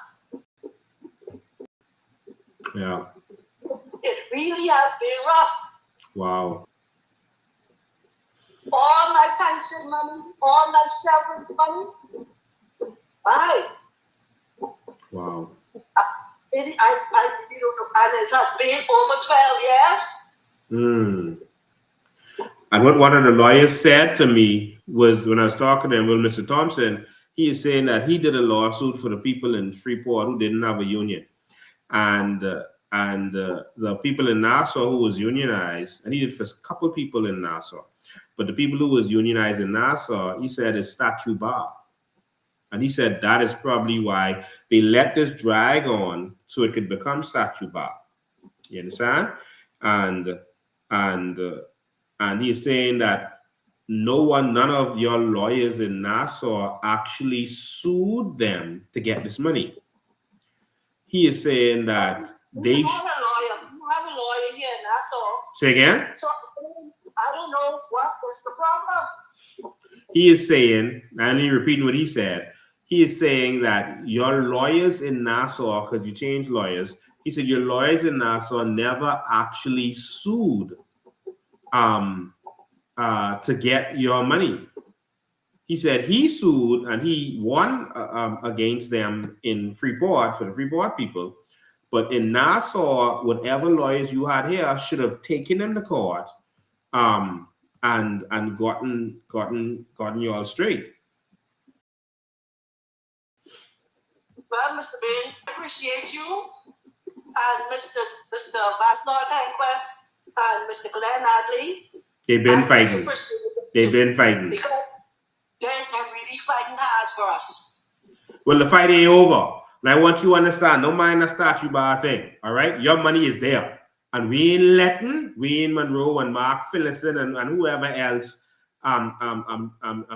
Yeah. It really has been rough. Wow. All my pension money, all my severance money. Bye. Wow. I really don't know. And it has been over 12 years. And what one of the lawyers said to me was, when I was talking to him, Mr. Thompson, he is saying that he did a lawsuit for the people in Freeport who didn't have a union. And the people in Nassau who was unionized, and he did for a couple people in Nassau, but the people who was unionized in Nassau, he said is statute bar. And he said that is probably why they let this drag on so it could become statute bar. You understand? And he's saying that none of your lawyers in Nassau actually sued them to get this money. He is saying that they. I have a lawyer here in Nassau. Say again? So I don't know what is the problem. He is saying, and he repeating what he said, he is saying that your lawyers in Nassau, because you changed lawyers, he said your lawyers in Nassau never actually sued to get your money. He said he sued and he won against them in Freeport for the Freeport people. But in Nassau, whatever lawyers you had here should have taken them to court and gotten you all straight. Well, Mr. Bain, I appreciate you and Mr. Vasdor Conquest and Mr. Glenn Adley. They've been fighting. They've been fighting. Because they're really fighting hard for us. Well, the fight ain't over. And I want you to understand, don't mind the statue bar thing. All right? Your money is there. And we ain't letting Munroe and Mark Finlayson and whoever else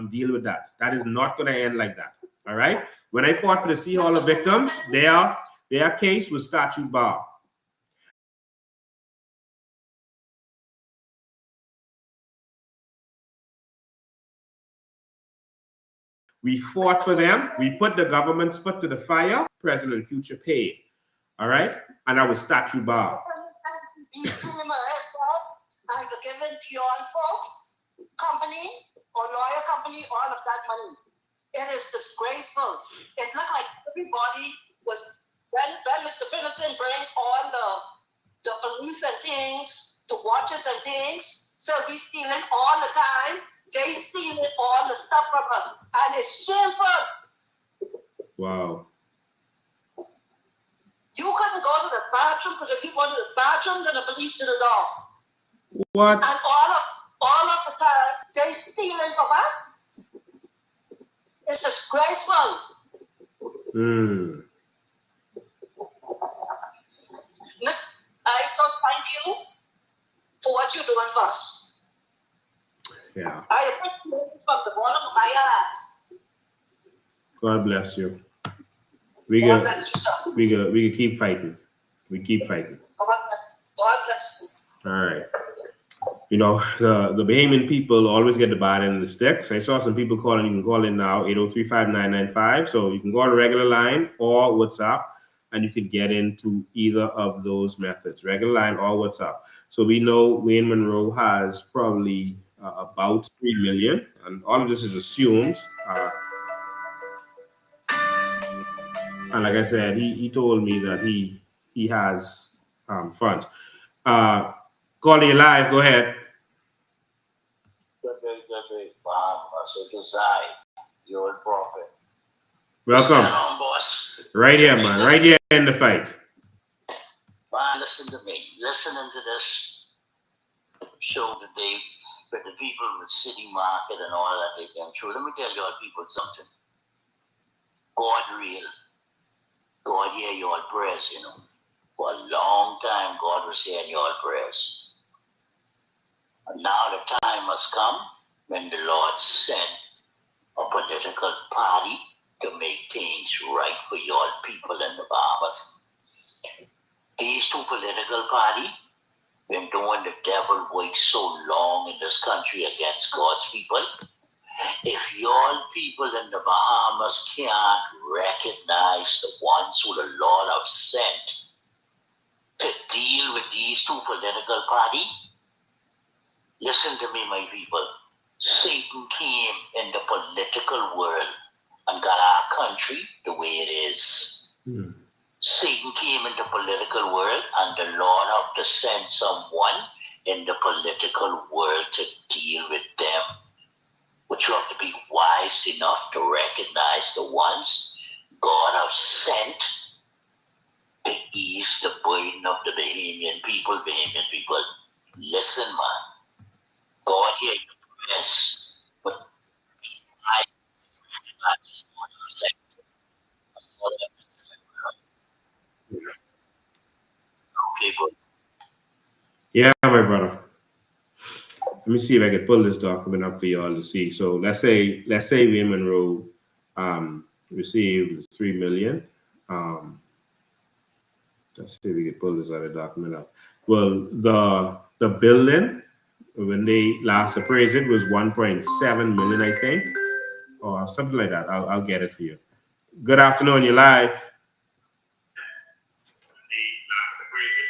deal with that. That is not going to end like that. All right? When I fought for the Sea Hall of victims, their case was statute bar. We fought for them. We put the government's foot to the fire. Present and future paid. All right? And that was statute bar. I'm forgiving Dion Foulkes company or lawyer company all of that money. It is disgraceful. It looked like everybody was when Mr. Finlayson bring on the police and things, the watches and things, so we stealing all the time. They stealing all the stuff from us, and it's shameful. Wow. You couldn't go to the bathroom because if you go to the bathroom, then the police to the door. What? And all of the time, they stealing from us. It's disgraceful. I so thank you for what you're doing for us. Yeah. I appreciate it from the bottom of my heart. God bless you. We can keep fighting. We keep fighting. God bless you. All right. You know, the Bahamian people always get the bad end of the sticks. I saw some people calling. You can call in now, 803-5995. So you can go on a regular line or WhatsApp, and you can get into either of those methods, regular line or WhatsApp. So we know Wayne Munroe has probably about 3 million, and all of this is assumed. And like I said, he told me that he has funds. Calling you live, go ahead. Good day. So Josiah, your old prophet. Welcome. What's going on, boss? Right here, man. Right here in the fight. Fine, listen to me. Listening to this show today with the people in the city market and all that they've been through. Let me tell you all people something. God real. God hear your prayers, you know. For a long time, God was hearing your prayers. And now the time has come when the Lord sent a political party to make things right for your people in the Bahamas. These two political parties been doing the devil work so long in this country against God's people. If your people in the Bahamas can't recognize the ones who the Lord have sent to deal with these two political parties, listen to me, my people. Satan came in the political world and got our country the way it is. Satan came into the political world, and the Lord have to send someone in the political world to deal with them. But you have to be wise enough to recognize the ones God has sent to ease the burden of the Bahamian people. Bahamian people, listen, man. God hear your prayers, but I recognize what you said. Okay, good. Yeah, my brother. Let me see if I can pull this document up for y'all to see. So let's say Wayne Munroe received 3 million. Let's see if we can pull this other document up. Well, the building, when they last appraised it, was 1.7 million, I think, or something like that. I'll get it for you. Good afternoon, you're live.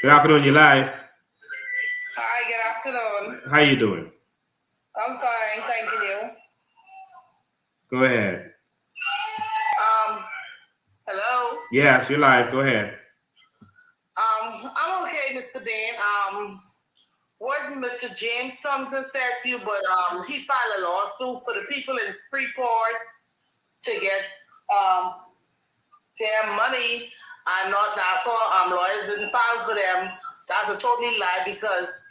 Good afternoon, you're live. Hi, good afternoon. How you doing? I'm fine, thank you. Go ahead. Hello? Yes, you're live. Go ahead. I'm okay, Mr. Bain. What Mr. James Thompson said to you, but he filed a lawsuit for the people in Freeport to get their money. That's all lawyers didn't file for them. That's a totally lie because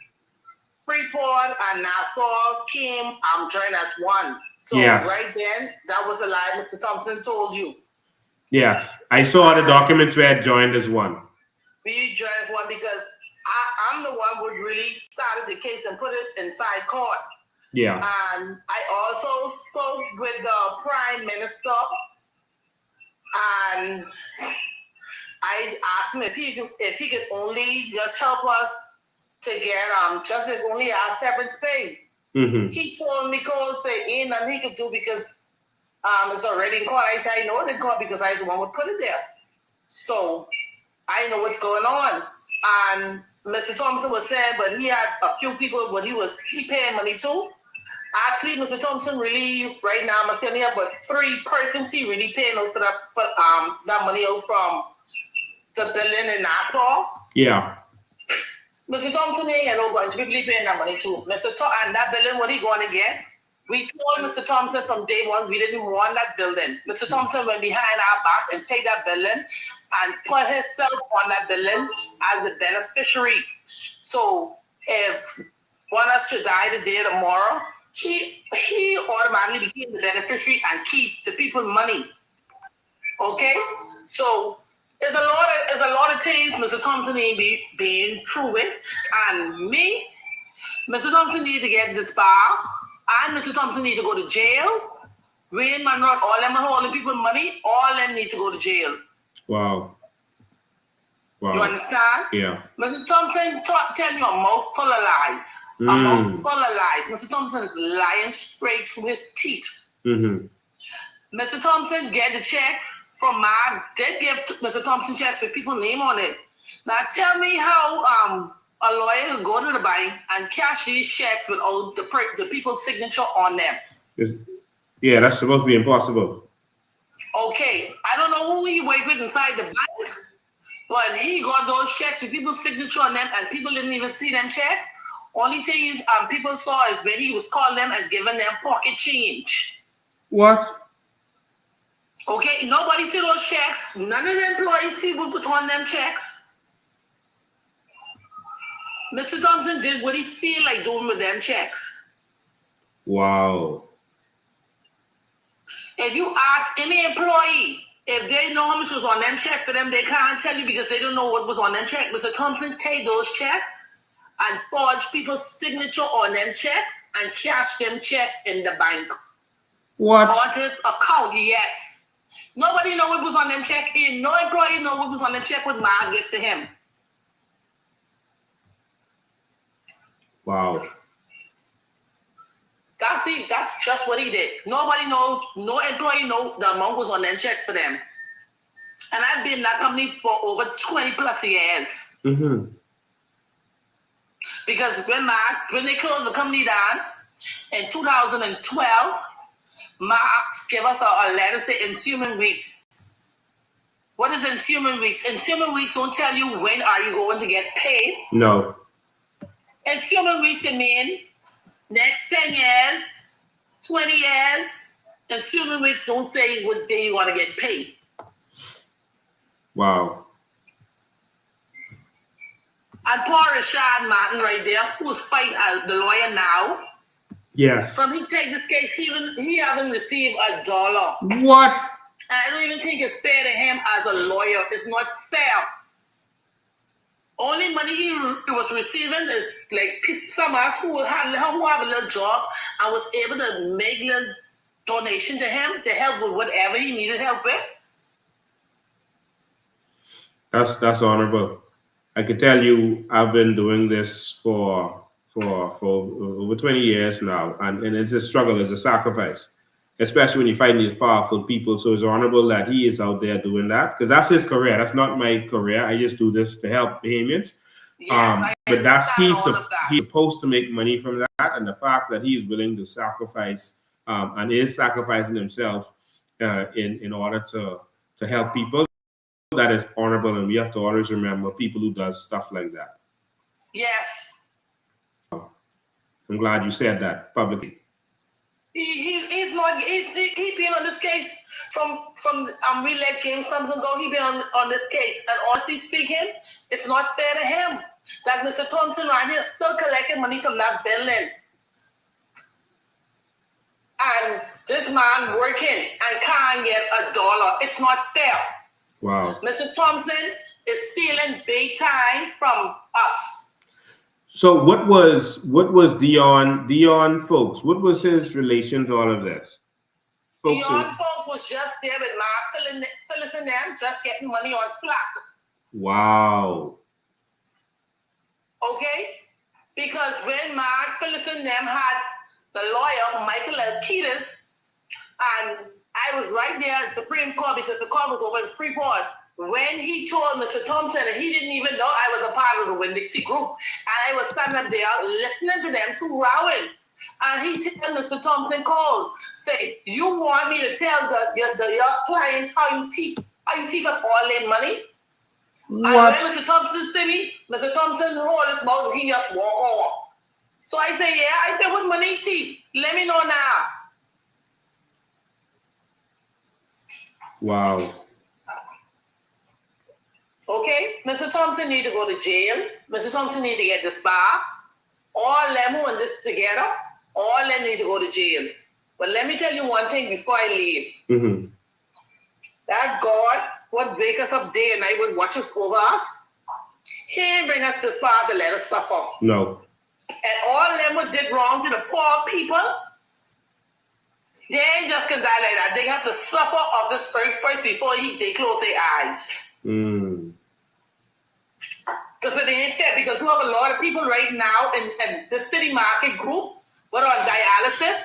Freeport and Nassau came joined as one. So right then, that was a lie Mr. Thompson told you. Yes, I saw the documents where it joined as one. We joined as one because I'm the one who really started the case and put it inside court. Yeah. And I also spoke with the Prime Minister, and I asked him if he could only just help us to get just only our severance pay. He told me, say ain't nothing he could do because it's already in court. I said I know it's in court because I was the one who put it there. So I know what's going on. And Mr. Thompson was saying, but he had a few people, but he paying money too. Actually, Mr. Thompson really right now I'm saying he have but 3 persons he really paying those for that money out from the building in Nassau. Yeah. Mr. Thompson ain't got no bunch of people paying that money too. And that building, what he going to get? We told Mr. Thompson from day one we didn't want that building. Mr. Thompson went behind our back and take that building and put himself on that building as the beneficiary. So if one of us should die today or tomorrow, he automatically became the beneficiary and keep the people money. Okay? So there's a lot of things Mr. Thompson ain't being true with. And me, Mr. Thompson need to get this bar. And Mr. Thompson need to go to jail. Wayne Munroe, all them holding people money, all them need to go to jail. Wow. Wow. You understand? Yeah. Mr. Thompson tell you a mouth full of lies. A mouth full of lies. Mr. Thompson is lying straight through his teeth. Mm-hmm. Mr. Thompson get the checks from did give Mr. Thompson checks with people's name on it. Now tell me how a lawyer will go to the bank and cash these checks without the people's signature on them. Yeah, that's supposed to be impossible. Okay, I don't know who he worked with inside the bank, but he got those checks with people's signature on them, and people didn't even see them checks. Only thing is, people saw is when he was calling them and giving them pocket change. What? Okay, nobody see those checks. None of the employees see what was on them checks. Mr. Thompson did what he feel like doing with them checks. Wow. If you ask any employee, if they know how much was on them checks for them, they can't tell you because they don't know what was on them checks. Mr. Thompson take those checks and forge people's signature on them checks and cash them check in the bank. What? On his account, yes. Nobody know what was on them check. No employee know what was on them check with my gift to him. Wow. That's just what he did. Nobody knows, no employee know the amount was on them checks for them. And I've been in that company for over 20 plus years. Mm-hmm. Because when they closed the company down in 2012, Mark gave us a letter saying ensuing weeks. What is ensuing weeks? Ensuing weeks don't tell you when are you going to get paid. No. Ensuing weeks can mean next 10 years, 20 years. Ensuing weeks don't say what day you want to get paid. Wow. And poor Rashad Martin right there, who's fighting as the lawyer now. Yes. From he take this case, he haven't received $1. What? I don't even think it's fair to him as a lawyer. It's not fair. Only money he was receiving is like some of us who have a little job and was able to make a little donation to him to help with whatever he needed help with. That's honorable. I can tell you, I've been doing this for over 20 years now, and it's a struggle, it's a sacrifice, especially when you're fighting these powerful people. So it's honorable that he is out there doing that, because that's his career. That's not my career. I just do this to help Bahamians. Yes, but he's supposed to make money from that, and the fact that he's willing to sacrifice and is sacrificing himself in order to help people, that is honorable, and we have to always remember people who does stuff like that. Yes. I'm glad you said that publicly. He's been on this case from we let James Thompson go. He's been on this case, and honestly speaking, it's not fair to him that Mr. Thompson right here still collecting money from that building, and this man working and can't get $1. It's not fair. Wow. Mr. Thompson is stealing big time from us. So what was Dion Foulkes? What was his relation to all of this? Dion Foulkes was just there with Mark Finlayson and them, just getting money on slack. Wow. Okay? Because when Mark Finlayson and them had the lawyer, Michael Alkitis, and I was right there at Supreme Court because the court was over in Freeport. When he told Mr. Thompson, and he didn't even know I was a part of the Winn-Dixie group, and I was standing up there listening to them two rowing. And he told Mr. Thompson called, say, you want me to tell your clients how you thief up all their money? What? And when Mr. Thompson see me, Mr. Thompson hold his mouth and he just walk off. So I say, yeah, I say, what money thief? Let me know now. Wow. Okay, Mr. Thompson need to go to jail. Mr. Thompson need to get disbarred. All them who in this together, all them need to go to jail. But let me tell you one thing before I leave. Mm-hmm. That God would wake us up day and night, would watch us over us. He ain't bring us this far to let us suffer. No. And all them who did wrong to the poor people, they ain't just gonna die like that. They have to suffer of the spirit first before they close their eyes. Mm. Because it ain't fair, because we have a lot of people right now in the city market group who are on dialysis,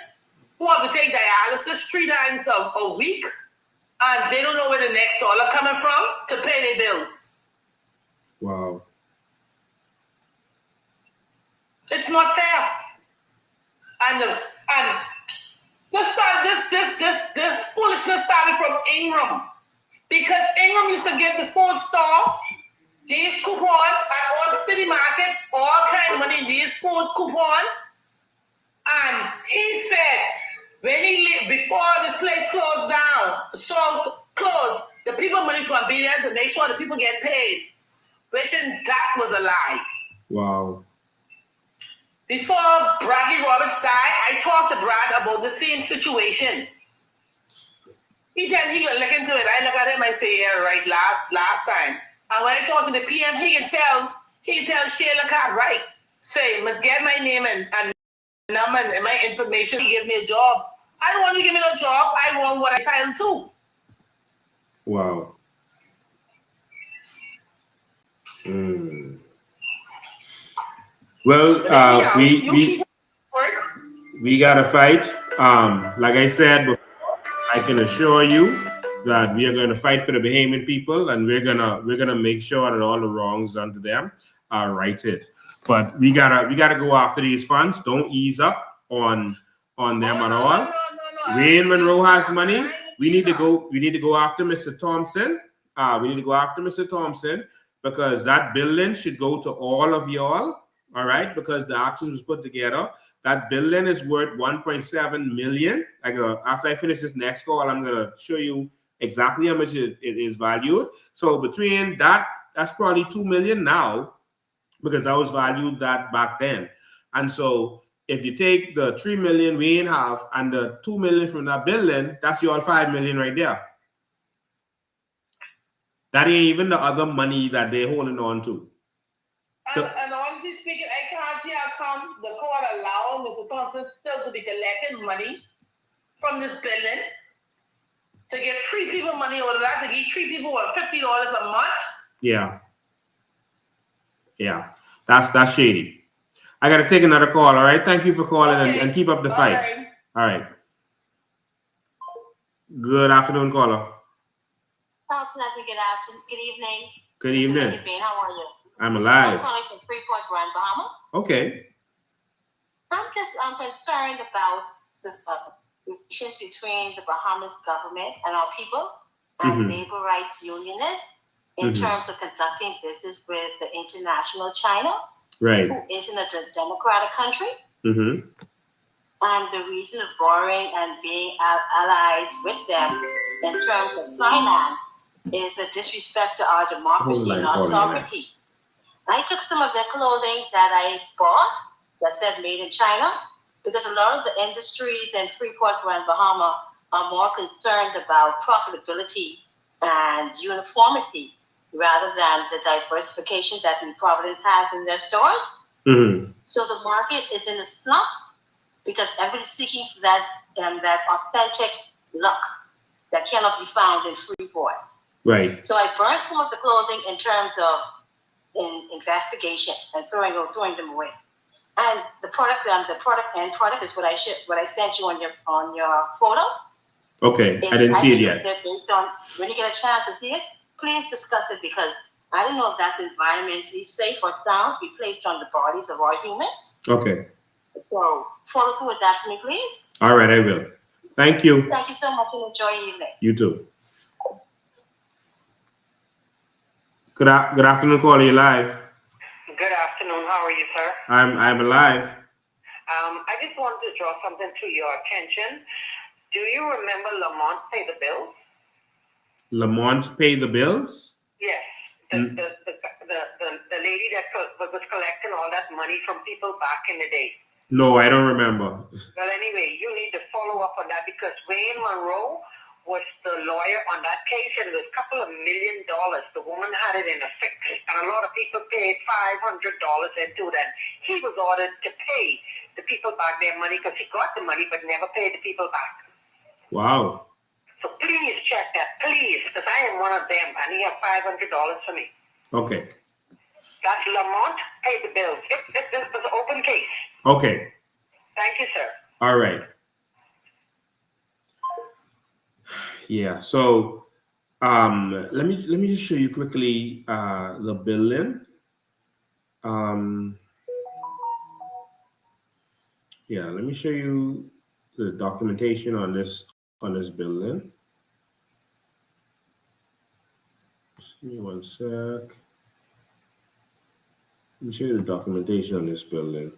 who have to take dialysis 3 times a week, and they don't know where the next dollar coming from to pay their bills. Wow. It's not fair. And this foolishness started from Ingram. Because Ingram used to get the food store these coupons at all city market, all kind of money, these food coupons. And he said, when he lived, before this place closed down, store closed, the people money's going to be there to make sure the people get paid. Which that was a lie. Wow. Before Bradley Roberts died, I talked to Brad about the same situation. He said he could look into it. I look at him, I say, yeah, right, last time. And when I talk to the PM, he can tell Sheila Cartwright, say, must get my name and number and my information. He give me a job. I don't want to give me no job. I want what I entitled to. Wow. Mm. Well, we got to fight. Like I said before, I can assure you that we are going to fight for the Bahamian people, and we're gonna make sure that all the wrongs done to them are righted. But we gotta go after these funds. Don't ease up on them at all. Wayne Munroe has money. We need to go after Mr. Thompson. We need to go after Mr. Thompson, because that building should go to all of y'all. All right, because the auction was put together. That building is worth 1.7 million. After I finish this next call, I'm gonna show you exactly how much it is valued. So between that's probably 2 million now, because that was valued that back then. And so if you take the 3 million we have and the 2 million from that building, that's your 5 million right there. That ain't even the other money that they're holding on to. And honestly speaking, I can't see how come the court allowed Mr. Thompson still to be collecting money from this building to give 3 people money out of that, to give 3 people $50 a month. Yeah. Yeah. That's shady. I got to take another call, all right? Thank you for calling, and keep up the fight. All right. Good afternoon, caller. Good evening. Good evening. How are you? I'm alive. I'm calling from Freeport, Grand Bahama. Okay. I'm concerned about the relations between the Bahamas government and our people and labor rights unionists in terms of conducting business with the international China, right, who isn't a democratic country. And the reason of borrowing and being allies with them in terms of finance is a disrespect to our democracy and our sovereignty. I took some of their clothing that I bought that said made in China, because a lot of the industries in Freeport, Grand Bahama are more concerned about profitability and uniformity rather than the diversification that New Providence has in their stores. So the market is in a slump because everybody's seeking for that authentic look that cannot be found in Freeport. Right. So I burned some of the clothing in terms of investigation and throwing them away. And the product is what I sent you on your photo. Okay, I didn't see it yet. When you get a chance to see it, please discuss it, because I don't know if that's environmentally safe or sound to be placed on the bodies of our humans. Okay. So follow through with that for me, please. All right, I will. Thank you. Thank you so much, and enjoy your evening. You too. Good afternoon, caller. You live. Good afternoon. How are you, sir? I'm alive. I just wanted to draw something to your attention. Do you remember Lamont Pay the Bills? Lamont Pay the Bills? Yes. The lady that was collecting all that money from people back in the day. No, I don't remember. Well, anyway, you need to follow up on that because Wayne Munroe was the lawyer on that case, and it was a couple of $1 million. The woman had it in a fix, and a lot of people paid $500 into that. He was ordered to pay the people back their money because he got the money but never paid the people back. Wow. So please check that, please, because I am one of them, and he had $500 for me. Okay. That's Lamont Pay the Bills. This was an open case. Okay. Thank you, sir. All right. Yeah. So, let me just show you quickly the billing. Yeah. Let me show you the documentation on this billing. Just give me one sec. Let me show you the documentation on this billing.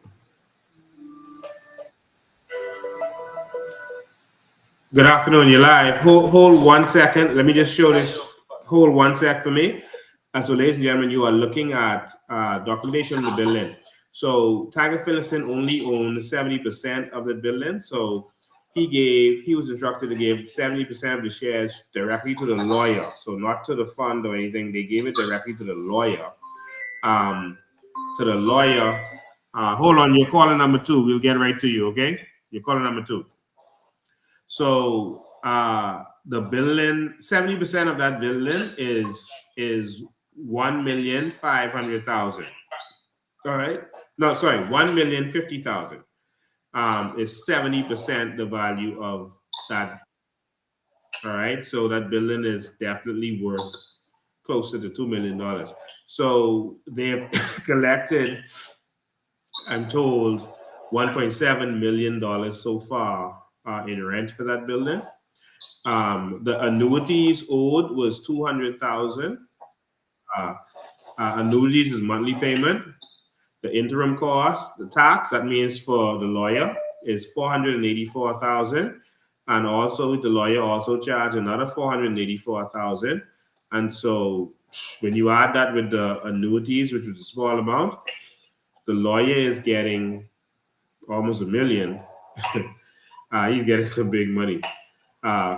Good afternoon, you're live. Hold 1 second. Let me just show this. Hold 1 sec for me. And so, ladies and gentlemen, you are looking at documentation of the billing. So, Tiger Finlayson only owned 70% of the billing. So, he was instructed to give 70% of the shares directly to the lawyer. So, not to the fund or anything. They gave it directly to the lawyer. Hold on, you're calling number 2. We'll get right to you, okay? You're calling number 2. So the billing, 70% of that billing is $1,500,000. All right. No, sorry, $1,050,000. Is 70% the value of that. All right. So that billing is definitely worth closer to $2 million. So they've collected, I'm told, $1.7 million so far in rent for that building. The annuities owed was $200,000. Annuities is monthly payment. The interim cost, the tax, that means for the lawyer, is $484,000. And also the lawyer also charged another $484,000. And so when you add that with the annuities, which was a small amount, the lawyer is getting almost $1 million. He's getting some big money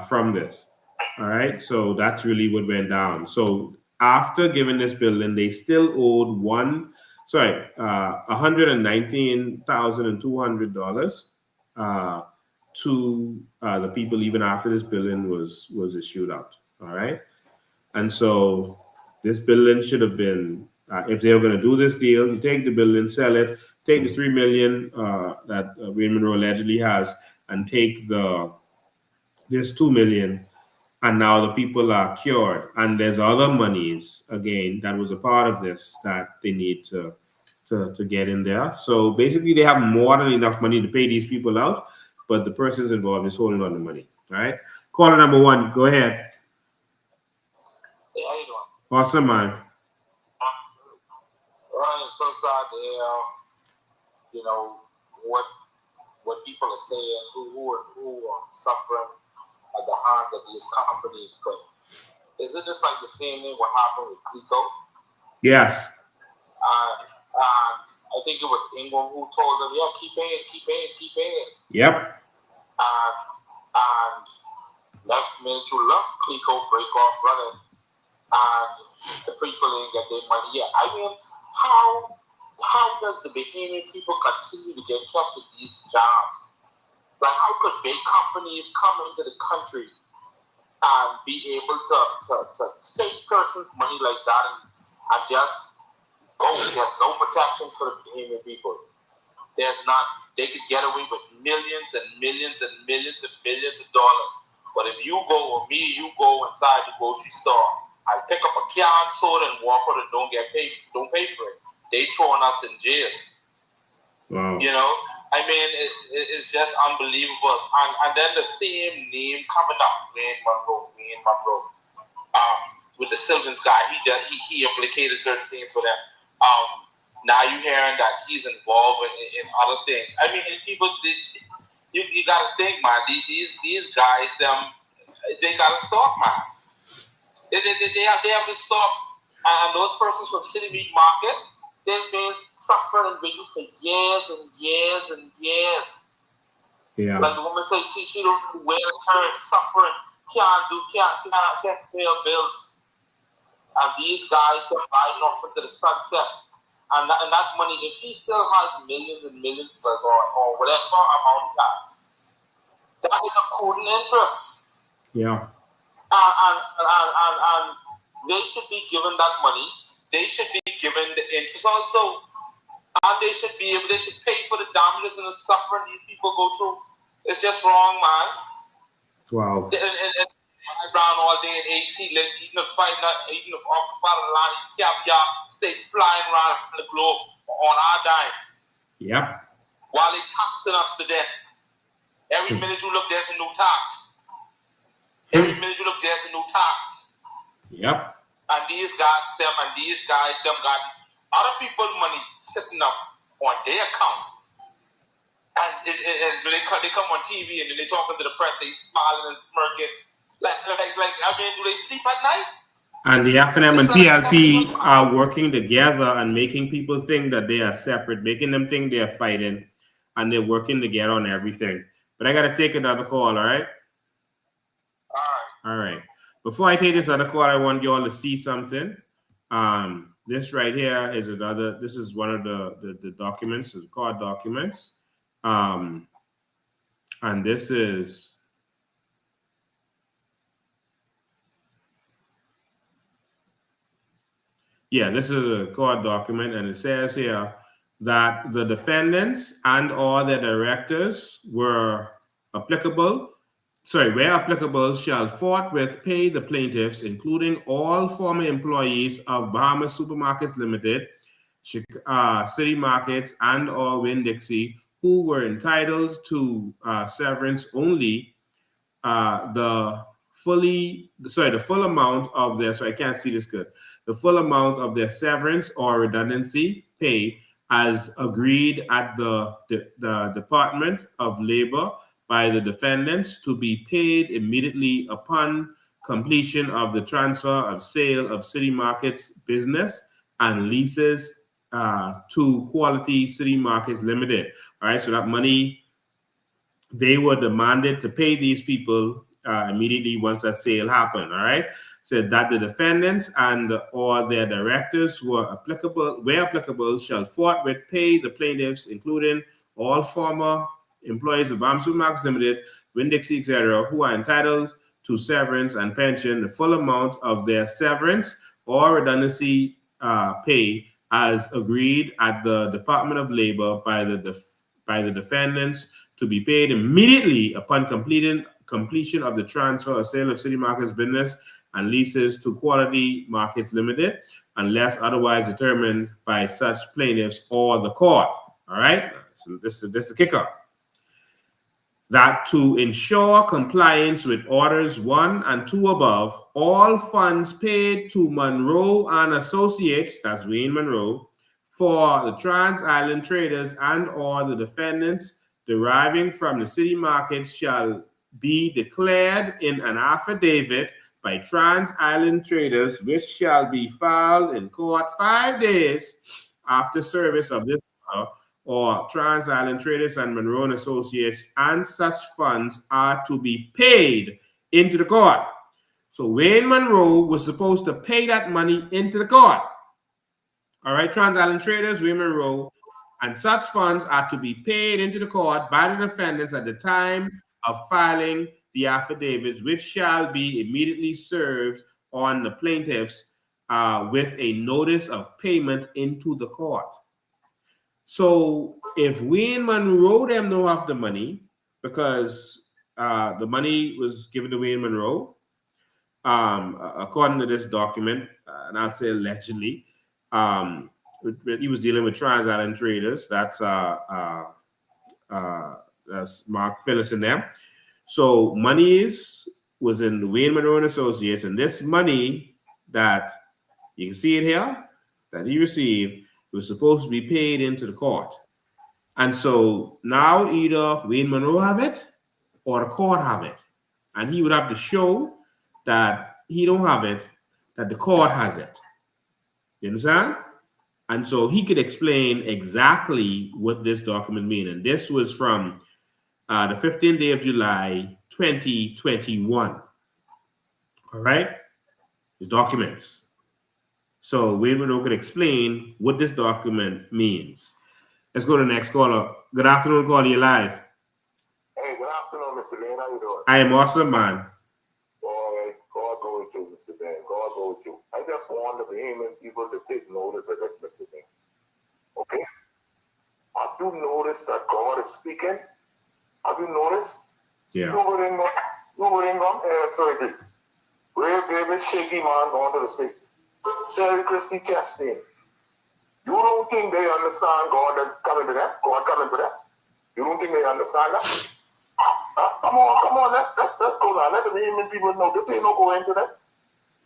from this. All right. So that's really what went down. So after giving this building, they still owed $119,200 to the people even after this building was issued out. All right. And so this building should have been, if they were going to do this deal, you take the building, sell it, take the $3 million that Wayne Munroe allegedly has, and take this $2 million, and now the people are cured. And there's other monies again that was a part of this that they need to get in there. So basically, they have more than enough money to pay these people out, but the persons involved is holding on the money. All right. Caller number 1, go ahead. Hey, how you doing? Awesome, man. It's so sad to hear, what people are saying, who are suffering at the hands of these companies. But isn't this like the same thing what happened with Clico? Yes. I think it was Ingram who told them, yeah, keep paying. Yep. And next minute you look, Clico break off running, and the people didn't get their money yet. I mean, how does the Bahamian people continue to get kept in these jobs? Like, how could big companies come into the country and be able to take persons' money like that and just go? There's no protection for the Bahamian people. There's not. They could get away with millions and millions and millions and millions of dollars. But if you go inside the grocery store, I pick up a can soda and walk out and don't pay for it. They throwing us in jail. Wow. I mean, it's just unbelievable. And then the same name coming up, Wayne Munroe. with the Sylvans guy. He implicated certain things for them. Now you're hearing that he's involved in other things. I mean, people, you got to think, man. These guys, they got to stop, man. They have to stop. And those persons from City Meat Market, they've been suffering and waiting for years and years and years. Yeah. Like the woman says, she don't know where to turn, suffering, can't pay her bills. And these guys are riding off into the sunset. And that money, if he still has millions and millions plus or whatever amount he has, that is accruing interest. Yeah. And they should be given that money. They should be given the interest also. And they should pay for the damages and the suffering these people go through. It's just wrong, man. Wow. And around all day in AC, eating a fight nut, eating a octopus of line, caviar, stay flying around the globe on our dime. Yep. While they taxing us to death. Every minute you look, there's a new tax. Every minute you look, there's a new tax. Yep. And these guys, them got other people's money sitting up on their account. And when they come on TV and then they talking to the press, they smiling and smirking. Like, I mean, do they sleep at night? And the FNM and PLP are working together and making people think that they are separate, making them think they are fighting, and they're working together on everything. But I got to take another call, all right? All right. Before I take this other call, I want you all to see something. This right here is this is one of the documents, the court documents. And this is... Yeah, this is a court document, and it says here that the defendants and all their directors where applicable, shall forthwith pay the plaintiffs, including all former employees of Bahamas Supermarkets Limited, City Markets, and or Winn-Dixie, who were entitled to severance only, the full amount of their, so I can't see this good, the full amount of their severance or redundancy pay as agreed at the Department of Labor by the defendants to be paid immediately upon completion of the transfer of sale of City Markets business and leases to Quality City Markets Limited. All right, so that money, they were demanded to pay these people immediately once that sale happened. All right, said that the defendants and or their directors were applicable, shall forthwith pay the plaintiffs, including all former employees of Bahamas Supermarkets Limited, Winn-Dixie, etc., who are entitled to severance and pension, the full amount of their severance or redundancy pay as agreed at the Department of Labor by the defendants to be paid immediately upon completion of the transfer or sale of City Markets business and leases to Quality Markets Limited, unless otherwise determined by such plaintiffs or the court. All right, so this is the kicker. That to ensure compliance with orders 1 and 2 above, all funds paid to Munroe and Associates, that's Wayne Munroe, for the Trans-Island traders and or the defendants deriving from the city markets shall be declared in an affidavit by Trans-Island traders, which shall be filed in court 5 days after service of this order, or Trans-Island traders and Munroe and Associates, and such funds are to be paid into the court. So Wayne Munroe was supposed to pay that money into the court. All right, Trans-Island traders, Wayne Munroe, and such funds are to be paid into the court by the defendants at the time of filing the affidavits, which shall be immediately served on the plaintiffs with a notice of payment into the court. So if Wayne Munroe them don't have the money, because the money was given to Wayne Munroe, according to this document, and I'll say allegedly, he was dealing with Trans-Island traders. That's Mark Finlayson there. So money was in Wayne Munroe and Associates, and this money that you can see it here that he received was supposed to be paid into the court. And so now either Wayne Munroe have it or the court have it. And he would have to show that he don't have it, that the court has it. You understand? And so he could explain exactly what this document means. And this was from the 15th day of July, 2021. All right? The documents. So Wayne Munroe could explain what this document means. Let's go to the next caller. Good afternoon, caller. You're live. Hey, good afternoon, Mr. Ben. How you doing? I am awesome, man. Boy, God go with you, Mr. Ben. God go with you. I just want the Bahamian people to take notice of this, Mr. Ben. Okay? Have you noticed that God is speaking? Have you noticed? Yeah. You were in surgery. Where David Shaky Man going to the States. Terry Christie chest pain. You don't think they understand God is coming to them? God coming to them? You don't think they understand that? Come on, let's go now. Let the Bahamian people know this ain't no coincidence.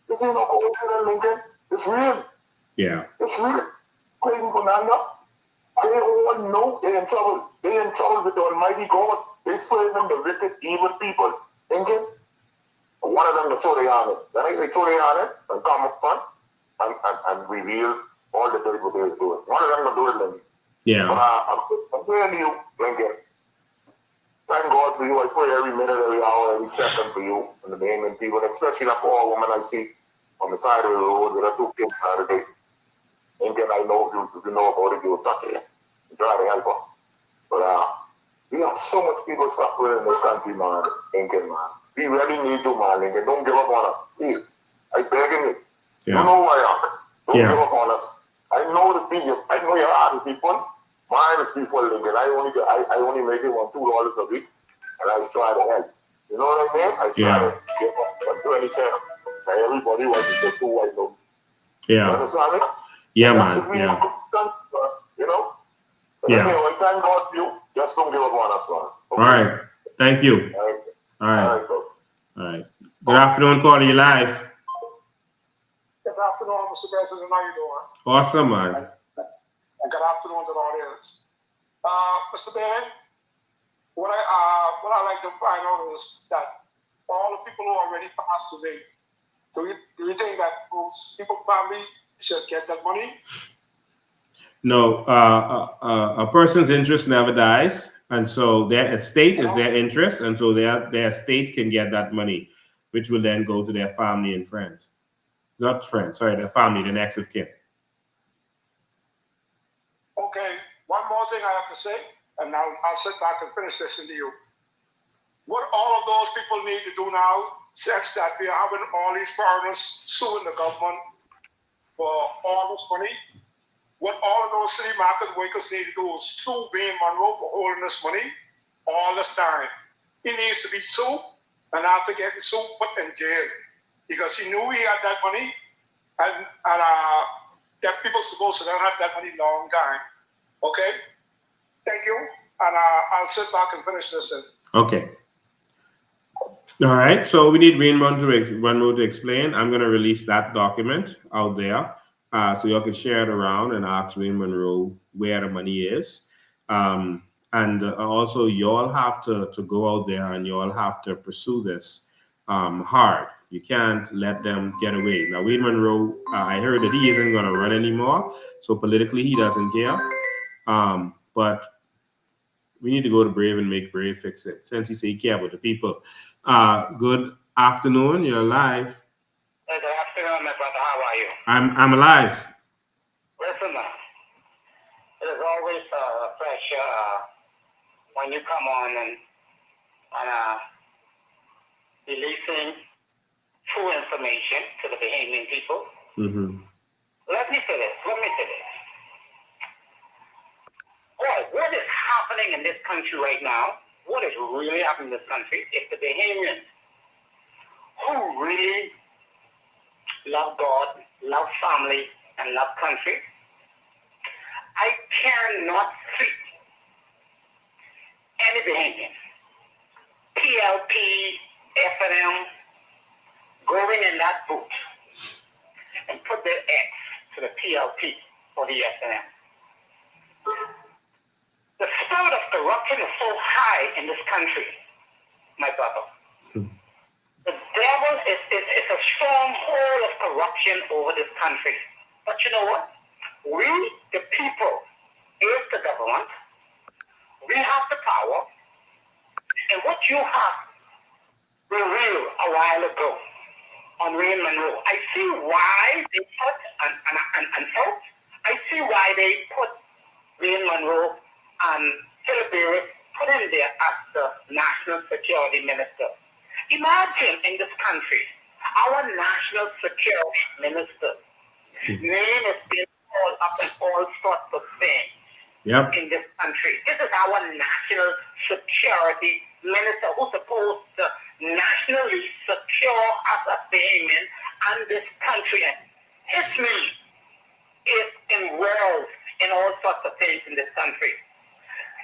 This ain't no coincidence, Lincoln. It's real. Yeah. It's real. Clayton Fernando, they all know they're in trouble. They're in trouble with the Almighty God. They're serving the wicked, evil people. Lincoln, one of them to throw their hand in. Then they throw their hand in and come up front and reveal all the dirty what they're doing. One of them to do it, Lincoln. Yeah. But I'm telling you, Lincoln, thank God for you. I pray every minute, every hour, every second for you and the Bahamian people, especially that poor woman I see on the side of the road with her 2 kids Saturday. Lincoln, I know if you know about it, you'll touch it. You try to help her. But we have so much people suffering in this country, man, Lincoln, man. We really need you, man, Lincoln. Don't give up on us. Please. I'm begging you. Yeah. You know who I am. Don't Yeah. give up on us. I know your heart is be fun. Mine is be full, Lincoln. I only make it $2 a week, and I try to help. You know what I mean? I try to give up 20 cents. And everybody wants to get 2 white notes. Yeah. You understand me? Yeah, And man. that's what we Yeah. you know? But Yeah. anyway, thank God for you. Just don't give up on us, man. All right. Thank you. All right. All right. Good afternoon, caller. You live. Good afternoon, Mr. President. How you doing? Awesome, man. And good afternoon to the audience. Mr. Ben, what I like to find out is that all the people who already passed away, do you think that those people family should get that money? No, a person's interest never dies, and so their estate is their interest, and so their estate can get that money, which will then go to their family and friends. Not friends, sorry, their family, the next of kin. Okay, one more thing I have to say, and I'll sit back and finish listening to you. What all of those people need to do now, since that we are having all these foreigners suing the government for all this money, what all of those city market workers need to do is sue Wayne Munroe for holding this money all this time. He needs to be sued, and after getting sued, put in jail. Because he knew he had that money, and that people supposed to don't have that money long time. Okay? Thank you, and I'll sit back and finish listening. Okay. All right, so we need Wayne Munroe to explain. I'm going to release that document out there so y'all can share it around and ask Wayne Munroe where the money is. And also, y'all have to go out there and y'all have to pursue this hard. You can't let them get away. Now, Wayne Munroe, I heard that he isn't going to run anymore, so politically he doesn't care. But we need to go to Brave and make Brave fix it, since he said he cares about the people. Good afternoon. You're alive. Hey, good afternoon, my brother. How are you? I'm alive. Listen, it is always a pleasure when you come on and releasing true information to the Bahamian people. Mm-hmm. Let me say this. Boy, what is happening in this country right now? What is really happening in this country? If the Bahamians who really love God, love family, and love country, I cannot see any Bahamian, PLP, FNM, going in that boot and put their X to the PLP or the SNM. The spirit of corruption is so high in this country, my brother. The devil is a stronghold of corruption over this country. But you know what? We, the people, is the government. We have the power. And what you have revealed a while ago on Wayne Munroe, I see why they put, and folks, I see why they put Wayne Munroe and Hillary put him there as the National Security Minister. Imagine in this country, our National Security Minister name is being called up in all sorts of things in this country. This is our National Security Minister who's supposed to nationally secure us as Bahamians and this country. And his name is involved in all sorts of things in this country.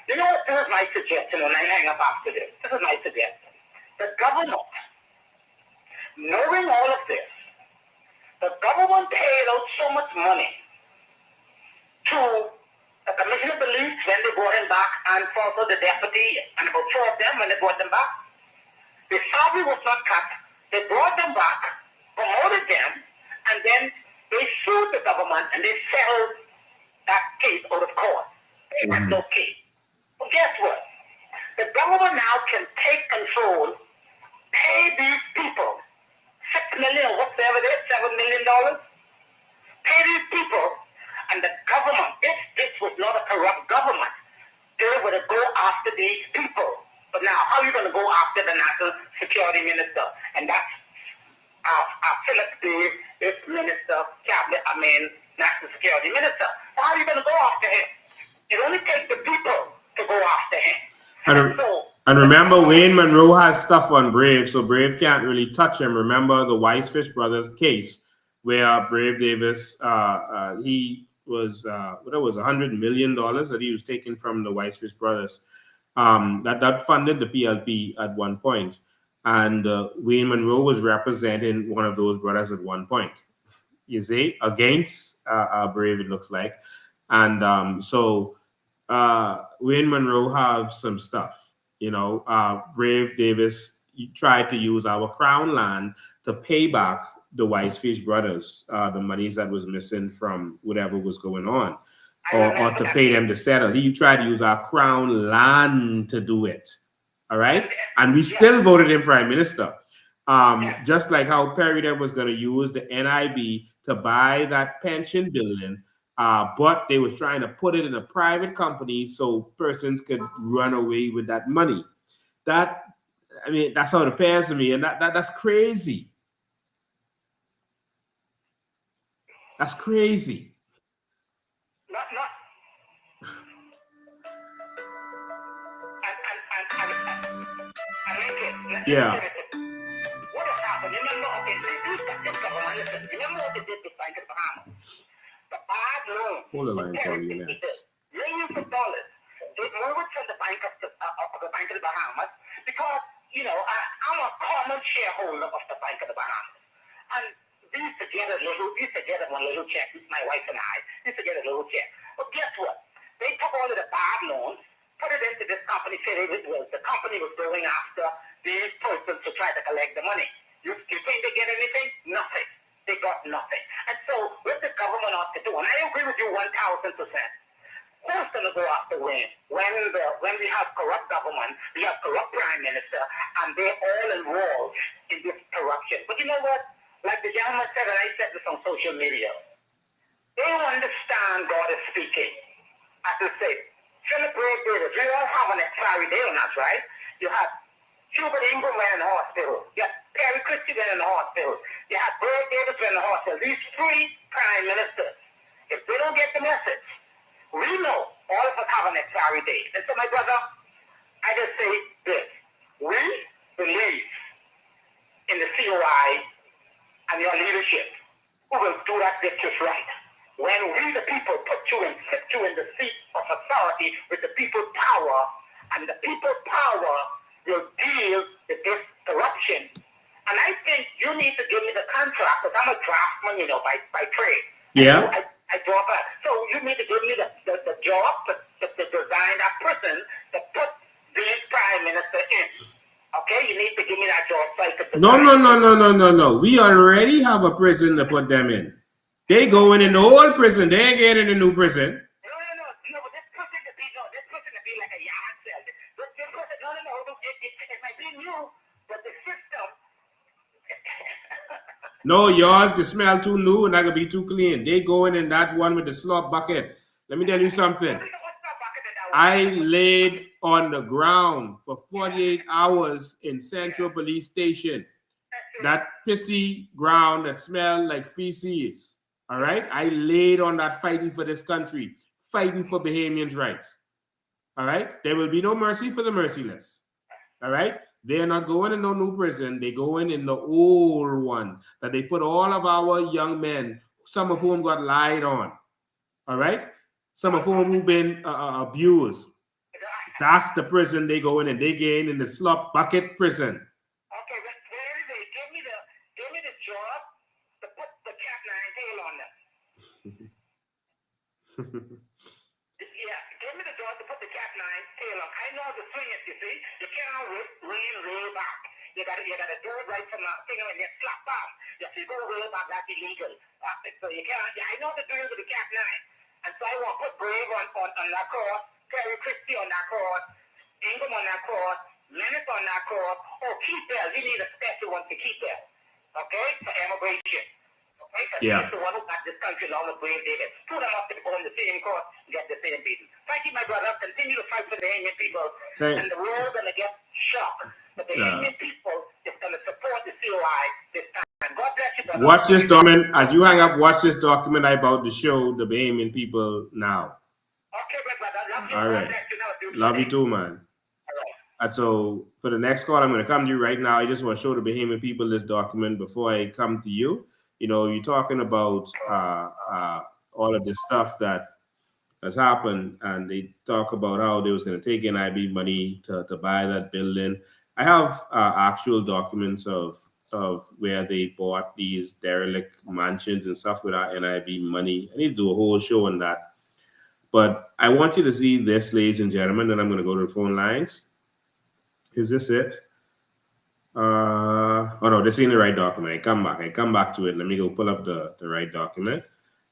You know, this is my suggestion when I hang up after this. This is my suggestion. The government, knowing all of this, the government paid out so much money to the Commissioner of Police when they brought him back, and also the deputy, and about 4 of them when they brought them back. The salary was not cut. They brought them back, promoted them, and then they sued the government and they settled that case out of court. They had no case. Well, guess what? The government now can take control, pay these people $6 million or whatever it is, $7 million, pay these people, and the government, if this was not a corrupt government, they would go after these people. But now, how are you going to go after the National Security Minister? And that's Philip Davis, this minister, National Security Minister. How are you going to go after him? It only takes the people to go after him. And remember, Wayne Munroe has stuff on Brave, so Brave can't really touch him. Remember the Wisefish brothers case where Brave Davis, he was, what was $100 million that he was taking from the Wisefish brothers. That funded the PLP at one point. And Wayne Munroe was representing one of those brothers at one point. You see, against Brave, it looks like. And so Wayne Munroe have some stuff. You know, Brave Davis tried to use our crown land to pay back the Wisefish brothers, the monies that was missing from whatever was going on, or to pay them to settle. He tried to use our crown land to do it. All right. And we still voted him prime minister. Just like how Perry was going to use the NIB to buy that pension building. But they was trying to put it in a private company so persons could run away with that money. That's how it appears to me, and that's crazy. That's crazy. Yeah. What has happened? Remember, this government, listen, remember what they did to Bank of the Bahamas? The bad loan. Hold the line for you, man. Millions of dollars. They move it from the Bank of the Bahamas because, you know, I'm a common shareholder of the Bank of the Bahamas. And we used to get one little check, my wife and I, used to get a little check. But guess what? They took all of the bad loans, put it into this company, said the company was going after these persons to try to collect the money. You think they get anything? Nothing. They got nothing. And so what the government ought to do, and I agree with you 1,000%, who's going to go after Wayne? When we have corrupt government, we have corrupt prime minister, and they're all involved in this corruption. But you know what? Like the gentleman said, and I said this on social media, they don't understand God is speaking. As I say, celebrate Davis. We all have an expiry date on us, right? You have Hubert Ingram went in the hospital. You have Perry Christie went in the hospital. You have Bird Davis went in the hospital. These 3 prime ministers, if they don't get the message, we know all of us have an expiry date. And so, my brother, I just say this. We believe in the COI and your leadership who will do that bit just right. When we, the people, sit you in the seat of authority with the people's power, and the people's power will deal with this corruption And I think you need to give me the contract, because I'm a draftsman, you know, by trade. Yeah. I draw back. So you need to give me the job to design that prison to put this prime minister in. Okay, you need to give me that job so I can design. No. We already have a prison to put them in. They go in the old prison. They ain't getting in the new prison. No, but this prison to be like a yard cell. This prison, it might be new, but the system. No, yours can smell too new and that could be too clean. They go in that one with the slop bucket. Let me tell you something. I laid on the ground for 48 hours in Central Police Station. That pissy ground that smelled like feces. All right? I laid on that fighting for this country, fighting for Bahamians' rights. All right? There will be no mercy for the merciless. All right? They're not going in no new prison. They go in the old one that they put all of our young men, some of whom got lied on. All right? Some of whom who've been abused. That's the prison they go in, and they get in the slop bucket prison. Okay, but anyway, give me the job to put the Cat 9 tail on them. Yeah, give me the job to put the Cat 9 tail on. I know the swing it, you see. You can't roll back. You gotta do it right from the thing and you slap down. If you go roll back, that's illegal. So you can't. I know the drill with the Cat 9. And so I want to put Brave on that course, Terry Christie on that course, Ingham on that course, Lennox on that course. Oh, Keith-Bell, you need a special one for Keith-Bell. Okay? For immigration. Okay? Yeah. That's the one who got this country along with Brave David. Put them up to go in the same course and get the same beating. Thank you, my brother. Continue to fight for the Bahamian people. And the world going to get shocked. But the Bahamian people is going to support the COI this time. God bless you, brother. Watch this document. As you hang up, watch this document about the show, the Bahamian people now. Okay, my brother. Love you. All right. Love you too, man. And so for the next call, I'm going to come to you right now. I just want to show the Bahamian people this document before I come to you. You know, you're talking about all of this stuff that has happened, and they talk about how they was going to take NIB money to buy that building. I have actual documents of where they bought these derelict mansions and stuff with our NIB money. I need to do a whole show on that. But I want you to see this, ladies and gentlemen, then I'm going to go to the phone lines. Is this it? Oh no, this ain't the right document. I come back to it. Let me go pull up the right document.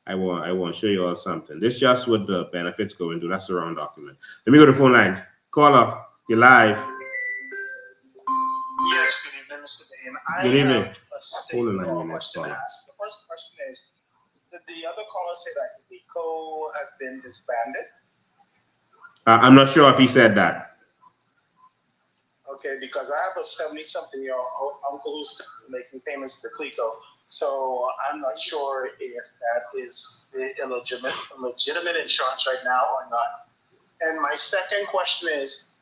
I want to show you all something. This just what the benefits go into. That's the wrong document. Let me go to the phone line. Caller, you're live. Yes, good evening, Mr. Dane. Good evening. Hold on a minute. The first question is, did the other caller say that ECO has been disbanded? I'm not sure if he said that. Okay, because I have a 70-something-year-old uncle who's making payments to CLECO, so I'm not sure if that is the legitimate insurance right now or not. And my second question is,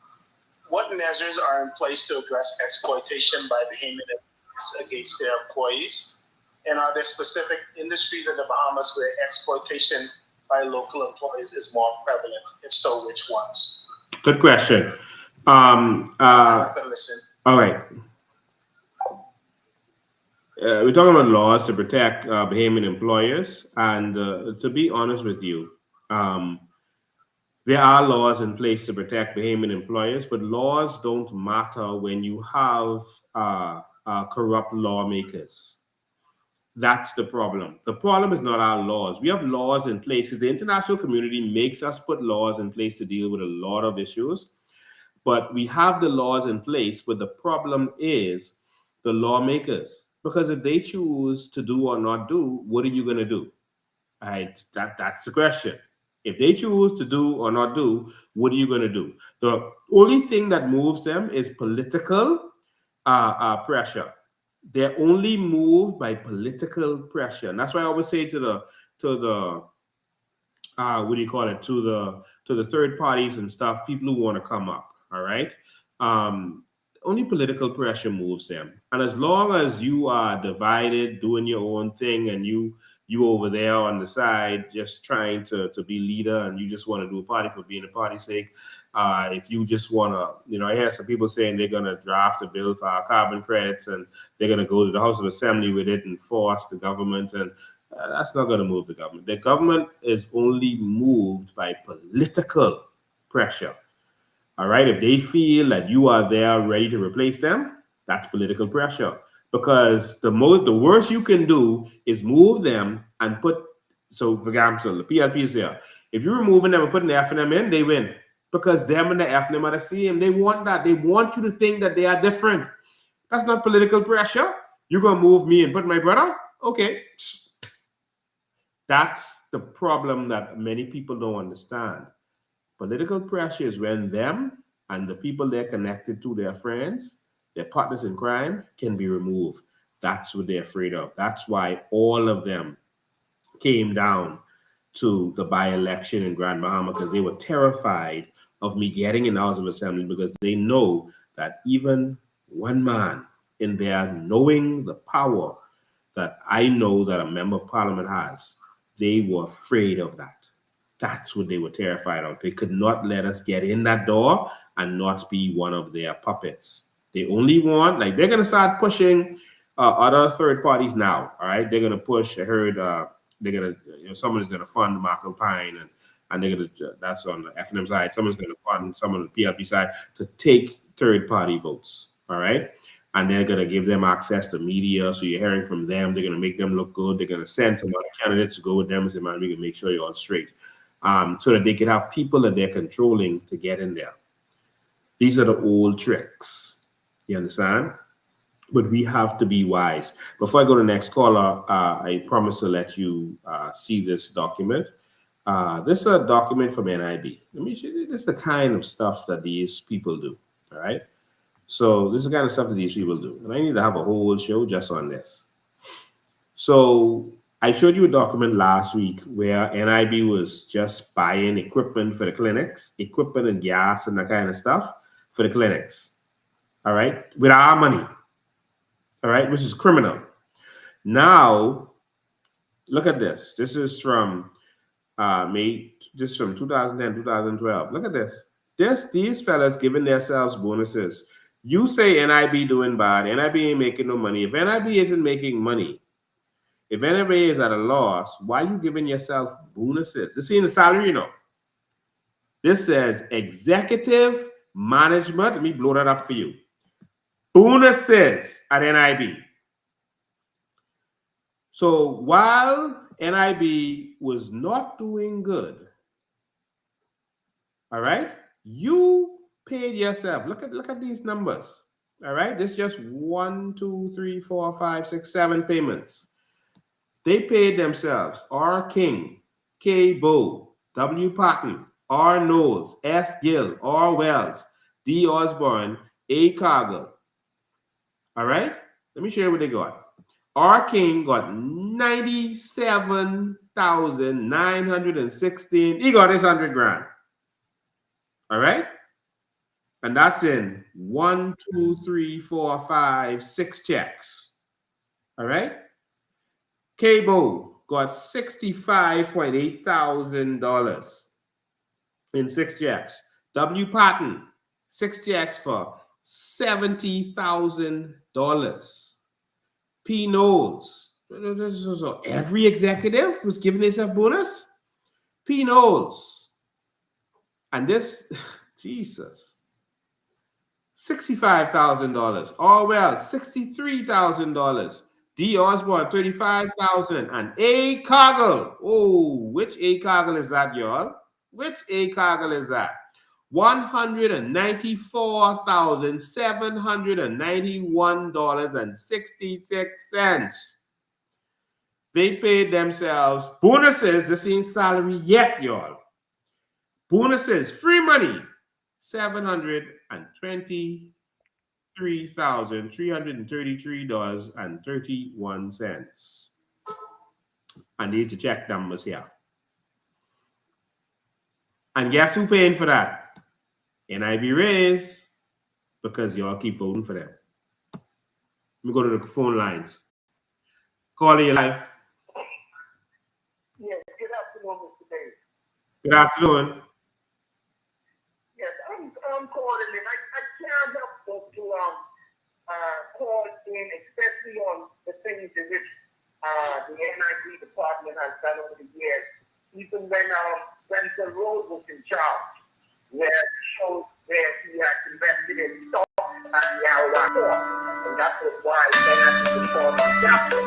what measures are in place to address exploitation by Bahamian employees against their employees? And are there specific industries in the Bahamas where exploitation by local employees is more prevalent? If so, which ones? Good question. All right. We're talking about laws to protect Bahamian employers, and to be honest with you, there are laws in place to protect Bahamian employers, but laws don't matter when you have corrupt lawmakers. That's the problem. The problem is not our laws. We have laws in place because the international community makes us put laws in place to deal with a lot of issues. But we have the laws in place, but the problem is the lawmakers. Because if they choose to do or not do, what are you going to do? All right, that's the question. If they choose to do or not do, what are you going to do? The only thing that moves them is political pressure. They're only moved by political pressure. And that's why I always say to the third parties and stuff, people who want to come up. All right. Only political pressure moves them. And as long as you are divided, doing your own thing, and you you over there on the side just trying to be leader, and you just want to do a party for being a party's sake. If you just want to, I hear some people saying they're going to draft a bill for our carbon credits, and they're going to go to the House of Assembly with it and force the government, and that's not going to move the government. The government is only moved by political pressure. All right, if they feel that you are there ready to replace them, that's political pressure. Because the worst you can do is move them and put, so for example, the PLP is here. If you're removing them and putting the F&M in, they win. Because them and the F&M are the same. They want that. They want you to think that they are different. That's not political pressure. You're going to move me and put my brother? Okay. That's the problem that many people don't understand. Political pressure is when them and the people they're connected to, their friends, their partners in crime, can be removed. That's what they're afraid of. That's why all of them came down to the by-election in Grand Bahama, because they were terrified of me getting in the House of Assembly, because they know that even one man in there, knowing the power that I know that a member of parliament has, they were afraid of that. That's what they were terrified of. They could not let us get in that door and not be one of their puppets. They only want, like, they're going to start pushing other third parties now. All right. They're going to push. I heard they're going to, someone is going to fund Markle Pine, and they're going to, that's on the F&M side. Someone's going to fund someone on the PLP side to take third party votes. All right. And they're going to give them access to media. So you're hearing from them. They're going to make them look good. They're going to send some other candidates to go with them and say, man, we can make sure you're all straight. So that they can have people that they're controlling to get in there. These are the old tricks. You understand? But we have to be wise. Before I go to the next caller, I promise to let you see this document. This is a document from NIB. Let me show you. This is the kind of stuff that these people do. All right. So this is the kind of stuff that these people do. And I need to have a whole show just on this. So I showed you a document last week where NIB was just buying equipment for the clinics, equipment and gas and that kind of stuff for the clinics. All right. With our money. All right. Which is criminal. Now, look at this. This is from just from 2010, 2012. Look at this. These fellas giving themselves bonuses. You say NIB doing bad. NIB ain't making no money. If NIB isn't making money, if NIB is at a loss, why are you giving yourself bonuses? This ain't a salary, This says executive management. Let me blow that up for you. Bonuses at NIB. So while NIB was not doing good, all right, you paid yourself. Look at these numbers. All right, this is just 1, 2, 3, 4, 5, 6, 7 payments. They paid themselves R. King, K. Bow, W. Patton, R. Knowles, S. Gill, R. Wells, D. Osborne, A. Cargill. All right, let me show you what they got. R. King got 97,916. He got his 100 grand. All right. And that's in 1, 2, 3, 4, 5, 6 checks. All right. Cabo got $65.8 thousand in 6 checks. W. Patton, 6 checks for $70,000. P. Knowles. So every executive was giving himself bonus. P. Knowles. And this, Jesus. $65,000. Orwell, $63,000. D. Osborne, $35,000. And A. Cargill. Oh, which A. Cargill is that, y'all? Which A. Cargill is that? $194,791.66. They paid themselves bonuses. This ain't salary yet, y'all. Bonuses, free money, $723,333.31. And these are check numbers here. And guess who paying for that? NIB raise, because y'all keep voting for them. Let me go to the phone lines. Call in your life. Good afternoon. Yes, I'm calling in. I can't help but to call in, especially on the things in which the NIB department has done over the years. Even when the road was in charge, where it showed where he had invested in stock and the Ararat Port. And that was why NIB was called on Jackson.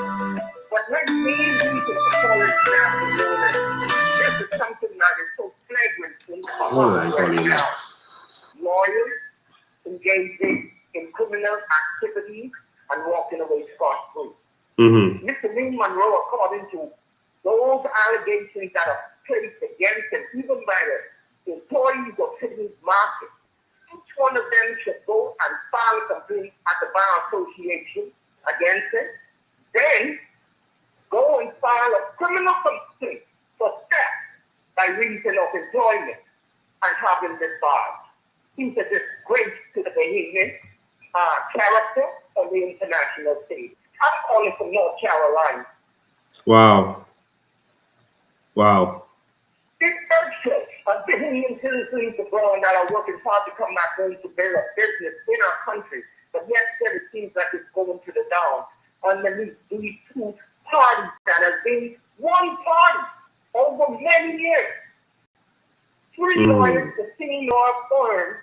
But my main reason for calling this afternoon is this is something that is so flagrant in right now. Lawyers engaging in criminal activities and walking away scot-free. Mr. Munroe, according to those allegations that are placed against him, even by the employees of City Market, each one of them should go and file a complaint at the Bar Association against him, then go and file a criminal complaint for theft by reason of employment and have him disbarred. He's a disgrace to the Bahamian character of the international stage. I'm calling from North Carolina. Wow. Wow. It urges Bahamian citizens abroad that are working hard to come back home to build a business in our country, but yet still it seems like it's going to the down underneath these two parties that have been one party over many years. Three lawyers, the senior firm,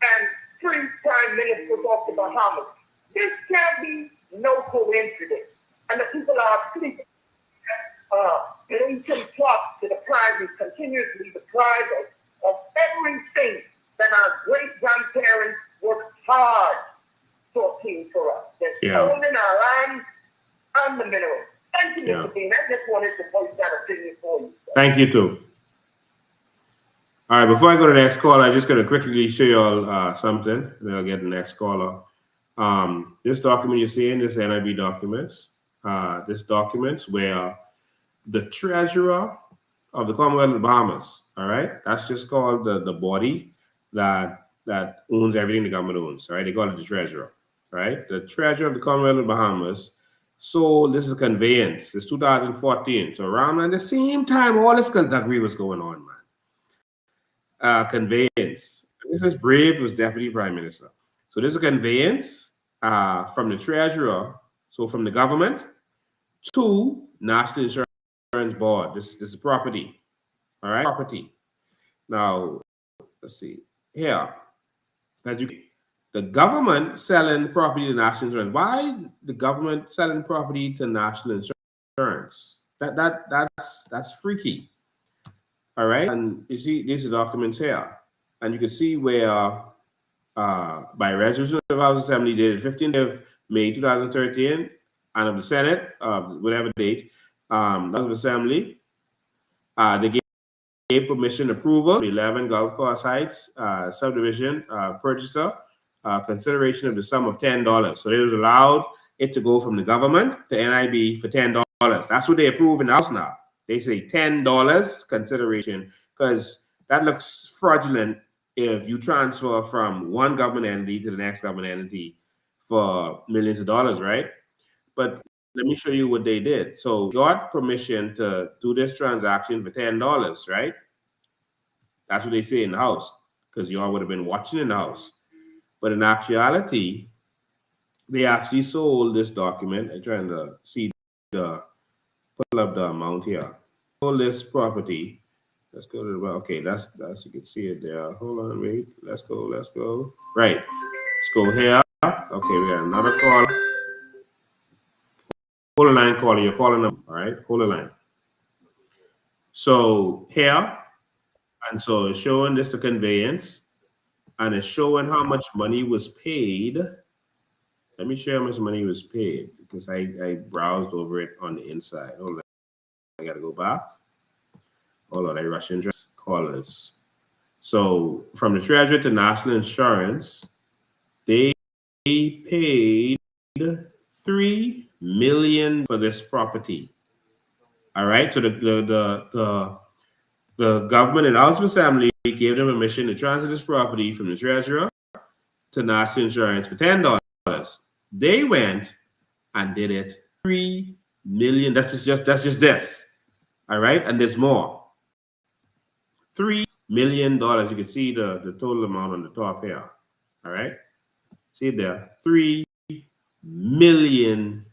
and three prime ministers of the Bahamas. This can't be no coincidence. And the people are sleeping. Blatant plots to deprive us, continuously deprive us of everything that our great-grandparents worked hard to obtain for us. They're stolen our land and the minerals. Thank you, Mr. Dean. I just wanted to voice that opinion for you. Thank you, too. All right, before I go to the next call, I'm just going to quickly show you all something, then I'll get the next caller. This document you're seeing, this NIB documents. This documents where the treasurer of the Commonwealth of the Bahamas, all right, that's just called the body that owns everything the government owns, all right? They call it the treasurer, right? The treasurer of the Commonwealth of the Bahamas sold, this is a conveyance, it's 2014. So around the same time all this conductry was going on, man. Conveyance. This is Brave was deputy prime minister. So this is a conveyance from the treasurer, so from the government to National Insurance Board. This is property. All right, property. Now, let's see here. The government selling property to National Insurance. Why the government selling property to National Insurance? That's freaky. All right, and you see these are documents here, and you can see where by resolution of the House Assembly dated 15th of May 2013, and of the Senate, whatever date, that was the Assembly, they gave permission approval, 11 Gulf Coast Heights subdivision purchaser, consideration of the sum of $10. So they was allowed it to go from the government to NIB for $10. That's what they approve in the House now. They say $10 consideration, because that looks fraudulent if you transfer from one government entity to the next government entity for millions of dollars, right? But let me show you what they did. So got permission to do this transaction for $10, right? That's what they say in the House, because you all would have been watching in the House. But in actuality, they actually sold this document. I'm trying to see pull up the amount here. Sold this property. Let's go to the, okay, that's you can see it there. Hold on, wait. Let's go. Right. Let's go here. Okay, we got another call. Hold the line, caller. You're calling them. All right, hold the line. So here, and so it's showing this a conveyance, and it's showing how much money was paid. Let me show you how much money was paid, because I browsed over it on the inside. Hold on. I got to go back. Hold on, I rush in callers. So from the Treasury to National Insurance, they paid $3 million for this property. All right. So the government and House of Assembly gave them permission to transfer this property from the treasurer to National Insurance for $10. They went and did it $3 million. That's just this. All right, and there's more. $3 million. You can see the total amount on the top here. All right. See there, $3 million.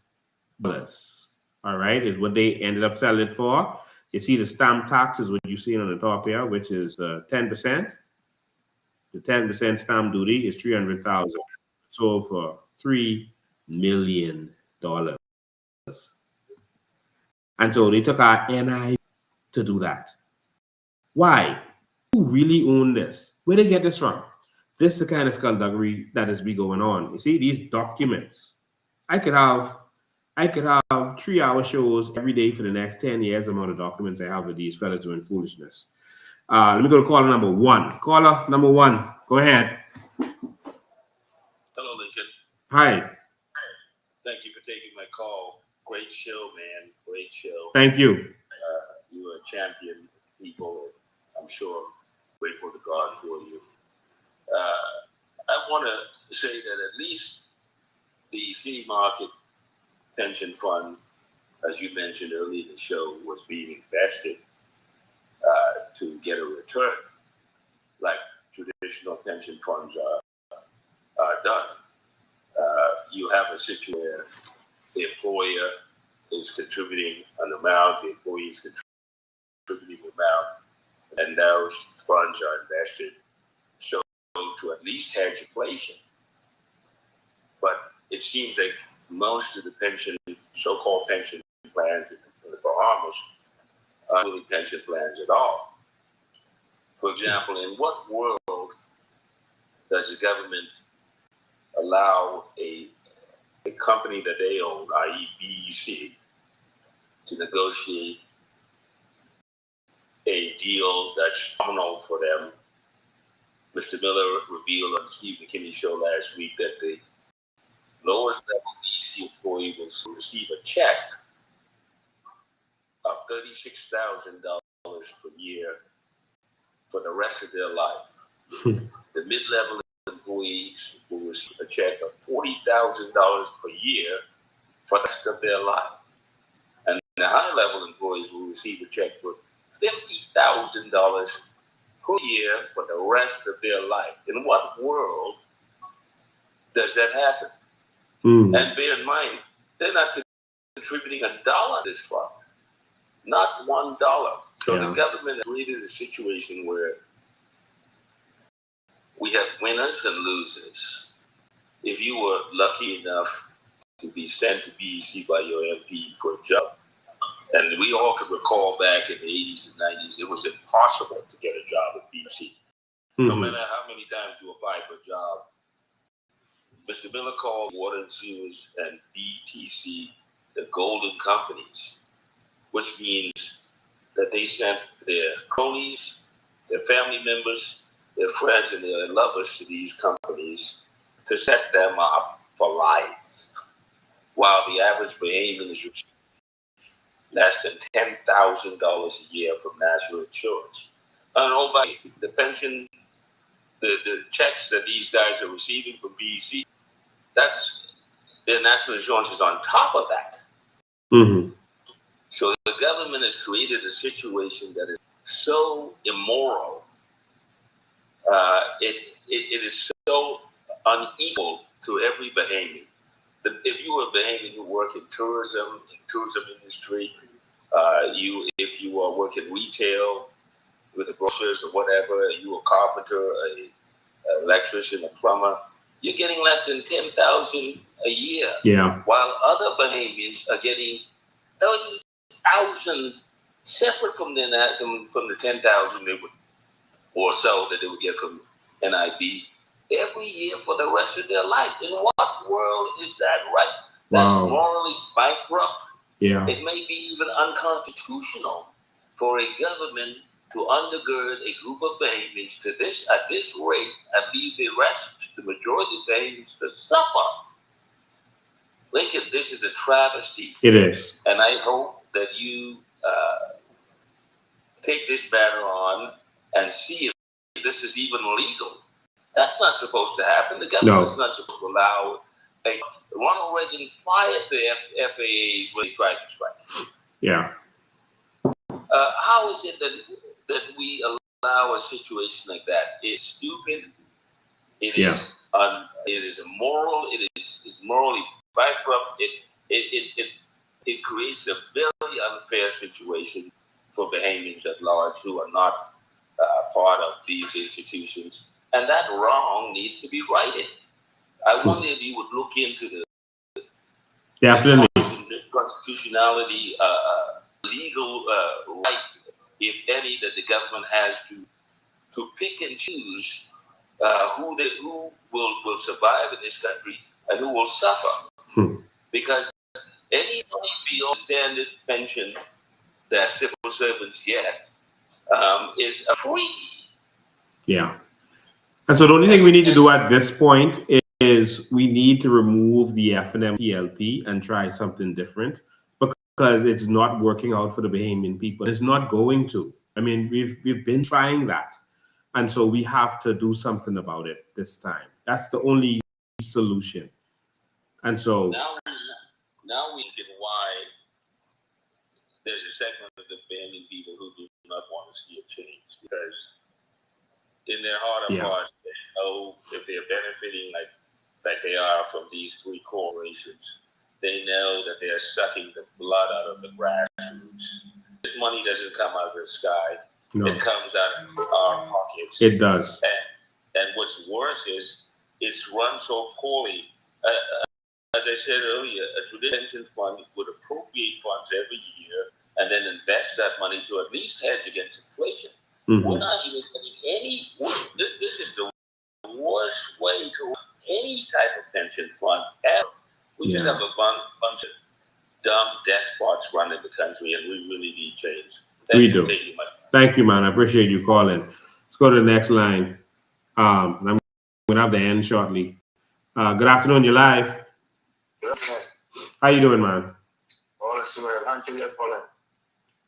All right, is what they ended up selling it for. You see the stamp tax is what you see on the top here, which is 10%. The 10% stamp duty is $300,000. Sold for $3 million. And so they took our NI to do that. Why? Who really own this? Where they get this from? This is the kind of skullduggery that is be going on. You see these documents. I could have 3-hour shows every day for the next 10 years. The amount of documents I have with these fellas doing foolishness. Let me go to caller number 1. Caller number 1, go ahead. Hello, Lincoln. Hi. Thank you for taking my call. Great show, man. Great show. Thank you. You are a champion, people. I'm sure grateful to God for you. I want to say that at least the city market pension fund, as you mentioned earlier in the show, was being invested to get a return, like traditional pension funds are done. You have a situation where the employer is contributing an amount, the employee is contributing an amount, and those funds are invested so to at least hedge inflation. But it seems like most of the so-called pension plans in the Bahamas aren't really pension plans at all. For example, in what world does the government allow a company that they own, i.e. BEC, to negotiate a deal that's nominal for them? Mr. Miller revealed on the Steve McKinney show last week that the lowest level BEC employee will receive a check of $36,000 per year for the rest of their life. The mid-level employees will receive a check of $40,000 per year for the rest of their life. And the high-level employees will receive a check for $50,000 per year for the rest of their life. In what world does that happen? And bear in mind, they're not contributing $1 to this fund. Not $1. So the government has created a situation where we have winners and losers. If you were lucky enough to be sent to BEC by your MP for a job, and we all could recall back in the 80s and 90s, it was impossible to get a job at BEC. No matter how many times you applied for a job. Mr. Miller called Water and Sewers and BTC the golden companies, which means that they sent their cronies, their family members, their friends, and their lovers to these companies to set them up for life, while the average Bahamian is receiving less than $10,000 a year from national insurance. And the pension, the checks that these guys are receiving from BEC, that's their national insurance is on top of that. So the government has created a situation that is so immoral. It is so unequal to every Bahamian. If you are a Bahamian who work in tourism industry, if you are working retail with the grocers or whatever, you a carpenter, an electrician, a plumber, you're getting less than $10,000 a year. Yeah. While other Bahamians are getting $30,000 separate from the $10,000 they would, or so that they would get from NIB every year for the rest of their life. In what world is that right? That's morally bankrupt. Yeah. It may be even unconstitutional for a government to undergird a group of Bahamians at this rate and leave the majority of Bahamians to suffer. Lincoln, this is a travesty. It is. And I hope that you take this matter on and see if this is even legal. That's not supposed to happen. The government is not supposed to allow. Ronald Reagan fired the FAAs when they tried to strike. Yeah. How is it that we allow a situation like that is stupid. It Yeah. it is immoral. It is morally bankrupt. It creates a very unfair situation for Bahamians at large who are not part of these institutions, and that wrong needs to be righted. I wonder if you would look into the Definitely. constitutionality, legal right, if any, that the government has to pick and choose who will survive in this country and who will suffer. Because any beyond standard pension that civil servants get is a free. Yeah. And so the only thing we need to do at this point is we need to remove the FNM PLP and try something different, because it's not working out for the Bahamian people. It's not going to. I mean, we've been trying that. And so we have to do something about it this time. That's the only solution. And so now we get why there's a segment of the Bahamian people who do not want to see a change, because in their heart of hearts, they know if they're benefiting like they are from these three corporations, they know that they're sucking the blood out of the grassroots. This money doesn't come out of the sky. No. It comes out of our pockets. It does. And what's worse is it's run so poorly. As I said earlier, a traditional fund would appropriate funds every year and then invest that money to at least hedge against inflation. We're not even getting any. This is the worst way to run any type of pension fund ever. We just have a bunch of dumb despots running the country, and we really need change. We do. Thank you, man. I appreciate you calling. Let's go to the next line. And I'm going to have the end shortly. Good afternoon. You're live. How you doing, man? All is well. Ancho, you're calling.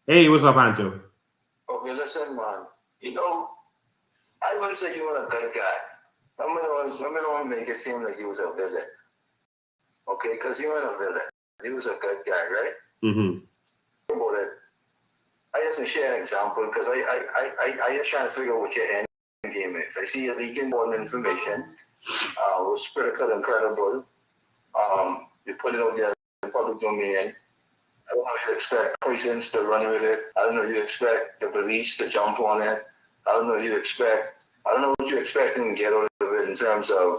Hey, what's up, Ancho? Okay, listen, man. You know, I wouldn't say you were a good guy. I'm gonna make it seem like you was a villain. Okay, because you weren't a villain. He was a good guy, right? Mm-hmm. About it. I just want to share an example because I just trying to figure out what your end game is. I see you leaking important information, was critical and credible. You put it out there in public domain. I don't know if you expect prisons to run with it. I don't know if you expect the police to jump on it. I don't know what you're expecting to get out of it in terms of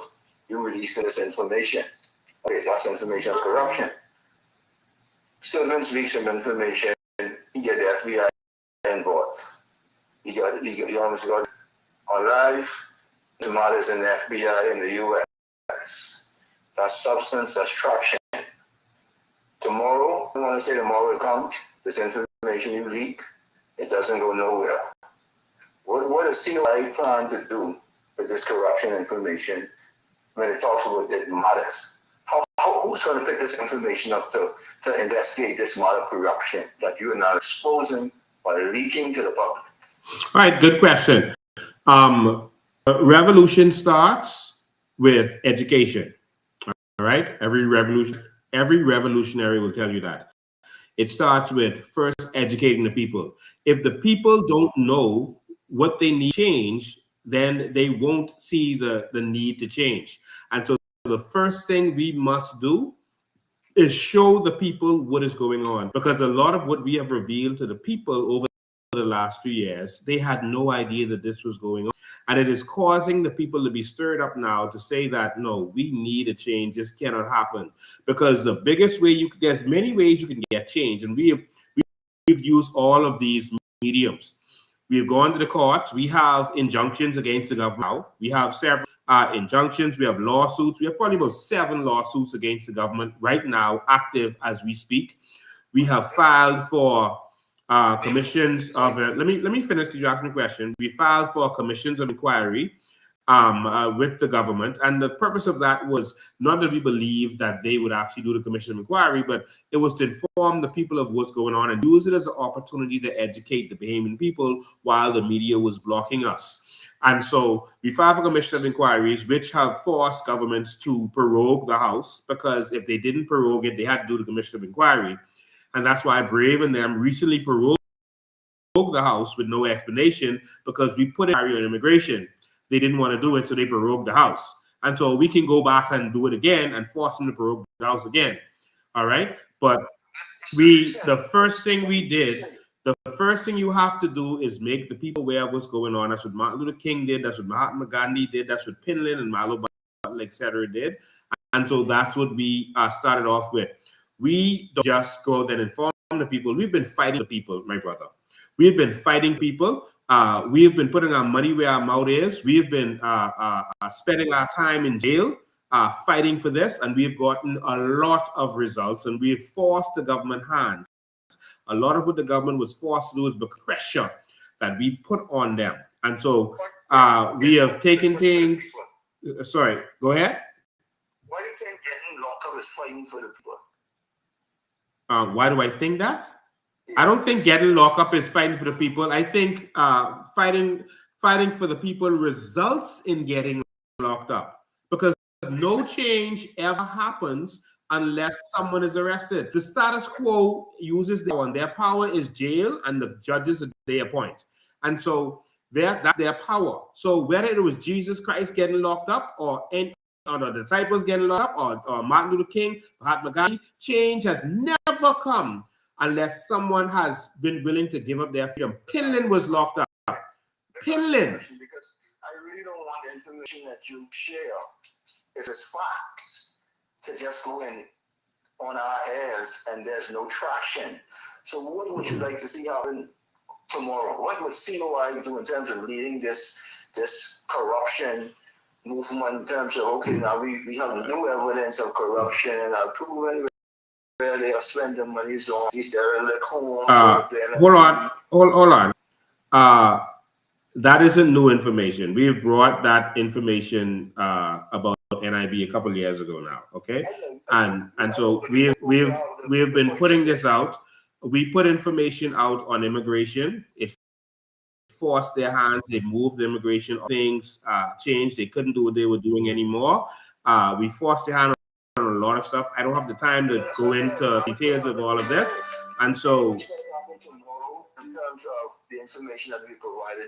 you releasing this information. Okay, that's information of corruption. Stillman's leaks some information, you get the FBI involved. You almost got on live, the matters in the FBI in the US. That's substance, that's traction. Tomorrow, I want to say tomorrow will come, this information you leak, it doesn't go nowhere. What does COI plan to do with this corruption information when it talks about the matters? Who's going to pick this information up to investigate this matter of corruption that you are now exposing by leaking to the public? All right, good question. Revolution starts with education. All right, every revolutionary will tell you that. It starts with first educating the people. If the people don't know what they need to change, then they won't see the need to change. And so the first thing we must do is show the people what is going on, because a lot of what we have revealed to the people over the last few years, they had no idea that this was going on. And it is causing the people to be stirred up now to say that, no, we need a change. This cannot happen. Because the biggest way there's many ways you can get change. And we've used all of these mediums. We've gone to the courts. We have injunctions against the government now. We have several injunctions. We have lawsuits. We have probably about 7 lawsuits against the government right now, active as we speak. We have filed for commissions of let me finish because you asked me a question. We filed for commissions of inquiry with the government, and the purpose of that was not that we believed that they would actually do the commission of inquiry, but it was to inform the people of what's going on and use it as an opportunity to educate the Bahamian people while the media was blocking us. And so we filed for commission of inquiries, which have forced governments to prorogue the House, because if they didn't prorogue it, they had to do the commission of inquiry. And that's why Brave and them recently prorogued the House with no explanation because we put a barrier on immigration. They didn't want to do it, so they prorogued the House. And so we can go back and do it again and force them to prorogue the House again. All right? But the first thing we did, the first thing you have to do is make the people aware of what's going on. That's what Martin Luther King did. That's what Mahatma Gandhi did. That's what Finlayson and Malo Butler, etc. did. And so that's what we started off with. We don't just go there and inform the people. We've been fighting the people, my brother. We've been fighting people. We've been putting our money where our mouth is. We've been spending our time in jail fighting for this, and we've gotten a lot of results, and we've forced the government hands. A lot of what the government was forced to do is the pressure that we put on them. And so we have taken things. Sorry, go ahead. Why do you think getting locked up is fighting for the people? Why do I think that? I don't think getting locked up is fighting for the people. I think fighting for the people results in getting locked up, because no change ever happens unless someone is arrested. The status quo uses their power, and their power is jail and the judges that they appoint. And so that's their power. So whether it was Jesus Christ getting locked up or the disciples getting locked up or Martin Luther King, Mahatma Gandhi, change has never come unless someone has been willing to give up their freedom. Finlayson was locked up. Finlayson. Because I really don't want the information that you share, if it's facts, to just go in on our ears and there's no traction. So what would you like to see happen tomorrow? What would COI do in terms of leading this corruption movement, in terms of, okay, now we have new evidence of corruption and are proven where they are spending money on these derelict homes? Hold on. That isn't new information. We've brought that information about NIB a couple of years ago now, okay? And so we've been putting this out. We put information out on immigration. It forced their hands. They moved the immigration. Things changed. They couldn't do what they were doing anymore. We forced their hand on a lot of stuff. I don't have the time to go into details of all of this. And so in terms of the information that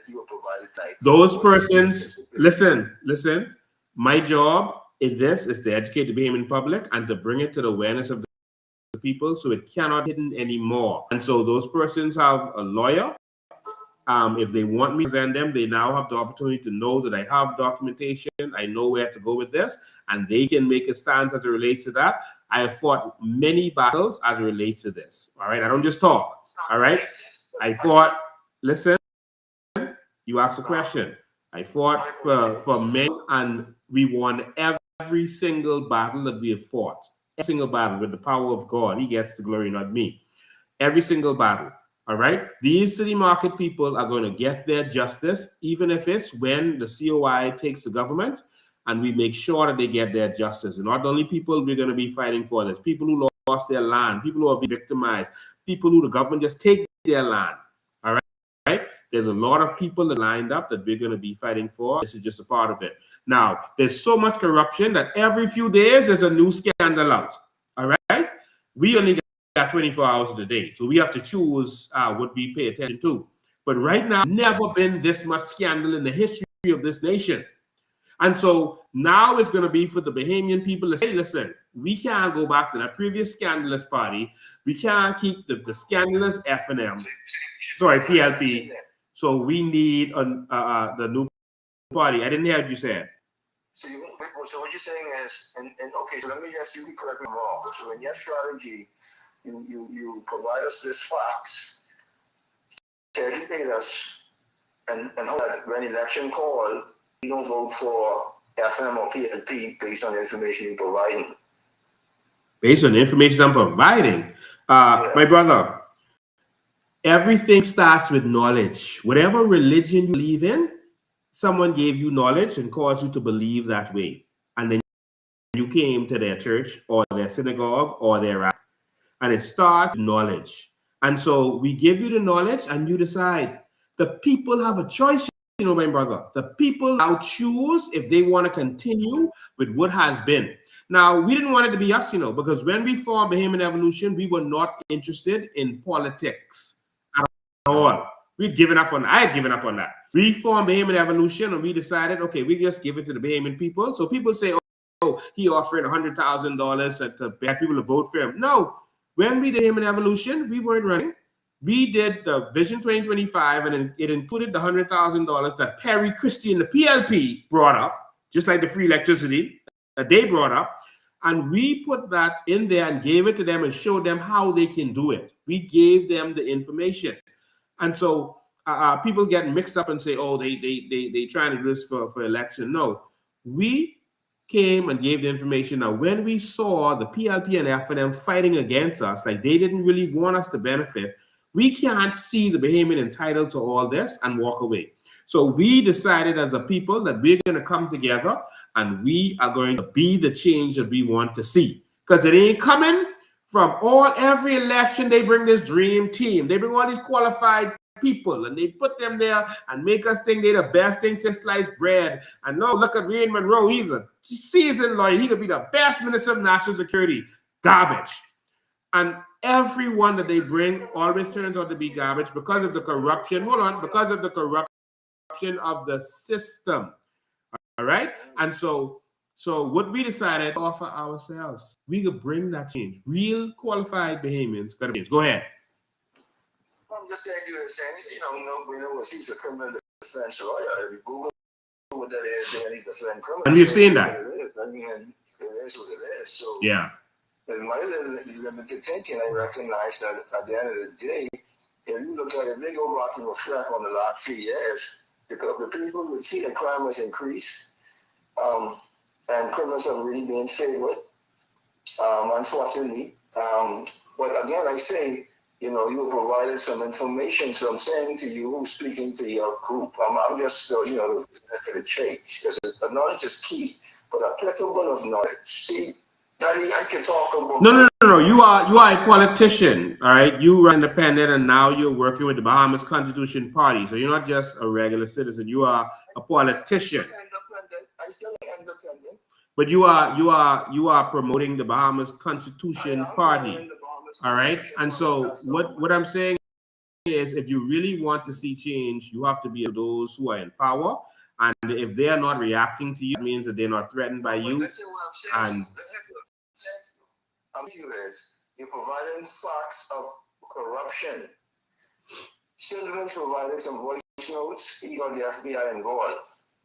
you were provided tonight, those persons, listen, my job in this is to educate the Bahamian public and to bring it to the awareness of the people so it cannot be hidden anymore. And so those persons have a lawyer. If they want me to present them, they now have the opportunity to know that I have documentation. I know where to go with this, and they can make a stance as it relates to that. I have fought many battles as it relates to this. All right, I don't just talk. All right, I fought. Listen, you asked a question. I fought for many, and we won every single battle that we have fought. Every single battle with the power of God. He gets the glory, not me. Every single battle. All right, these city market people are going to get their justice, even if it's when the COI takes the government, and we make sure that they get their justice. And not only people we're going to be fighting for this, people who lost their land, people who have been victimized, people who the government just take their land. All right, there's a lot of people that lined up that we're going to be fighting for. This is just a part of it. Now, there's so much corruption that every few days there's a new scandal out. All right, we only got 24 hours a day, so we have to choose what we pay attention to. But right now, never been this much scandal in the history of this nation. And so now it's going to be for the Bahamian people to say, listen, we can't go back to that previous scandalous party. We can't keep the scandalous F&M, sorry, PLP. So we need the new party. I didn't hear what you said. So what you're saying is, and okay, so let me just, you can correct me wrong. So in your strategy, you provide us this facts to educate us and hope that when election call, we don't vote for SM or PLP based on the information you're providing. Based on the information I'm providing, my brother, everything starts with knowledge. Whatever religion you believe in, someone gave you knowledge and caused you to believe that way. And then you came to their church or their synagogue or their rabbi. And it starts with knowledge. And so we give you the knowledge and you decide. The people have a choice, you know, my brother. The people now choose if they want to continue with what has been. Now, we didn't want it to be us, you know, because when we formed Bahamian Evolution, we were not interested in politics at all. We'd given up on. I had given up on that. We formed Bahamian Evolution, and we decided, okay, we just give it to the Bahamian people. So people say, oh, he offered $100,000 to get people to vote for him. No, when we did Bahamian Evolution, we weren't running. We did the Vision 2025, and it included the $100,000 that Perry Christie and the PLP brought up, just like the free electricity that they brought up. And we put that in there and gave it to them and showed them how they can do it. We gave them the information. And so people get mixed up and say, oh, they trying to do this for election. No, we came and gave the information. Now, when we saw the PLP and FNM fighting against us, like they didn't really want us to benefit, we can't see the Bahamian entitled to all this and walk away. So we decided as a people that we're going to come together and we are going to be the change that we want to see. Because it ain't coming from every election. They bring this dream team. They bring all these qualified people and they put them there and make us think they're the best thing since sliced bread. And no, look at Munroe. He's a seasoned lawyer. He could be the best minister of national security. Garbage. And everyone that they bring always turns out to be garbage because of the corruption. Hold on, because of the corruption of the system. All right? And so what we decided to offer ourselves, we could bring that change. Real qualified Bahamians got to change. Go ahead. I'm just saying, we know what he's a criminal defense lawyer. If you Google what that is, then he's defend criminals. And we've seen that. I mean, it is what it is. So yeah. In my limited thinking, I recognize that at the end of the day, if you look at it, they go back and reflect on the last few years, because the people would see that crime has increased, and criminals have really been favored, unfortunately. But again, I say, you provided some information, so I'm saying to you, who's speaking to your group, I'm just, to the change, because knowledge is key, but applicable of knowledge. See, Daddy, I can talk about... No. You are a politician, all right? You are independent, and now you're working with the Bahamas Constitution Party. So you're not just a regular citizen. You are a politician. I still am independent. But you are promoting the Bahamas Constitution Party, all right? And so what I'm saying is, if you really want to see change, you have to be those who are in power. And if they are not reacting to you, it means that they're not threatened by you. And you're providing facts of corruption. Children's providing some voice notes. You got the FBI involved.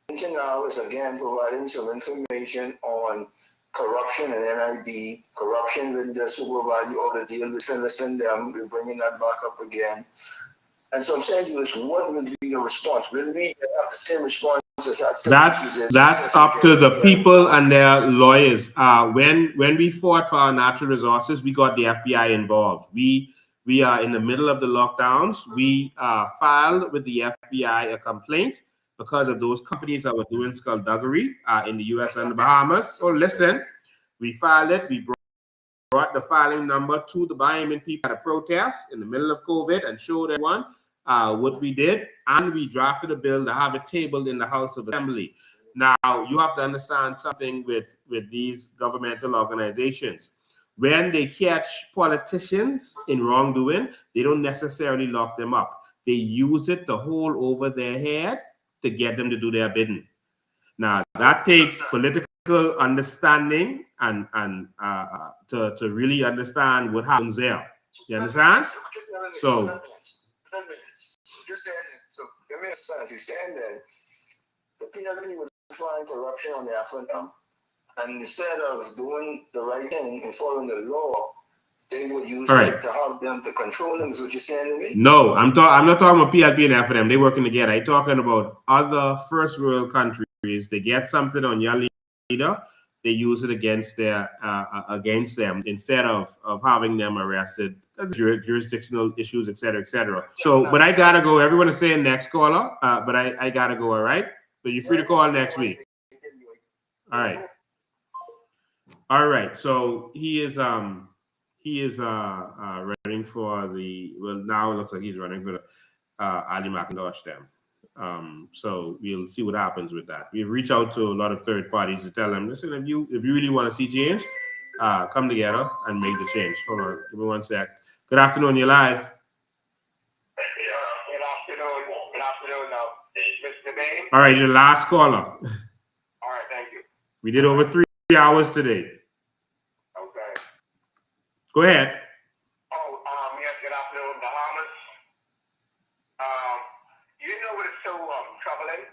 Now is again providing some information on corruption and NIB, corruption with the supervisor or the deal with Finlayson. We're bringing that back up again. And so I'm saying to you, what will be the response? Will we have the same response? That's up to the people and their lawyers. When we fought for our natural resources, we got the FBI involved. We are in the middle of the lockdowns. We filed with the FBI a complaint because of those companies that were doing skullduggery in the U.S. and the Bahamas. So listen, we filed it. We brought the filing number to the Bahamian people at a protest in the middle of COVID and showed everyone what we did, and we drafted a bill to have it tabled in the House of Assembly. Now, you have to understand something with these governmental organizations. When they catch politicians in wrongdoing, they don't necessarily lock them up. They use it to hold over their head to get them to do their bidding. Now, that takes political understanding and to really understand what happens there. You understand? So... Just saying, so let me understand. You're saying that the PLP was flying corruption on the FNM, and instead of doing the right thing and following the law, they would use it to help them to control them. Is what you're saying to me? No, I'm not talking about PLP and FNM. They're working together. I'm talking about other first world countries. They get something on your leader, they use it against them instead of having them arrested. That's jurisdictional issues, et cetera, et cetera. So, but I gotta go. Everyone is saying next caller, but I gotta go. All right, but you're free to call next week. All right. So he is running for the. Well, now it looks like he's running for the Ali McIntosh them. So we'll see what happens with that. We've reached out to a lot of third parties to tell them, listen, if you really want to see change, come together and make the change. Hold on, give me 1 sec. Good afternoon, you're live. Good afternoon. name? All right, your last caller. All right, thank you. We did over 3 hours today. Okay. Go ahead. Yes, good afternoon, Bahamas. You know what is so troubling?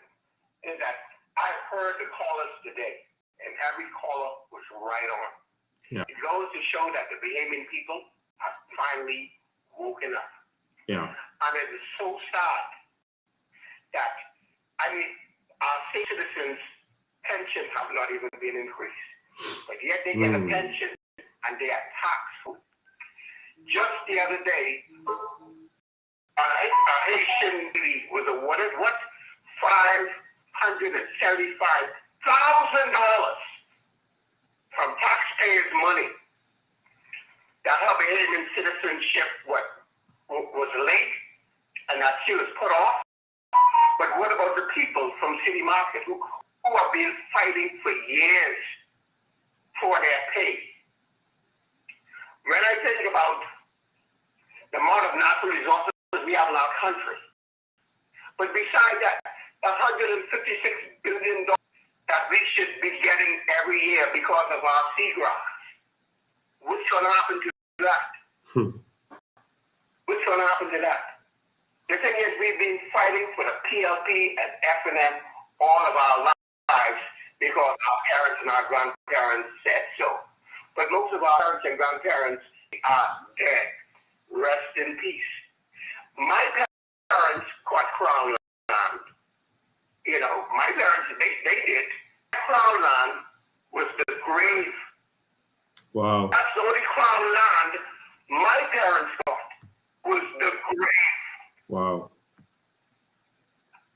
Is that I heard the callers today, and every caller was right on. Yeah. It goes to show that the Bahamian people have finally woken up. Yeah. And it is so sad that, our state citizens' pensions have not even been increased. But yet they get a pension and they are taxed. Just the other day, a Haitian lady was awarded what? $575,000 from taxpayers' money. That her Bahamian citizenship was late and that she was put off. But what about the people from City Market who have been fighting for years for their pay? When I think about the amount of natural resources we have in our country, but besides that, $156 billion that we should be getting every year because of our seagrass, what's going to happen to that? What's going to happen to that? The thing is, we've been fighting for the PLP and F&M all of our lives because our parents and our grandparents said so. But most of our parents and grandparents are dead. Rest in peace. My parents got crown land. You know, my parents, they did. Crown land was the grave. Wow. That's the only crown land my parents got was the grave. Wow.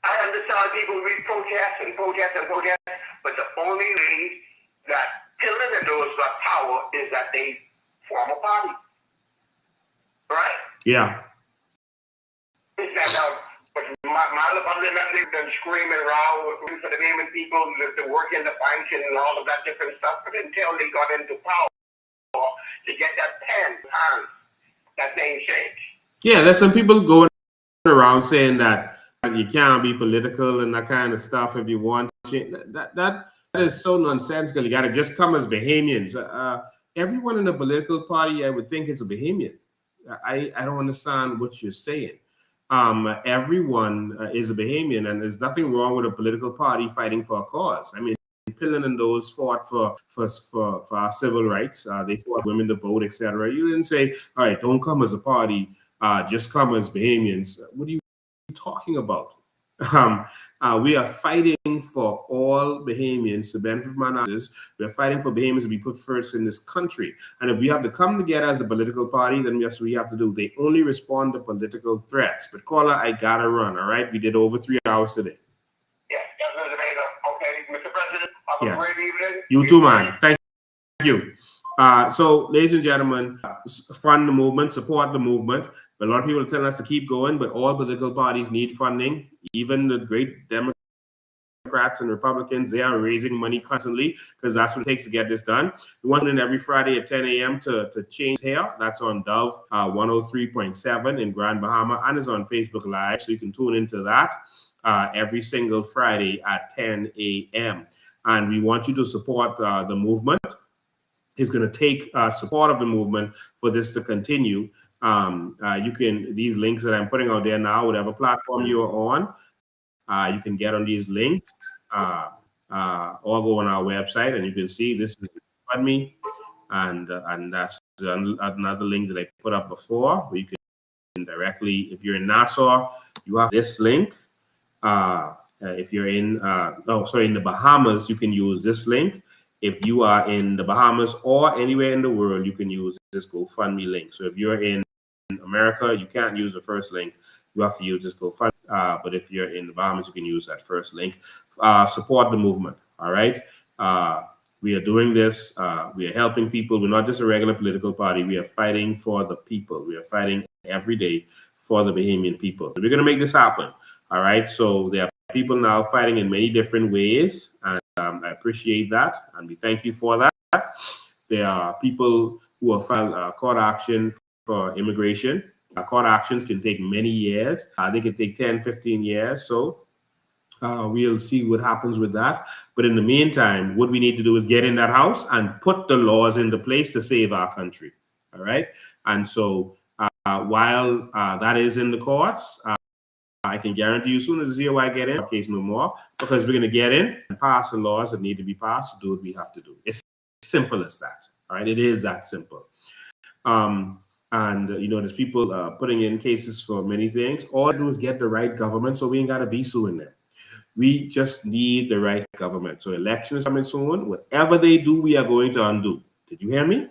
I understand people will protest and protest and protest, but the only way that Hillary and those got power is that they form a party. Right? Yeah. Is that but my they've been screaming around for the Bahamian people to work in the bank and all of that different stuff, but until they got into power to get that pen, that thing changed. Yeah, there's some people going around saying that you can't be political and that kind of stuff if you want. That is so nonsensical. You got to just come as Bahamians. Everyone in a political party, I would think, is a Bahamian. I don't understand what you're saying. Everyone is a Bahamian, and there's nothing wrong with a political party fighting for a cause. I mean, Pillin and those fought for our civil rights. They fought women to vote, etc. You didn't say, all right, don't come as a party, just come as Bahamians. What are you talking about? We are fighting for all Bahamians to benefit from our knowledge. We're fighting for Bahamians to be put first in this country. And if we have to come together as a political party, then that's what we have to do. They only respond to political threats. But caller, I gotta run, all right? We did over 3 hours today. Yes, okay, Mr. President, have a great evening. You too, man. Thank you. So, ladies and gentlemen, fund the movement, support the movement. But a lot of people tell us to keep going, but all political parties need funding. Even the great Democrats and Republicans, they are raising money constantly because that's what it takes to get this done. We want in every Friday at 10 a.m. to change hair. That's on Dove 103.7 in Grand Bahama, and is on Facebook Live, so you can tune into that every single Friday at 10 a.m. And we want you to support the movement. It's going to take support of the movement for this to continue. You can, these links that I'm putting out there now, whatever platform you are on, you can get on these links or go on our website and you can see this is GoFundMe, and that's another link that I put up before where you can directly, if you're in Nassau, you have this link. If you're in in the Bahamas, you can use this link. If you are in the Bahamas or anywhere in the world, you can use this GoFundMe link. So if you're in America, you can't use the first link. You have to use this GoFundMe. But if you're in the Bahamas, you can use that first link. Support the movement, all right? We are doing this. We are helping people. We're not just a regular political party. We are fighting for the people. We are fighting every day for the Bahamian people. We're going to make this happen, all right? So there are people now fighting in many different ways, and I appreciate that, and we thank you for that. There are people who have filed court action for immigration. Court actions can take many years. They can take 10, 15 years. So We'll see what happens with that. But in the meantime, what we need to do is get in that house and put the laws into place to save our country. All right. And so while that is in the courts, I can guarantee you, as soon as the COI get in, case no more, because we're going to get in and pass the laws that need to be passed to do what we have to do. It's simple as that. All right. It is that simple. And there's people putting in cases for many things. All I do is get the right government, so we ain't got to be suing them. We just need the right government. So election is coming soon. Whatever they do, we are going to undo. Did you hear me?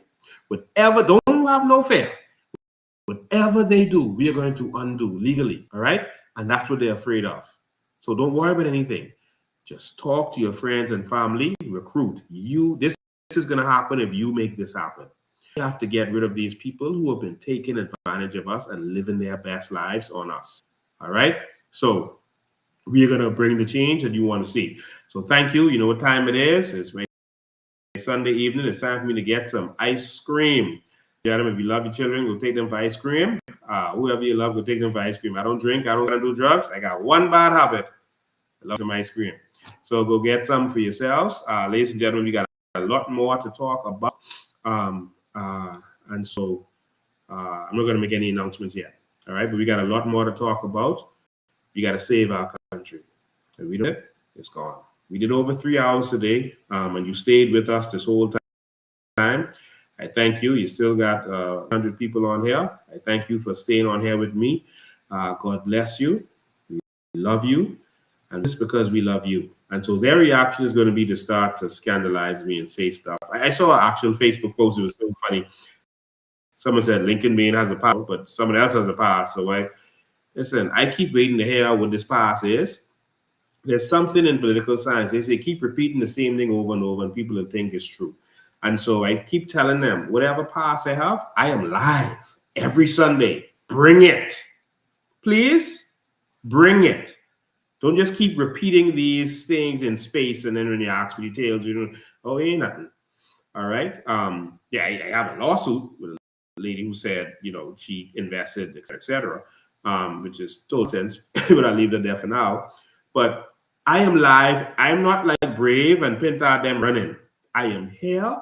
Whatever, don't have no fear. Whatever they do, we are going to undo legally. All right? And that's what they're afraid of. So don't worry about anything. Just talk to your friends and family. Recruit. This is going to happen if you make this happen. We have to get rid of these people who have been taking advantage of us and living their best lives on us. All right? So we are going to bring the change that you want to see. So thank you. You know what time it is. It's my Sunday evening. It's time for me to get some ice cream. Gentlemen, if you love your children, go take them for ice cream. Whoever you love, go take them for ice cream. I don't drink. I don't do drugs. I got one bad habit. I love some ice cream. So go get some for yourselves. Ladies and gentlemen, we got a lot more to talk about. And so I'm not going to make any announcements yet. All right. But we got a lot more to talk about. We got to save our country. If we do it, it's gone. We did over 3 hours today, and you stayed with us this whole time. I thank you. You still got 100 people on here. I thank you for staying on here with me. God bless you. We love you. And it's because we love you. And so their reaction is going to be to start to scandalize me and say stuff. I saw an actual Facebook post. It was so funny. Someone said Lincoln Bain has a pass, but someone else has a pass. So listen, I keep waiting to hear what this pass is. There's something in political science. They say keep repeating the same thing over and over, and people will think it's true. And so I keep telling them, whatever pass I have, I am live every Sunday. Bring it. Please bring it. Don't just keep repeating these things in space, and then when you ask for details, oh, ain't nothing. All right. I have a lawsuit with a lady who said, she invested, et cetera, which is total sense, but I'll leave that there for now. But I am live. I'm not like Brave and Pinta them running. I am here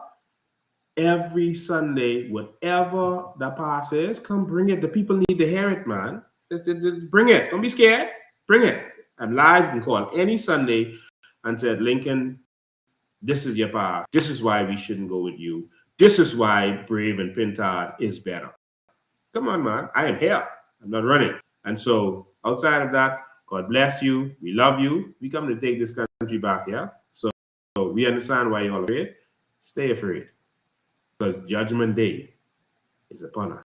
every Sunday. Whatever the pass is, come bring it. The people need to hear it, man. Bring it. Don't be scared. Bring it. I'm live. You can call any Sunday and said, Lincoln, this is your pass. This is why we shouldn't go with you. This is why Brave and Pintard is better. Come on, man. I am here. I'm not running. And so outside of that, God bless you. We love you. We come to take this country back, yeah? So we understand why you're all afraid. Stay afraid. Because Judgment Day is upon us.